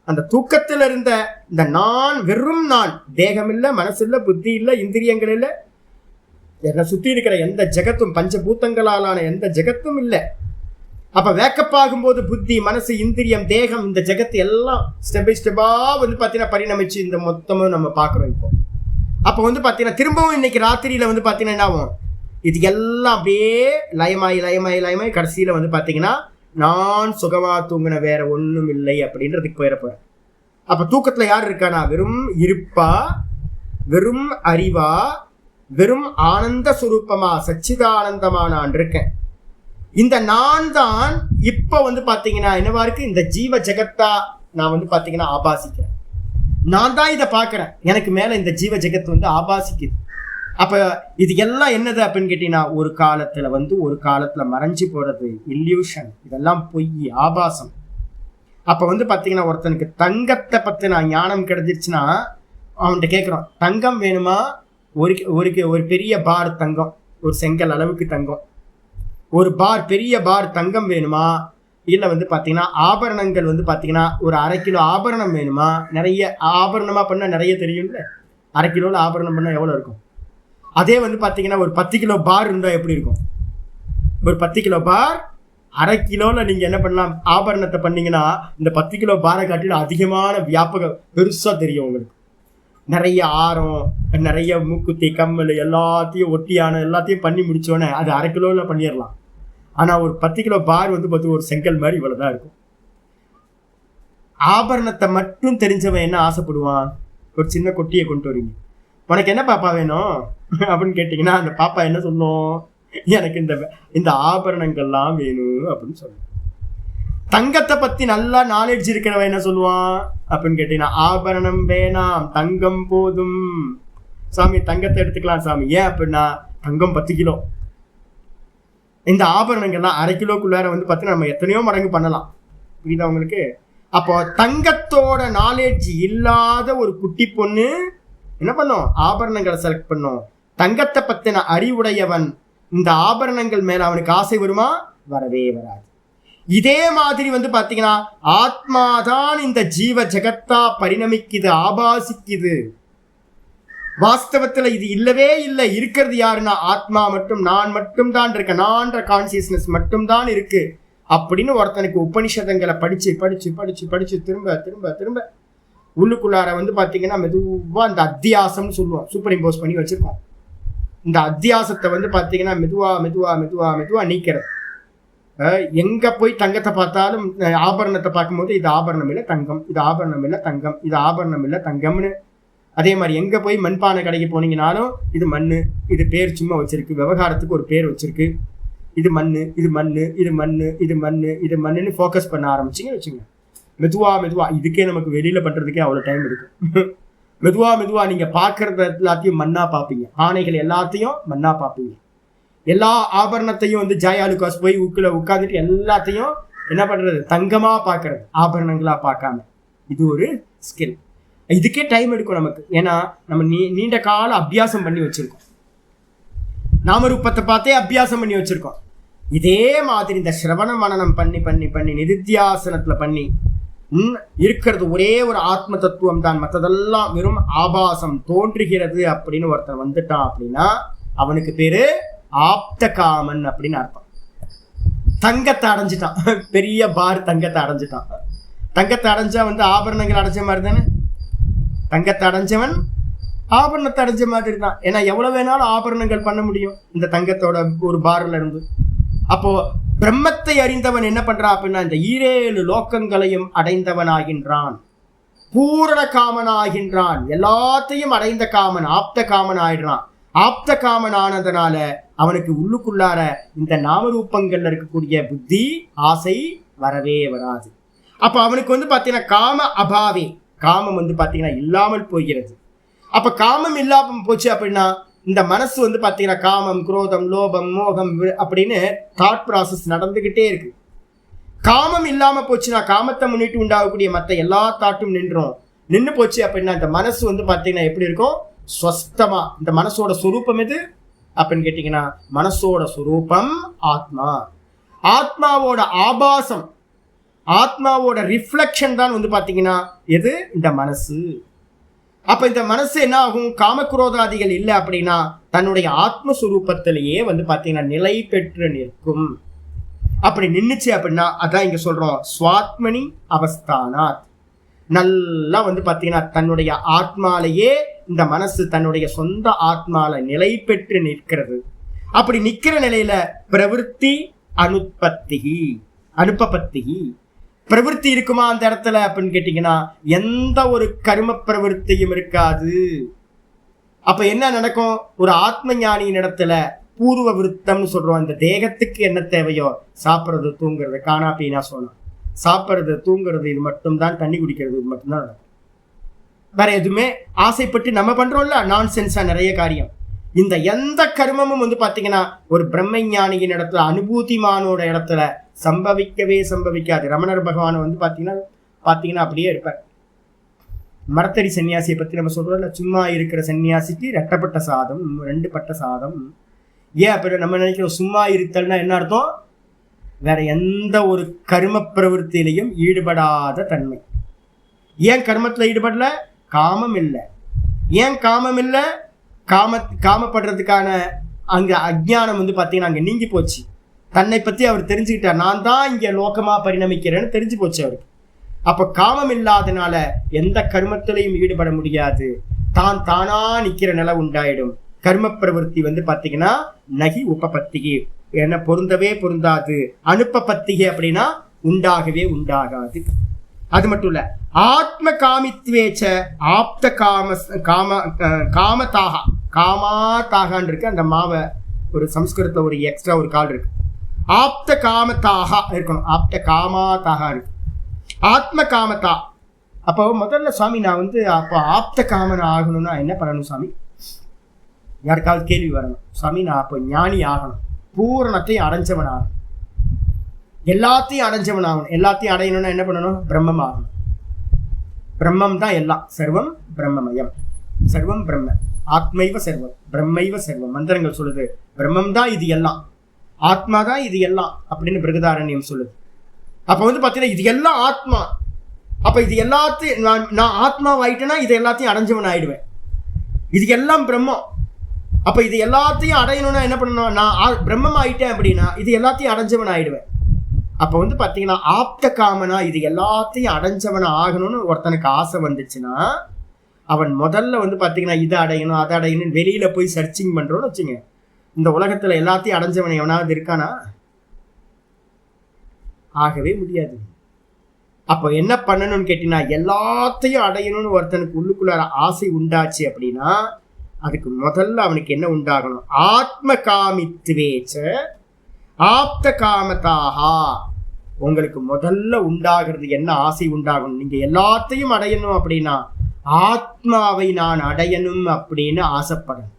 அந்த தூக்கத்துல இருந்த இந்த நான், வெறும் நான், தேகம் இல்லை, மனசு இல்லை, புத்தி இல்லை, இந்திரியங்கள் இல்லை, என்னை சுற்றி இருக்கிற எந்த ஜெகத்தும், பஞ்சபூத்தங்களாலான எந்த ஜெகத்தும் இல்லை. அப்ப வேக்கப் ஆகும்போது புத்தி, மனசு, இந்திரியம், தேகம், இந்த ஜெகத்து எல்லாம் ஸ்டெப் பை ஸ்டெப்பா வந்து பார்த்தீங்கன்னா பரிணமிச்சு இந்த மொத்தமும் நம்ம பார்க்குறோம். இப்போ அப்போ வந்து பார்த்தீங்கன்னா திரும்பவும் இன்னைக்கு ராத்திரியில வந்து பார்த்தீங்கன்னா என்ன ஆகும்? இது எல்லாம் அப்படியே லயமாய் கடைசியில வந்து பார்த்தீங்கன்னா நான் சுகமா தூங்கின வேற ஒன்றும் இல்லை அப்படின்றதுக்கு போயிடப்போறேன். அப்ப தூக்கத்துல யார் இருக்கானா? வெறும் இருப்பா, வெறும் அறிவா, வெறும் ஆனந்த சுரூபமா, சச்சிதானந்தமா நான் இருக்கேன். இந்த நான் தான் இப்ப வந்து பாத்தீங்கன்னா என்னவா இருக்கு? இந்த ஜீவ ஜெகத்தா நான் வந்து பாத்தீங்கன்னா ஆபாசிக்கிறேன். நான் தான் இதை பார்க்கிறேன். எனக்கு மேல இந்த ஜீவ ஜெகத் வந்து ஆபாசிக்குது. அப்ப இது எல்லாம் என்னது அப்படின்னு கேட்டீங்கன்னா, ஒரு காலத்துல மறைஞ்சு போறது, இல்யூஷன், இதெல்லாம் பொய், ஆபாசம். அப்ப பாத்தீங்கன்னா, ஒருத்தனுக்கு தங்கத்தை பத்தின ஞானம் கிடைச்சிருச்சுன்னா அவன்கிட்ட கேட்கிறோம், தங்கம் வேணுமா? ஒரு பெரிய பார் தங்கம், ஒரு செங்கல் அளவுக்கு தங்கம், ஒரு பெரிய பார் தங்கம் வேணுமா? இல்ல பாத்தீங்கன்னா ஆபரணங்கள் பாத்தீங்கன்னா ஒரு 1/2 கிலோ ஆபரணம் வேணுமா? நிறைய ஆபரணமா பண்ணா நிறைய தெரியும்ல, 1/2 கிலோல ஆபரணம் பண்ணா எவ்வளவு இருக்கும்? அதே பாத்தீங்கன்னா ஒரு 10 கிலோ பார் இருந்தா எப்படி இருக்கும்? ஒரு 10 கிலோ பார் 1/2 கிலோல நீங்க என்ன பண்ணலாம்? ஆபரணத்தை பண்ணீங்கன்னா இந்த 10 கிலோ பாரை காட்டிலும் அதிகமான வியாபகம் பெருசா தெரியும் உங்களுக்கு. நிறைய ஆரம், நிறைய மூக்குத்தி, கம்மல், எல்லாத்தையும் ஒட்டியான எல்லாத்தையும் பண்ணி முடிச்சோன்னே அது 1/2 கிலோல பண்ணிடலாம். ஆனா ஒரு 10 கிலோ பார் ஒரு செங்கல் மாதிரி இவ்வளவுதான் இருக்கும். ஆபரணத்தை மட்டும் தெரிஞ்சவன் என்ன ஆசைப்படுவான்? ஒரு சின்ன கொட்டியை கொண்டு வரீங்க, உனக்கு என்ன பாப்பா வேணும் அப்படின்னு கேட்டீங்கன்னா அந்த பாப்பா என்ன சொல்லும்? எனக்கு இந்த ஆபரணங்கள்லாம் வேணும் அப்படின்னு சொல்லுவோம். தங்கத்தை பத்தி நல்லா நாலேஜ் இருக்கிறவன் என்ன சொல்லுவான் அப்படின்னு கேட்டீங்கன்னா, ஆபரணம் வேணாம், தங்கம் போதும் சாமி, தங்கத்தை எடுத்துக்கலாம் சாமி. ஏன் அப்படின்னா தங்கம் 10 கிலோ, இந்த ஆபரணங்கள்லாம் 1/2 கிலோக்குள்ளார பார்த்தீங்கன்னா நம்ம எத்தனையோ மடங்கு பண்ணலாம். புரியுதா உங்களுக்கு? அப்போ தங்கத்தோட நாலேஜ் இல்லாத ஒரு குட்டி பொண்ணு என்ன பண்ணும்? ஆபரணங்களை செலக்ட் பண்ணும். தங்கத்தை பத்தின அறிவுடையவன் இந்த ஆபரணங்கள் மேல அவனுக்கு ஆசை வருமா? வரவே வராது. இதே மாதிரி பாத்தீங்கன்னா ஆத்மாதான் இந்த ஜீவ ஜெகத்தா பரிணமிக்குது, ஆபாசிக்குது. வாஸ்தவத்துல இது இல்லவே இல்லை. இருக்கிறது யாருன்னா ஆத்மா மட்டும், நான் மட்டும் தான் இருக்க, நான்ற கான்சியஸ்னஸ் மட்டும் தான் இருக்கு அப்படின்னு ஒருத்தனுக்கு உபனிஷதங்களை படிச்சு படிச்சு படிச்சு படிச்சு திரும்ப திரும்ப திரும்ப உள்ளுக்குள்ளார பாத்தீங்கன்னா மெதுவா இந்த அத்தியாசம்னு சொல்லுவோம், சூப்பர் இம்போஸ் பண்ணி வச்சிருக்கோம். இந்த அத்தியாசத்தை பாத்தீங்கன்னா மெதுவா மெதுவா மெதுவா மெதுவா நீக்கிறது. எங்க போய் தங்கத்தை பார்த்தாலும் ஆபரணத்தை பார்க்கும்போது இது ஆபரணம் இல்லை தங்கம், இது ஆபரணம் இல்லை தங்கம், இது ஆபரணம் இல்லை தங்கம்னு. அதே மாதிரி எங்க போய் மண்பானை கடைக்கு போனீங்கனாலும் இது மண்ணு, இது பேர் சும்மா வச்சிருக்கு, விவகாரத்துக்கு ஒரு பேர் வச்சிருக்கு, இது மண்ணு, இது மண்ணு, இது மண்ணு, இது மண்ணு, இது மண்ணுன்னு ஃபோக்கஸ் பண்ண ஆரம்பிச்சிங்க வச்சுங்க. மெதுவா மெதுவா இதுக்கே நமக்கு வெளியில பண்றதுக்கே அவ்வளவு டைம் எடுக்கும். மெதுவா மெதுவா நீங்க பார்க்கறது எல்லாத்தையும் மண்ணா பார்ப்பீங்க, ஆணைகள் எல்லாத்தையும் மண்ணா பார்ப்பீங்க. எல்லா ஆபரணத்தையும் ஜாயாலுகாஸ் போய் உட்காந்துட்டு எல்லாத்தையும் என்ன பண்றது? தங்கமா பார்க்கறது, ஆபரணங்களா பார்க்காம. இது ஒரு ஸ்கில். இதுக்கே டைம் எடுக்கும் நமக்கு. ஏன்னா நம்ம நீண்ட கால அபியாசம் பண்ணி வச்சிருக்கோம், நாமரூபத்தை பார்த்தே அபியாசம் பண்ணி வச்சிருக்கோம். இதே மாதிரி இந்த சிரவண மனனம் பண்ணி பண்ணி பண்ணி நிதித்தியாசனத்துல பண்ணி இருக்கிறது ஒரே ஒரு ஆத்ம தத்துவம் தான், மற்றதெல்லாம் வெறும் ஆபாசம் தோன்றுகிறது அப்படின்னு ஒருத்தர் வந்துட்டான் அப்படின்னா அவனுக்கு பேரு ஆப்த காமன் அப்படின்னு அர்த்தம். தங்கத்தை அடைஞ்சிட்டான், பெரிய பார் தங்கத்தை அடைஞ்சிட்டான். தங்கத்தை அடைஞ்சா ஆபரணங்கள் அடைஞ்ச மாதிரி தானே. தங்கத்தை அடைஞ்சவன் ஆபரணத்தை அடைஞ்ச மாதிரி தான். ஏன்னா எவ்வளவு வேணாலும் ஆபரணங்கள் பண்ண முடியும் இந்த தங்கத்தோட ஒரு பார்ல இருந்து. அப்போ பிரம்மத்தை அறிந்தவன் என்ன பண்றான் அப்படின்னா இந்த 7 லோக்கங்களையும் அடைந்தவன் ஆகின்றான், பூரண காமன் ஆகின்றான், எல்லாத்தையும் அடைந்த காமன், ஆப்த காமன் ஆயிடுறான். ஆப்த காமன் ஆனதுனால அவனுக்கு உள்ளுக்குள்ளார இந்த நாமரூபங்கள்ல இருக்கக்கூடிய புத்தி ஆசை வரவே வராது. அப்ப அவனுக்கு பாத்தீங்கன்னா காம அபாவே, காமம் பாத்தீங்கன்னா இல்லாமல் போகிறது. அப்ப காமம் இல்லாம போச்சு அப்படின்னா இந்த மனசு பாத்தீங்கன்னா காமம், குரோதம், லோபம், மோகம் அப்படின்னு தாட் ப்ராசஸ் நடந்துகிட்டே இருக்கு. காமம் இல்லாம போச்சுன்னா காமத்தை முன்னிட்டு உண்டாகக்கூடிய மற்ற எல்லா தாட்டும் நின்று போச்சு அப்படின்னா இந்த மனசு பாத்தீங்கன்னா எப்படி இருக்கும்? ஸ்வஸ்தமா. இந்த மனசோட சொரூபம் எது அப்படின்னு கேட்டீங்கன்னா மனசோட சொரூபம் ஆத்மா. ஆத்மாவோட ஆபாசம், ஆத்மாவோட ரிஃப்ளெக்ஷன் தான் பாத்தீங்கன்னா எது? இந்த மனசு. அப்ப இந்த மனசு என்ன ஆகும்? காமக்ரோதாதிகள் இல்லை அப்படின்னா தன்னுடைய ஆத்மஸ்வரூபத்திலேயே பாத்தீங்கன்னா நிலை பெற்று நிற்கும். அப்படி நின்னுச்சு அப்படின்னா அதான் இங்க சொல்றோம் ஸ்வாத்மனி அவஸ்தானாத். நல்லா பாத்தீங்கன்னா தன்னுடைய ஆத்மாலேயே இந்த மனசு தன்னுடைய சொந்த ஆத்மால நிலை பெற்று நிற்கிறது. அப்படி நிக்கிற நிலையில பிரவிற்த்தி அனுப்பபத்தி பிரவிற்த்தி இருக்குமா அந்த இடத்துல அப்படின்னு கேட்டீங்கன்னா எந்த ஒரு கர்ம பிரவிற்த்தியும் இருக்காது. அப்ப என்ன நடக்கும்? ஒரு ஆத்ம ஞானியின் இடத்துல பூர்வ விருத்தம்னு சொல்றோம். இந்த தேகத்துக்கு என்ன தேவையோ சாப்பிட்றது, தூங்குறது, காணா பீனா சொன்னா சாப்பிட்றது, தூங்குறது, இது மட்டும்தான், தண்ணி குடிக்கிறது, இது மட்டும்தான் நடக்கும். வேற எதுவுமே ஆசைப்பட்டு நம்ம பண்றோம்ல நான்சென்ஸா நிறைய காரியம். இந்த எந்த கர்மமும் வந்து பாத்தீங்கன்னா ஒரு பிரம்மஞானியின் இடத்துல, அனுபூதிமானோட இடத்துல சம்பவிக்காது. ரமணர் பகவான் வந்து பாத்தீங்கன்னா அப்படியே இருப்பார். மரத்தடி சன்னியாசியை பத்தி நம்ம சொல்றோம்ல, சும்மா இருக்கிற சன்னியாசிக்கு 2 பட்ட சாதம். ஏன் அப்ப நம்ம நினைக்கிறோம் சும்மா இருத்தல்னா என்ன அர்த்தம்? வேற எந்த ஒரு கர்ம பிரவருத்திலையும் ஈடுபடாத தன்மை. ஏன் கர்மத்துல ஈடுபடல? காமம் இல்லை. ஏன் காமம் இல்லை? காமப்படுறதுக்கான அங்க அஜ்ஞானம் வந்து பாத்தீங்கன்னா அங்க நீங்கி போச்சு. தன்னை பத்தி அவர் தெரிஞ்சுக்கிட்டார். நான் தான் இங்க லோகமா பரிணமிக்கிறேன்னு தெரிஞ்சு போச்சு அவருக்கு. அப்ப காமம் இல்லாதனால எந்த கர்மத்திலையும் ஈடுபட முடியாது. தானா நிக்கிற நிலை உண்டாயிடும். கர்ம பிரவருத்தி வந்து பாத்தீங்கன்னா நகி உபபத்திகை, என்ன பொருந்தவே பொருந்தாது. அனுப்பபத்திகை அப்படின்னா உண்டாகவே உண்டாகாது. அது மட்டும் இல்ல, ஆத்ம காமித்வேச்ச ஆப்த காமதாகான் இருக்கு. அந்த மாவை ஒரு சம்ஸ்கிருதத்துல ஒரு எக்ஸ்ட்ரா ஒரு கால் இருக்கு. ஆப்த காமதாக இருக்கணும். ஆப்த காமாதாக இருக்கு. ஆத்ம காமதா. அப்போ முதல்ல சுவாமி நான் வந்து அப்போ ஆப்த காமன் ஆகணும்னா என்ன பண்ணணும் சுவாமி? யாருக்காவது கேள்வி வரணும். சுவாமி நான் அப்போ ஞானி ஆகணும், பூரணத்தையும் அடைஞ்சவன் ஆகணும், எல்லாத்தையும் அடைஞ்சவன் ஆகணும். எல்லாத்தையும் அடையணும்னா என்ன பண்ணணும்? பிரம்மம் ஆகணும். பிரம்மம் தான் எல்லாம். சர்வம் பிரம்மமயம், சர்வம் பிரம்ம, ஆத்மைவ சர்வம், பிரம்மைவ சர்வம். மந்திரங்கள் சொல்லுது பிரம்மம் தான் இது எல்லாம், ஆத்மா தான் இது எல்லாம் அப்படின்னு பிருகதாரண்யம் சொல்லுது. அப்ப வந்து பாத்தீங்கன்னா இது எல்லாம் ஆத்மா. அப்ப இது எல்லாத்தையும் நான் ஆத்மாவாயிட்டேன்னா இது எல்லாத்தையும் அடைஞ்சவன் ஆயிடுவேன். இது எல்லாம் பிரம்மம். அப்ப இது எல்லாத்தையும் அடையணும்னா என்ன பண்ணணும்? நான் பிரம்மம் ஆயிட்டேன் அப்படின்னா இது எல்லாத்தையும் அடைஞ்சவன் ஆயிடுவேன். அப்ப வந்து பாத்தீங்கன்னா ஆப்த காமனா இது எல்லாத்தையும் அடைஞ்சவன் ஆகணும்னு ஒருத்தனுக்கு ஆசை வந்துச்சுன்னா அவன் முதல்ல வந்து பாத்தீங்கன்னா இதை அடையணும் அதை அடையணும் வெளியில போய் சர்ச்சிங் பண்றோம்னு வச்சுங்க. இந்த உலகத்துல எல்லாத்தையும் அடைஞ்சவன் எவனாவது இருக்கானா? ஆகவே முடியாது. அப்போ என்ன பண்ணணும்னு கேட்டீங்கன்னா, எல்லாத்தையும் அடையணும்னு ஒருத்தனுக்கு உள்ளுக்குள்ளார ஆசை உண்டாச்சு அப்படின்னா அதுக்கு முதல்ல அவனுக்கு என்ன உண்டாகணும்? ஆத்ம காமித்வேச்ச ஆப்த காமதாகா. உங்களுக்கு முதல்ல உண்டாகிறது என்ன ஆசை உண்டாகணும்? நீங்க எல்லாத்தையும் அடையணும் அப்படின்னா ஆத்மாவை நான் அடையணும் அப்படின்னு ஆசைப்படணும்.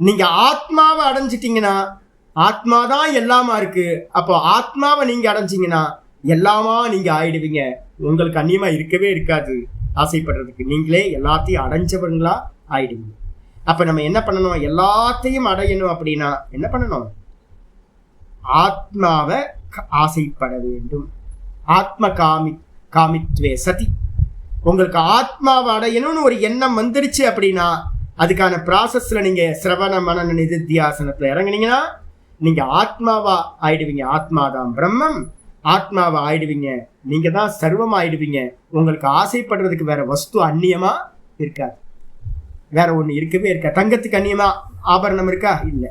நீங்க ஆத்மாவை அடைஞ்சிட்டீங்கன்னா ஆத்மாதான் எல்லாமா இருக்கு. அப்போ ஆத்மாவை நீங்க அடைஞ்சிங்கன்னா எல்லாமா நீங்க ஆயிடுவீங்க. உங்களுக்கு அந்நியமா இருக்கவே இருக்காது ஆசைப்படுறதுக்கு. நீங்களே எல்லாத்தையும் அடைஞ்சவங்களா ஆயிடுவீங்க. அப்ப நம்ம என்ன பண்ணணும்? எல்லாத்தையும் அடையணும் அப்படின்னா என்ன பண்ணணும்? ஆத்மாவை ஆசைப்பட வேண்டும். ஆத்ம காமித்வே சதி. உங்களுக்கு ஆத்மாவை அடையணும்னு ஒரு எண்ணம் வந்துருச்சு அப்படின்னா அதுக்கான ப்ராசஸ்ல நீங்க சிரவண மனன நிதித்தியாசனத்துல இறங்குனீங்கன்னா நீங்க ஆத்மாவா ஆயிடுவீங்க. ஆத்மாதான் பிரம்மம், ஆத்மாவா ஆயிடுவீங்க. நீங்க தான் சர்வம் ஆயிடுவீங்க. உங்களுக்கு ஆசைப்படுறதுக்கு வேற வஸ்து அந்நியமா இருக்காது. வேற ஒண்ணு இருக்கவே இருக்கா. தங்கத்துக்கு அந்நியமா ஆபரணம் இருக்கா? இல்ல.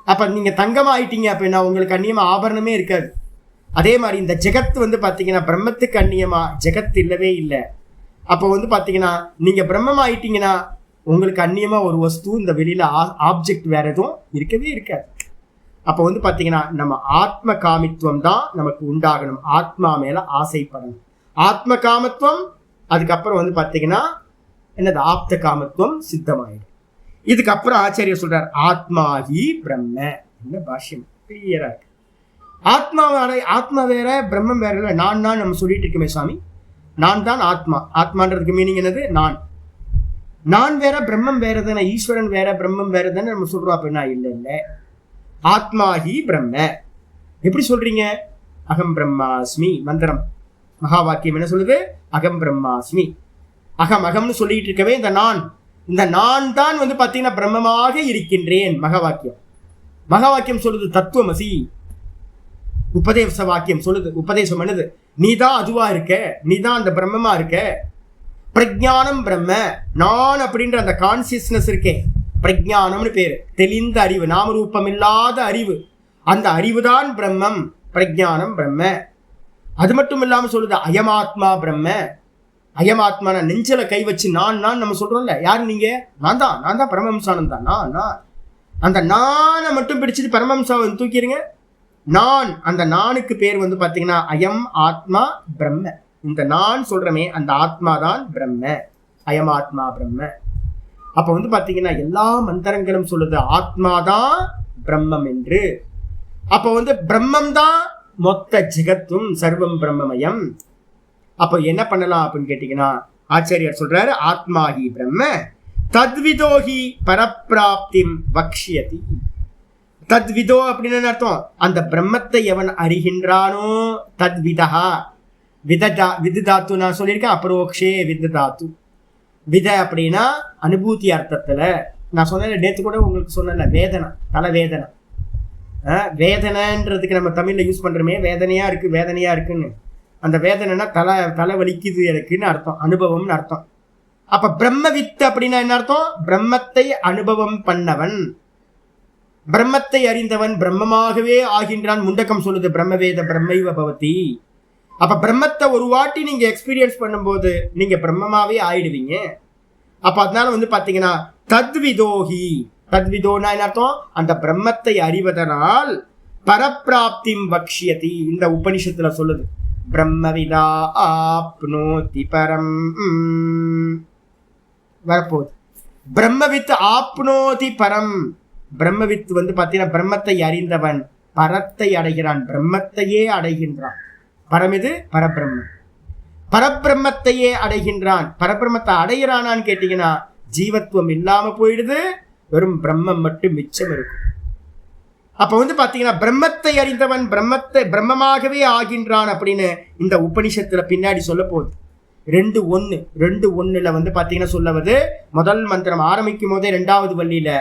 அப்ப நீங்க தங்கமா ஆயிட்டீங்க அப்படின்னா உங்களுக்கு அந்நியமா ஆபரணமே இருக்காது. அதே மாதிரி இந்த ஜெகத்து வந்து பாத்தீங்கன்னா பிரம்மத்துக்கு அந்நியமா ஜெகத் இல்லவே இல்லை. அப்போ வந்து பாத்தீங்கன்னா நீங்க பிரம்மம் ஆயிட்டீங்கன்னா உங்களுக்கு அந்நியமா ஒரு வஸ்து இந்த வெளியில ஆப்ஜெக்ட் வேற எதுவும் இருக்கவே இருக்காது. அப்போ வந்து பாத்தீங்கன்னா நம்ம ஆத்ம காமித்துவம் தான் நமக்கு உண்டாகணும். ஆத்மா மேல ஆசைப்படணும். ஆத்ம காமத்துவம், அதுக்கப்புறம் வந்து பாத்தீங்கன்னா என்னது? ஆப்த காமத்துவம் சித்தமாயிடும். இதுக்கப்புறம் ஆச்சாரியர் சொல்றார் ஆத்மாஹி பிரம்ம. என்ன பாஷ்யம் கிளியரா இருக்கு. ஆத்மா வேற பிரம்மம் வேற இல்லை. நான் நம்ம சொல்லிட்டு இருக்கோமே சாமி, நான் தான் ஆத்மா. ஆத்மான்றதுக்கு மீனிங் என்னது? நான் வேற பிரம்மம் வேற தானே, ஈஸ்வரன் வேற பிரம்மம் வேற தானே நம்ம சொல்றோம். அப்படின்னா இல்ல, ஆத்மாஹி பிரம்ம. எப்படி சொல்றீங்க? அகம் பிரம்மாஸ்மி. மந்திரம் மகா வாக்கியம் என்ன சொல்லுது? அகம் பிரம்மாஸ்மி. அகம்னு சொல்லிட்டு இருக்கவே இந்த நான் தான் வந்து பாத்தீங்கன்னா பிரம்மமாக இருக்கின்றேன். மகா வாக்கியம் சொல்லுது தத்துவமசி. உபதேச வாக்கியம் சொல்லுது, உபதேசம் பண்ணுது நீ தான் அதுவா இருக்க, நீ தான் அந்த பிரம்மமா இருக்க. பிரஜானம் பிரம்ம. நான் அப்படின்ற அந்த கான்சியஸ்னஸ் இருக்கே, பிரஜானம்னு பேரு. தெளிந்த அறிவு, நாமரூபம் இல்லாத அறிவு. அந்த அறிவுதான் பிரம்மம், பிரஜானம் பிரம்ம. அது மட்டும் இல்லாம சொல்லுது அயமாத்மா பிரம்ம. அயமாத்மான நெஞ்சல கை வச்சு நான் நம்ம சொல்றோம்ல. யாரு நீங்க? நான் தான் பரமஹம்சானந்தா. நான் அந்த நானை மட்டும் பிடிச்சிட்டு பரமஹம்சாவை தூக்கிடுங்க. அந்த நானுக்கு பேர் வந்து பாத்தீங்கன்னா அயம் ஆத்மா பிரம்ம. இந்த நான் சொல்றமே அந்த ஆத்மா தான் பிரம்ம. அயம் ஆத்மா பிரம்ம. அப்ப வந்து பாத்தீங்கன்னா எல்லா மந்திரங்களும் சொல்லுது ஆத்மாதான் பிரம்மம் என்று. அப்ப வந்து பிரம்மம் தான் மொத்த ஜெகத்தும், சர்வம் பிரம்மமயம். அப்ப என்ன பண்ணலாம் அப்படின்னு கேட்டீங்கன்னா, ஆச்சாரியார் சொல்றாரு ஆத்மாஹி பிரம்ம தத்விதோஹி பரப்பிராப்திம் வக்ஷ்யதி. தத்விதோ அப்படின்னு அர்த்தம், அந்த பிரம்மத்தை எவன் அறிகின்றானோ, தத்விதா, விதாத்து நான் சொல்லியிருக்கேன், அபரோக்ஷே விதாத்து. வித அப்படின்னா அனுபூதி அர்த்தத்துல. நான் சொன்ன நேற்று கூட உங்களுக்கு சொன்னல, வேதனை, தலைவேதனை. வேதனைன்றதுக்கு நம்ம தமிழ்ல யூஸ் பண்றோமே, வேதனையா இருக்கு வேதனையா இருக்குன்னு. அந்த வேதனைனா தலை வலிக்குது எனக்குன்னு அர்த்தம், அனுபவம்னு அர்த்தம். அப்ப பிரம்மவித்து அப்படின்னா என்ன அர்த்தம்? பிரம்மத்தை அனுபவம் பண்ணவன், பிரம்மத்தை அறிந்தவன், பிரம்மமாகவே ஆகின்றான். முண்டக்கம் சொல்லுது பிரம்மவேத பிரம்மைவ பவதி. அப்ப பிரம்மத்தை ஒரு வாட்டி நீங்க எக்ஸ்பீரியன்ஸ் பண்ணும்போது நீங்க பிரம்மமாவே ஆயிடுவீங்க. அப்ப அதனால வந்து பாத்தீங்கன்னா தத்விதோஹி, தத்விதோனா என்ன அர்த்தம்? அந்த பிரம்மத்தை அறிவதனால் பரப்பிராப்திம் வக்ஷ்யதி. இந்த உபனிஷத்துல சொல்லுது பிரம்மவிதா ஆப்னோதி பரம். வரப்போகுது பிரம்மவித் ஆப்னோதி பரம். பிரம்மவித் வந்து பாத்தீங்கன்னா பிரம்மத்தை அறிந்தவன் பரத்தை அடைகிறான், பிரம்மத்தையே அடைகின்றான். பரம் இது பரபிரம்மம், பரபிரம்மத்தையே அடைகின்றான். பரபிரம்மத்தை அடைகிறானான்னு கேட்டீங்கன்னா ஜீவத்துவம் இல்லாம போயிடுது, வெறும் பிரம்மம் மட்டும் மிச்சம் இருக்கும். அப்ப வந்து பாத்தீங்கன்னா பிரம்மத்தை அறிந்தவன் பிரம்மமாகவே ஆகின்றான் அப்படின்னு இந்த உபனிஷத்துல பின்னாடி சொல்ல போகுது. 2:1 2:1 வந்து பாத்தீங்கன்னா சொல்லவது முதல் மந்திரம் ஆரம்பிக்கும் போதே 2வது வள்ளியில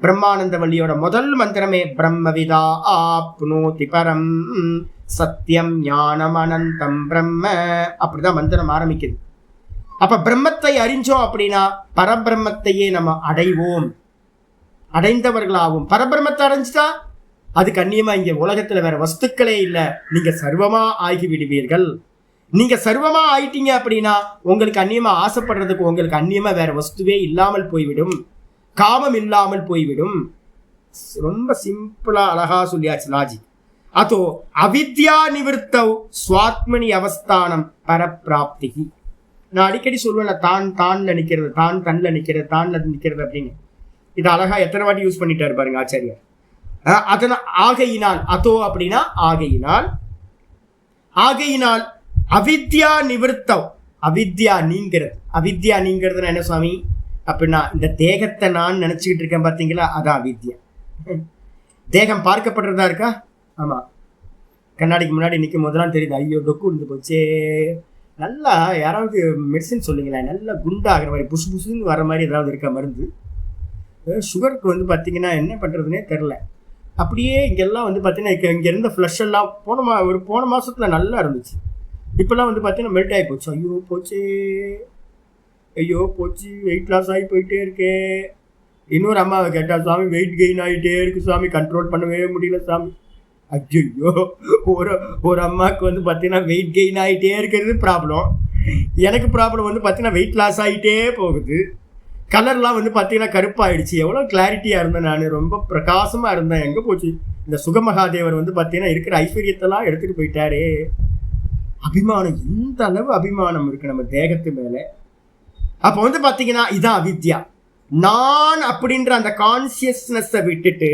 பிரம்மானந்த வள்ளியோட முதல் மந்திரமே பிரம்மவிதா ஆப்னோதி பரம் சத்தியம் ஞானம் அனந்தம் பிரம்ம. அப்படிதான் மந்திரம் ஆரம்பிக்குது. அப்ப பிரம்மத்தை அறிஞ்சோம் அப்படின்னா பரபிரம்மத்தையே நம்ம அடைவோம், அடைந்தவர்களாகும். பரபிரம்மத்தை அடைஞ்சிட்டா அதுக்கு அந்நியமா இங்க உலகத்துல வேற வஸ்துக்களே இல்லை, நீங்க சர்வமா ஆகி விடுவீர்கள். நீங்க சர்வமா ஆயிட்டீங்க அப்படின்னா உங்களுக்கு அந்நியமா ஆசைப்படுறதுக்கு உங்களுக்கு அந்நியமா வேற வஸ்துவே இல்லாமல் போய்விடும், காமம் இல்லாமல் போய்விடும். ரொம்ப சிம்பிளா அழகா சொல்லியாச்சு லாஜிக். அதோ அவித்யா நிவர்த்தவ் ஸ்வாத்மனி அவஸ்தானம் பரப்பிராப்திகி. நான் அடிக்கடி சொல்லுவேன், தான்ல நிக்கிறது, தன்ல நிக்கிறது, தான்ல நிக்கிறது அப்படின்னு. இது அழகா எத்தனை வாட்டி யூஸ் பண்ணிட்டாரு பாருங்க ஆச்சாரியார். அதனால் ஆகையினால், அதோ அப்படின்னா ஆகையினால், ஆகையினால் அவித்யா நிவர்த்தவ், அவித்யா நீங்கிறது. அவித்யா நீங்கிறதுனா என்ன சுவாமி அப்படின்னா, இந்த தேகத்தை நான் நினைச்சுக்கிட்டு இருக்கேன் பாத்தீங்களா, அதான் அவித்யா. தேகம் பார்க்கப்படுறதா இருக்கா? ஆமா, கண்ணாடிக்கு முன்னாடி நிற்கும் போதெல்லாம் தெரியுது, ஐயோ டொக்கு இருந்து போச்சே. நல்லா யாராவது மெடிசின் சொல்லுங்களேன், நல்லா குண்டாகிற மாதிரி புசு புசுன்னு வர மாதிரி ஏதாவது இருக்கா மருந்து? சுகருக்கு வந்து பார்த்தீங்கன்னா என்ன பண்ணுறதுனே தெரில. அப்படியே இங்கெல்லாம் வந்து பார்த்தீங்கன்னா இங்கே இருந்த ஃப்ளஷ் எல்லாம் போன மாதத்தில் நல்லா இருந்துச்சு. இப்போல்லாம் வந்து பார்த்தீங்கன்னா மெல்ட் ஆகி போச்சு. ஐயோ போச்சு, ஐயோ போச்சு, வெயிட் லாஸ் ஆகி போயிட்டே இருக்கே. இன்னொரு அம்மாவை கேட்டால், சாமி வெயிட் கெயின் ஆகிட்டே இருக்கு சாமி, கண்ட்ரோல் பண்ணவே முடியல சாமி. ஐயோ, ஒரு அம்மாவுக்கு வந்து பார்த்தீங்கன்னா வெயிட் கெயின் ஆகிட்டே இருக்கிறது ப்ராப்ளம். எனக்கு ப்ராப்ளம் வந்து பார்த்தீங்கன்னா வெயிட் லாஸ் ஆகிட்டே போகுது. கலர்லாம் வந்து பார்த்தீங்கன்னா கருப்பாயிடுச்சு. எவ்வளோ கிளாரிட்டியாக இருந்தேன், நான் ரொம்ப பிரகாசமாக இருந்தேன். எங்கே போச்சு? இந்த சுகமகாதேவர் வந்து பார்த்தீங்கன்னா இருக்கிற ஐஸ்வர்யத்தெல்லாம் எடுத்துகிட்டு போயிட்டாரே. அபிமானம், எந்த அளவு அபிமானம் இருக்குது நம்ம தேகத்து மேலே. அப்போ வந்து பார்த்தீங்கன்னா இதான் அவித்யா. நான் அப்படின்ற அந்த கான்சியஸ்னஸை விட்டுட்டு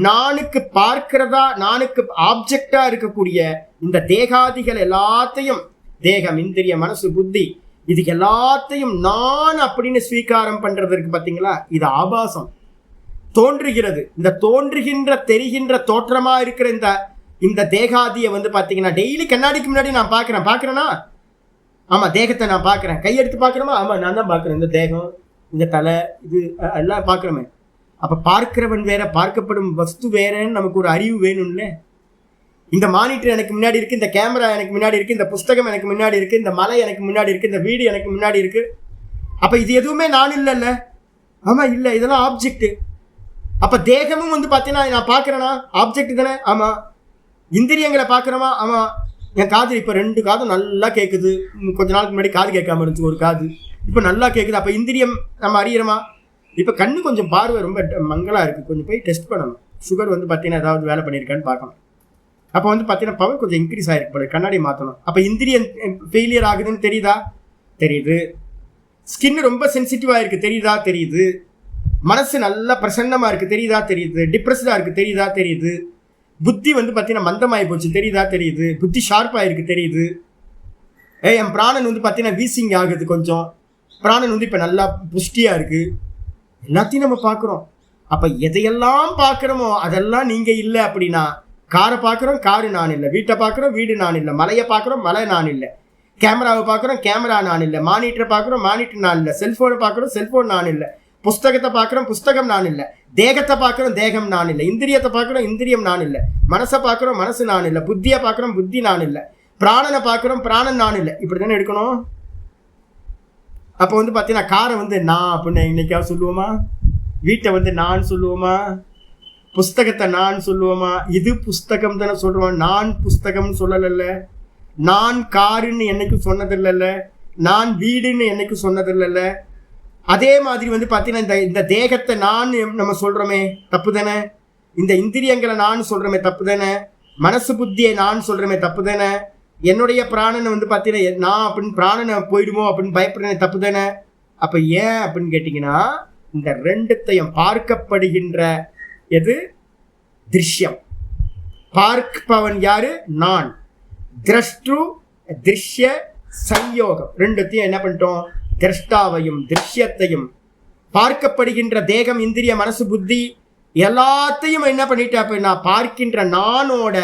நானுக்கு பார்க்கிறதா, நானுக்கு ஆப்ஜெக்டா இருக்கக்கூடிய இந்த தேகாதிகள் எல்லாத்தையும், தேகம், இந்திரிய, மனசு, புத்தி, இதுக்கு எல்லாத்தையும் நான் அப்படின்னு ஸ்வீகாரம் பண்றதற்கு பார்த்தீங்களா, இது ஆபாசம். தோன்றுகிறது, இந்த தோன்றுகின்ற தெரிகின்ற தோற்றமா இருக்கிற இந்த தேகாதியை வந்து பார்த்தீங்கன்னா டெய்லி கண்ணாடிக்கு முன்னாடி நான் பார்க்குறேன்னா, ஆமா தேகத்தை நான் பார்க்குறேன். கையெடுத்து பார்க்குறோமா? ஆமா நான் தான் பார்க்குறேன். இந்த தேகம், இந்த தலை, இது எல்லாம் பார்க்குறோமே. அப்போ பார்க்கிறவன் வேற, பார்க்கப்படும் வஸ்து வேறன்னு நமக்கு ஒரு அறிவு வேணும்ல. இந்த மானிட்டர் எனக்கு முன்னாடி இருக்கு, இந்த கேமரா எனக்கு முன்னாடி இருக்கு, இந்த புஸ்தகம் எனக்கு முன்னாடி இருக்கு, இந்த மலை எனக்கு முன்னாடி இருக்கு, இந்த வீடு எனக்கு முன்னாடி இருக்கு. அப்போ இது எதுவுமே நான் இல்லைல்ல. ஆமா இல்லை, இதெல்லாம் ஆப்ஜெக்ட். அப்போ தேகமும் வந்து பார்த்தீங்கன்னா நான் பார்க்குறேன்னா ஆப்ஜெக்ட் தானே. ஆமா. இந்திரியங்களை பார்க்குறோமா? ஆமா. என் காது இப்போ 2 காதும் நல்லா கேட்குது. கொஞ்ச நாளுக்கு முன்னாடி காது கேட்காம இருந்துச்சு ஒரு காது, இப்போ நல்லா கேட்குது. அப்போ இந்திரியம் நம்ம அறியறோமா? இப்போ கண்ணு கொஞ்சம் பார்வை ரொம்ப மங்கலாக இருக்குது, கொஞ்சம் போய் டெஸ்ட் பண்ணணும். சுகர் வந்து பார்த்தீங்கன்னா ஏதாவது வேலை பண்ணியிருக்கான்னு பார்க்கணும். அப்போ வந்து பார்த்தீங்கன்னா பவர் கொஞ்சம் இன்க்ரீஸ் ஆகிருக்கு போல, கண்ணாடி மாற்றணும். அப்போ இந்திரியம் ஃபெயிலியர் ஆகுதுன்னு தெரியுதா? தெரியுது. ஸ்கின் ரொம்ப சென்சிட்டிவாக இருக்குது தெரியுதா தெரியுது. மனசு நல்லா பிரசன்னமாக இருக்குது தெரியுதா தெரியுது. டிப்ரெஸ்டாக இருக்குது தெரியுதா தெரியுது. புத்தி வந்து பார்த்தீங்கன்னா மந்தமாகி போச்சு தெரியுதா தெரியுது. புத்தி ஷார்ப்பாக இருக்குது தெரியுது. என் பிராணன் வந்து பார்த்தீங்கன்னா வீசிங் ஆகுது கொஞ்சம். பிராணன் வந்து இப்போ நல்லா புஷ்டியாக இருக்குது. எல்லாத்தையும் நம்ம பார்க்குறோம். அப்போ எதையெல்லாம் பார்க்குறோமோ அதெல்லாம் நீங்கள் இல்லை அப்படின்னா, காரை பார்க்குறோம் காரு நான் இல்லை, வீட்டை பார்க்குறோம் வீடு நான் இல்லை, மலையை பார்க்குறோம் மலை நான் இல்லை, கேமராவை பார்க்குறோம் கேமரா நான் இல்லை, மானிட்டரை பார்க்குறோம் மானிட்டர் நான் இல்லை, செல்ஃபோனை பார்க்குறோம் செல்ஃபோன் நான் இல்லை, புஸ்தகத்தை பார்க்குறோம் புஸ்தகம் நான் இல்லை, தேகத்தை பார்க்குறோம் தேகம் நான் இல்லை, இந்திரியத்தை பார்க்குறோம் இந்திரியம் நான் இல்லை, மனசை பார்க்குறோம் மனசு நான் இல்லை, புத்தியை பார்க்குறோம் புத்தி நான் இல்லை, பிராணனை பார்க்குறோம் பிராணன் நான் இல்லை. இப்படி தானே எடுக்கணும். அப்போ வந்து பார்த்தீங்கன்னா காரை வந்து நான் அப்படின்னு இன்னைக்காவது சொல்லுவோமா? வீட்டை வந்து நான் சொல்லுவோமா? புஸ்தகத்தை நான் சொல்லுவோமா? இது புஸ்தகம் தானே சொல்கிறோம். நான் புஸ்தகம்னு சொல்லலைல்ல. நான் காருன்னு என்னைக்கும் சொன்னதில்லைல்ல. நான் வீடுன்னு என்னைக்கும் சொன்னதில்லைல்ல. அதே மாதிரி வந்து பார்த்தீங்கன்னா இந்த தேகத்தை நான் நம்ம சொல்கிறோமே தப்பு தானே. இந்த இந்திரியங்களை நான் சொல்கிறோமே தப்பு தானே. மனசு புத்தியை நான் சொல்கிறோமே தப்பு தானே. என்னுடைய பிராணனை வந்து பார்த்தீங்கன்னா நான் அப்படின்னு பிராணனை போயிடுமோ அப்படின்னு பயப்படுறேன் தப்பு தானே. அப்போ ஏன் அப்படின்னு கேட்டிங்கன்னா, இந்த ரெண்டுத்தையும் பார்க்கப்படுகின்ற எது திருஷ்யம். பார்ப்பவன் யாரு? நான். திரஷ்டு திருஷ்ய சம்யோகம் ரெண்டுத்தையும் என்ன பண்ணிட்டோம்? திரஷ்டாவையும் திருஷ்யத்தையும் பார்க்கப்படுகின்ற தேகம் இந்திரிய மனசு புத்தி எல்லாத்தையும் என்ன பண்ணிட்டேன் அப்படின்னா பார்க்கின்ற நானோட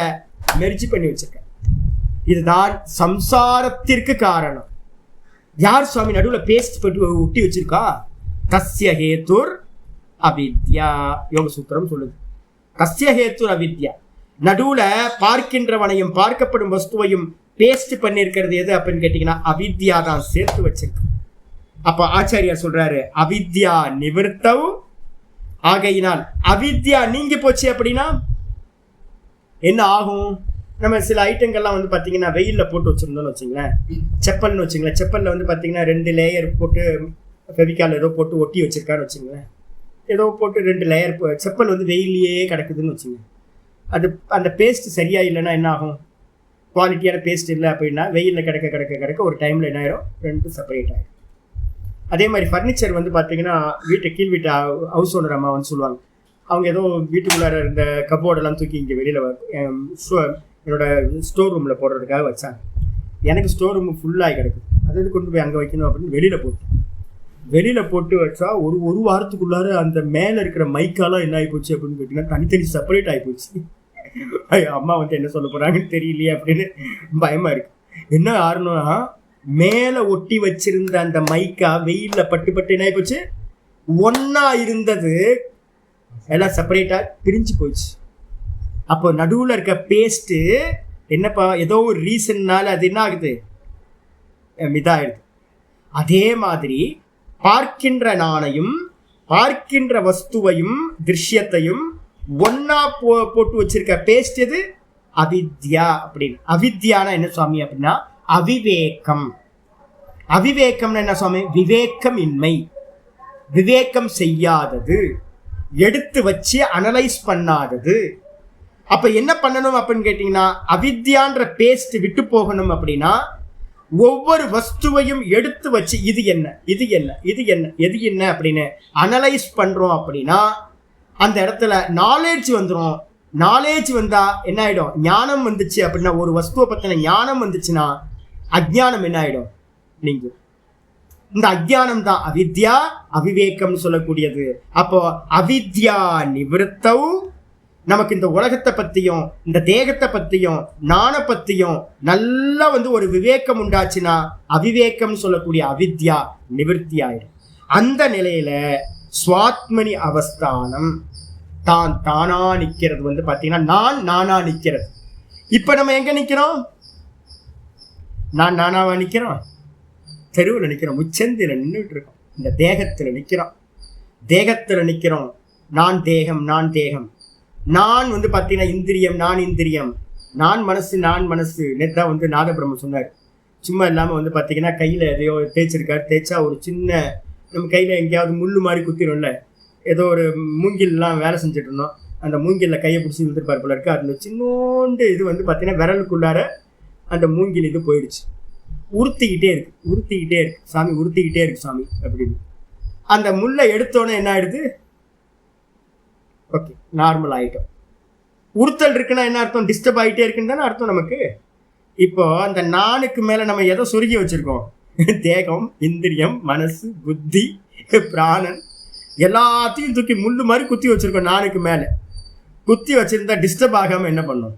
மெர்ஜி பண்ணி வச்சிருக்கேன். இதுதான் சம்சாரத்திற்கு காரணம். யார் சுவாமி நடுவில் பேஸ்ட் போட்டு ஒட்டி வச்சிருக்கா? தஸ்ய ஹேத்துர் அவித்யா. யோக சூத்திரம் சொல்லுது தஸ்ய ஹேத்துர் அவித்யா. நடுவில் பார்க்கின்றவனையும் பார்க்கப்படும் வஸ்துவையும் பேஸ்ட் பண்ணியிருக்கிறது எது அப்படின்னு கேட்டிங்கன்னா அவித்யா தான் சேர்த்து வச்சிருக்கு. அப்போ ஆச்சாரியார் சொல்றாரு அவித்யா நிவர்த்தவ். ஆகையினால் அவித்யா நீங்கி போச்சு அப்படின்னா என்ன ஆகும்? நம்ம சில ஐட்டங்கள்லாம் வந்து பார்த்தீங்கன்னா வெயிலில் போட்டு வச்சுருந்தோம்னு வச்சுங்களேன். செப்பல்னு வச்சுங்களேன். செப்பலில் வந்து பார்த்தீங்கன்னா 2 லேயர் போட்டு ஃபெவிகால் ஏதோ போட்டு ஒட்டி வச்சுருக்கான்னு வச்சுங்களேன். ஏதோ போட்டு 2 லேயர் செப்பல் வந்து வெயிலையே கிடக்குதுன்னு வச்சுங்க. அது அந்த பேஸ்ட் சரியாக இல்லைன்னா என்ன ஆகும்? குவாலிட்டியான பேஸ்ட் இல்லை அப்படின்னா வெயிலில் கிடக்க ஒரு டைமில் என்ன ஆயிரும்? 2 செப்பரேட் ஆகிடும். அதே மாதிரி ஃபர்னிச்சர் வந்து பார்த்தீங்கன்னா கீழ் வீட்டு ஹவுஸ் ஓனர் அம்மா வந்து சொல்லுவாங்க, அவங்க ஏதோ வீட்டுக்குள்ளார இருந்த கப்போர்டெல்லாம் தூக்கி இங்கே வெளியில் என்னோட ஸ்டோர் ரூமில் போடுறதுக்காக வச்சாங்க. எனக்கு ஸ்டோர் ரூம் ஃபுல்லாகி கிடக்குது. அதாவது கொண்டு போய் அங்கே வைக்கணும் அப்படின்னு வெளியில் போட்டு வச்சா ஒரு வாரத்துக்குள்ளார அந்த மேலே இருக்கிற மைக்காலாம் என்ன ஆகி போச்சு அப்படின்னு கேட்டிங்கன்னா தனித்தனி செப்பரேட் ஆகி போச்சு. அம்மா வந்து என்ன சொல்ல போகிறாங்கன்னு தெரியலையே அப்படின்னு பயமாக இருக்குது. என்ன காரணம்னா மேலே ஒட்டி வச்சிருந்த அந்த மைக்கா வெயிலில் பட்டு என்ன ஆகி போச்சு? ஒன்றா இருந்தது எல்லாம் செப்பரேட்டாக பிரிஞ்சு போயிடுச்சு. அப்போ நடுவில் இருக்க பேஸ்ட்டு என்னப்பா ஏதோ ஒரு ரீசன்னால அது என்ன ஆகுது? இதாகிடுது. அதே மாதிரி பார்க்கின்ற நானையும் பார்க்கின்ற வஸ்துவையும் திருஷ்யத்தையும் ஒன்னா போட்டு வச்சிருக்க பேஸ்ட் எது? அவித்யா அப்படின்னு. அவித்யானா என்ன சுவாமி அப்படின்னா அவிவேகம். அவிவேகம்னா என்ன சுவாமி? விவேகம் இன்மை, விவேகம் செய்யாதது, எடுத்து வச்சு அனலைஸ் பண்ணாதது. அப்ப என்ன பண்ணணும் அப்படின்னு கேட்டீங்கன்னா அவித்யான்ற பேஸ்ட் விட்டு போகணும் அப்படின்னா ஒவ்வொரு வஸ்துவையும் எடுத்து வச்சு இது என்ன இது என்ன இது என்ன எது என்ன அப்படின்னு அனலைஸ் பண்றோம் அப்படின்னா அந்த இடத்துல நாலேஜ் வந்துடும். நாலேஜ் வந்தா என்ன ஆயிடும்? ஞானம் வந்துச்சு அப்படின்னா ஒரு வஸ்துவை பத்தின ஞானம் வந்துச்சுன்னா அஜ்ஞானம் என்ன ஆயிடும்? நீங்க இந்த அஜ்ஞானம் தான் அவித்யா அவிவேகம் சொல்லக்கூடியது. அப்போ அவித்யா நிவர்த்தவ். நமக்கு இந்த உலகத்தை பத்தியும் இந்த தேகத்தை பத்தியும் நானை பத்தியும் நல்லா வந்து ஒரு விவேகம் உண்டாச்சுன்னா அவிவேகம் சொல்லக்கூடிய அவித்யா நிவர்த்தி ஆயிடும். அந்த நிலையில சுவாத்மனி அவஸ்தானம் தான் தானா நிக்கிறது வந்து பாத்தீங்கன்னா நானா நிக்கிறது. இப்ப நம்ம எங்க நிக்கிறோம்? நானாவா நிக்கிறோம்? தெருவில் நிக்கிறோம், உச்சந்தில நின்றுட்டு இருக்கோம். இந்த தேகத்துல நிக்கிறோம், தேகத்துல நிக்கிறோம். நான் தேகம் நான் தேகம். நான் வந்து பார்த்தீங்கன்னா இந்திரியம் நான் இந்திரியம், நான் மனசு. நேற்றா வந்து நாதபிரம்ம சொன்னார். சும்மா இல்லாமல் வந்து பார்த்தீங்கன்னா கையில் எதையோ தேய்ச்சிருக்காரு. தேய்ச்சா ஒரு சின்ன நம்ம கையில் எங்கேயாவது முள்ளு மாதிரி குத்திடும்ல, ஏதோ ஒரு மூங்கில்லாம் வேலை செஞ்சுட்டு இருந்தோம். அந்த மூங்கிலில் கையை பிடிச்சி இழுத்துருப்பார் போல இருக்கு. அதில் சின்னோண்டு இது வந்து பார்த்தீங்கன்னா விரலுக்குள்ளார அந்த மூங்கில் இது போயிடுச்சு. உறுத்திக்கிட்டே இருக்கு சாமி, உறுத்திக்கிட்டே இருக்கு சாமி அப்படின்னு. அந்த முள்ளை எடுத்தோன்னே என்ன ஆயிடுது? ஓகே, நார்மல் ஆயிட்டோம். உறுத்தல் இருக்குன்னா என்ன அர்த்தம்? டிஸ்டர்ப் ஆகிட்டே இருக்குன்னு தானே அர்த்தம் நமக்கு. இப்போ அந்த நானுக்கு மேல நம்ம எதை சொருகி வச்சிருக்கோம்? தேகம், இந்திரியம், மனசு, புத்தி, பிராணன் எல்லாத்தையும் தூக்கி முள்ளு மாதிரி குத்தி வச்சிருக்கோம். நானுக்கு மேல குத்தி வச்சிருந்தா டிஸ்டர்ப் ஆகாம என்ன பண்ணோம்?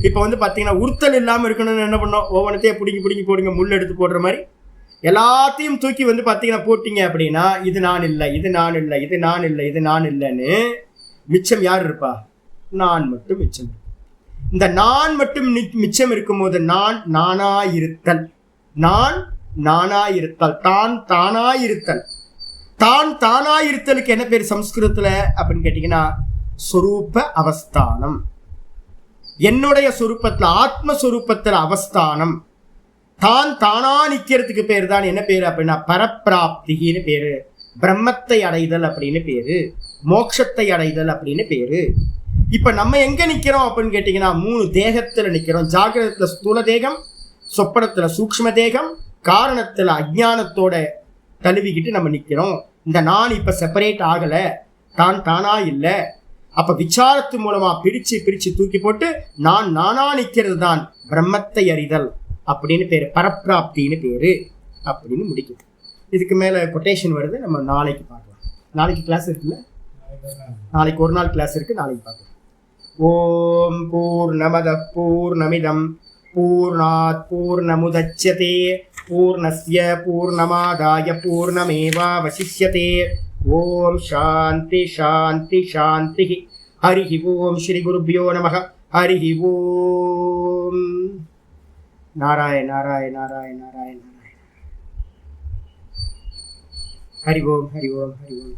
இப்போ பாத்தீங்கன்னா உறுத்தல் இல்லாம இருக்கணும்னு என்ன பண்ணோம்? ஒவ்வொன்றத்தையும் பிடிங்கி போடுங்க, முள் எடுத்து போடுற மாதிரி எல்லாத்தையும் தூக்கி பாத்தீங்கன்னா போட்டீங்க அப்படின்னா இது நான் இல்லை, இது நான் இல்லை, இது நான் இல்லை, இது நான் இல்லைன்னு மிச்சம் யார் இருப்பா? நான் மட்டும் மிச்சம். இந்த நான் மட்டும் மிச்சம் இருக்கும்போது நான் நானாயிருத்தல், நான் நானாயிருத்தல், தான் தானாயிருத்தல். தான் தானாயிருத்தலுக்கு என்ன பேர் சம்ஸ்கிருதத்துல அப்படின்னு கேட்டீங்கன்னா சொரூப அவஸ்தானம். என்னுடைய சொரூபத்துல, ஆத்மஸ்வரூபத்துல அவஸ்தானம். தான் தானா நிக்கிறதுக்கு பேர் தான் என்ன பேரு அப்படின்னா பரப்பிராப்தின்னு பேரு, பிரம்மத்தை அடைதல் அப்படின்னு பேரு, மோட்சத்தை அடைதல் அப்படின்னு பேரு. இப்ப நம்ம எங்க நிக்கிறோம் அப்படின்னு கேட்டீங்கன்னா 3 தேகத்துல நிக்கிறோம். ஜாகிரதத்துல ஸ்தூல தேகம், சொப்பனத்துல சூக்ஷ்ம தேகம், காரணத்துல அஜ்ஞானத்தோட தழுவிக்கிட்டு நம்ம நிக்கிறோம். இந்த நான் இப்ப செப்பரேட் ஆகல, தான் தானா இல்லை. அப்ப விசாரத்து மூலமா பிரிச்சு தூக்கி போட்டு நான் நானா நிக்கிறது தான் பிரம்மத்தை அறிதல் அப்படின்னு பேரு, பரப்பிராப்தின்னு பேரு அப்படின்னு முடிக்கும். இதுக்கு மேல கொட்டேஷன் வருது, நம்ம நாளைக்கு பார்க்கலாம். நாளைக்கு கிளாஸ் இருக்குல்ல, நாளைக்கு ஒரு நாள் கிளாஸ் இருக்கு, நாளைக்கு பார்க்கலாம். ஓம் பூர்ணமத பூர்ணமிதம் பூர்ணாத் பூர்ணமுதச்யதே பூர்ணஸ்ய பூர்ணமாதாய பூர்ணமேவாவசிஷ்யதே. ஓம் சாந்தி சாந்தி சாந்தி. ஹரி ஓம். ஸ்ரீ குருப்யோ நமः. ஹரி ஓம். நாராயண நாராயண நாராயண நாராயண நாராயண. ஹரி ஓம், ஹரி ஓம், ஹரி ஓம்.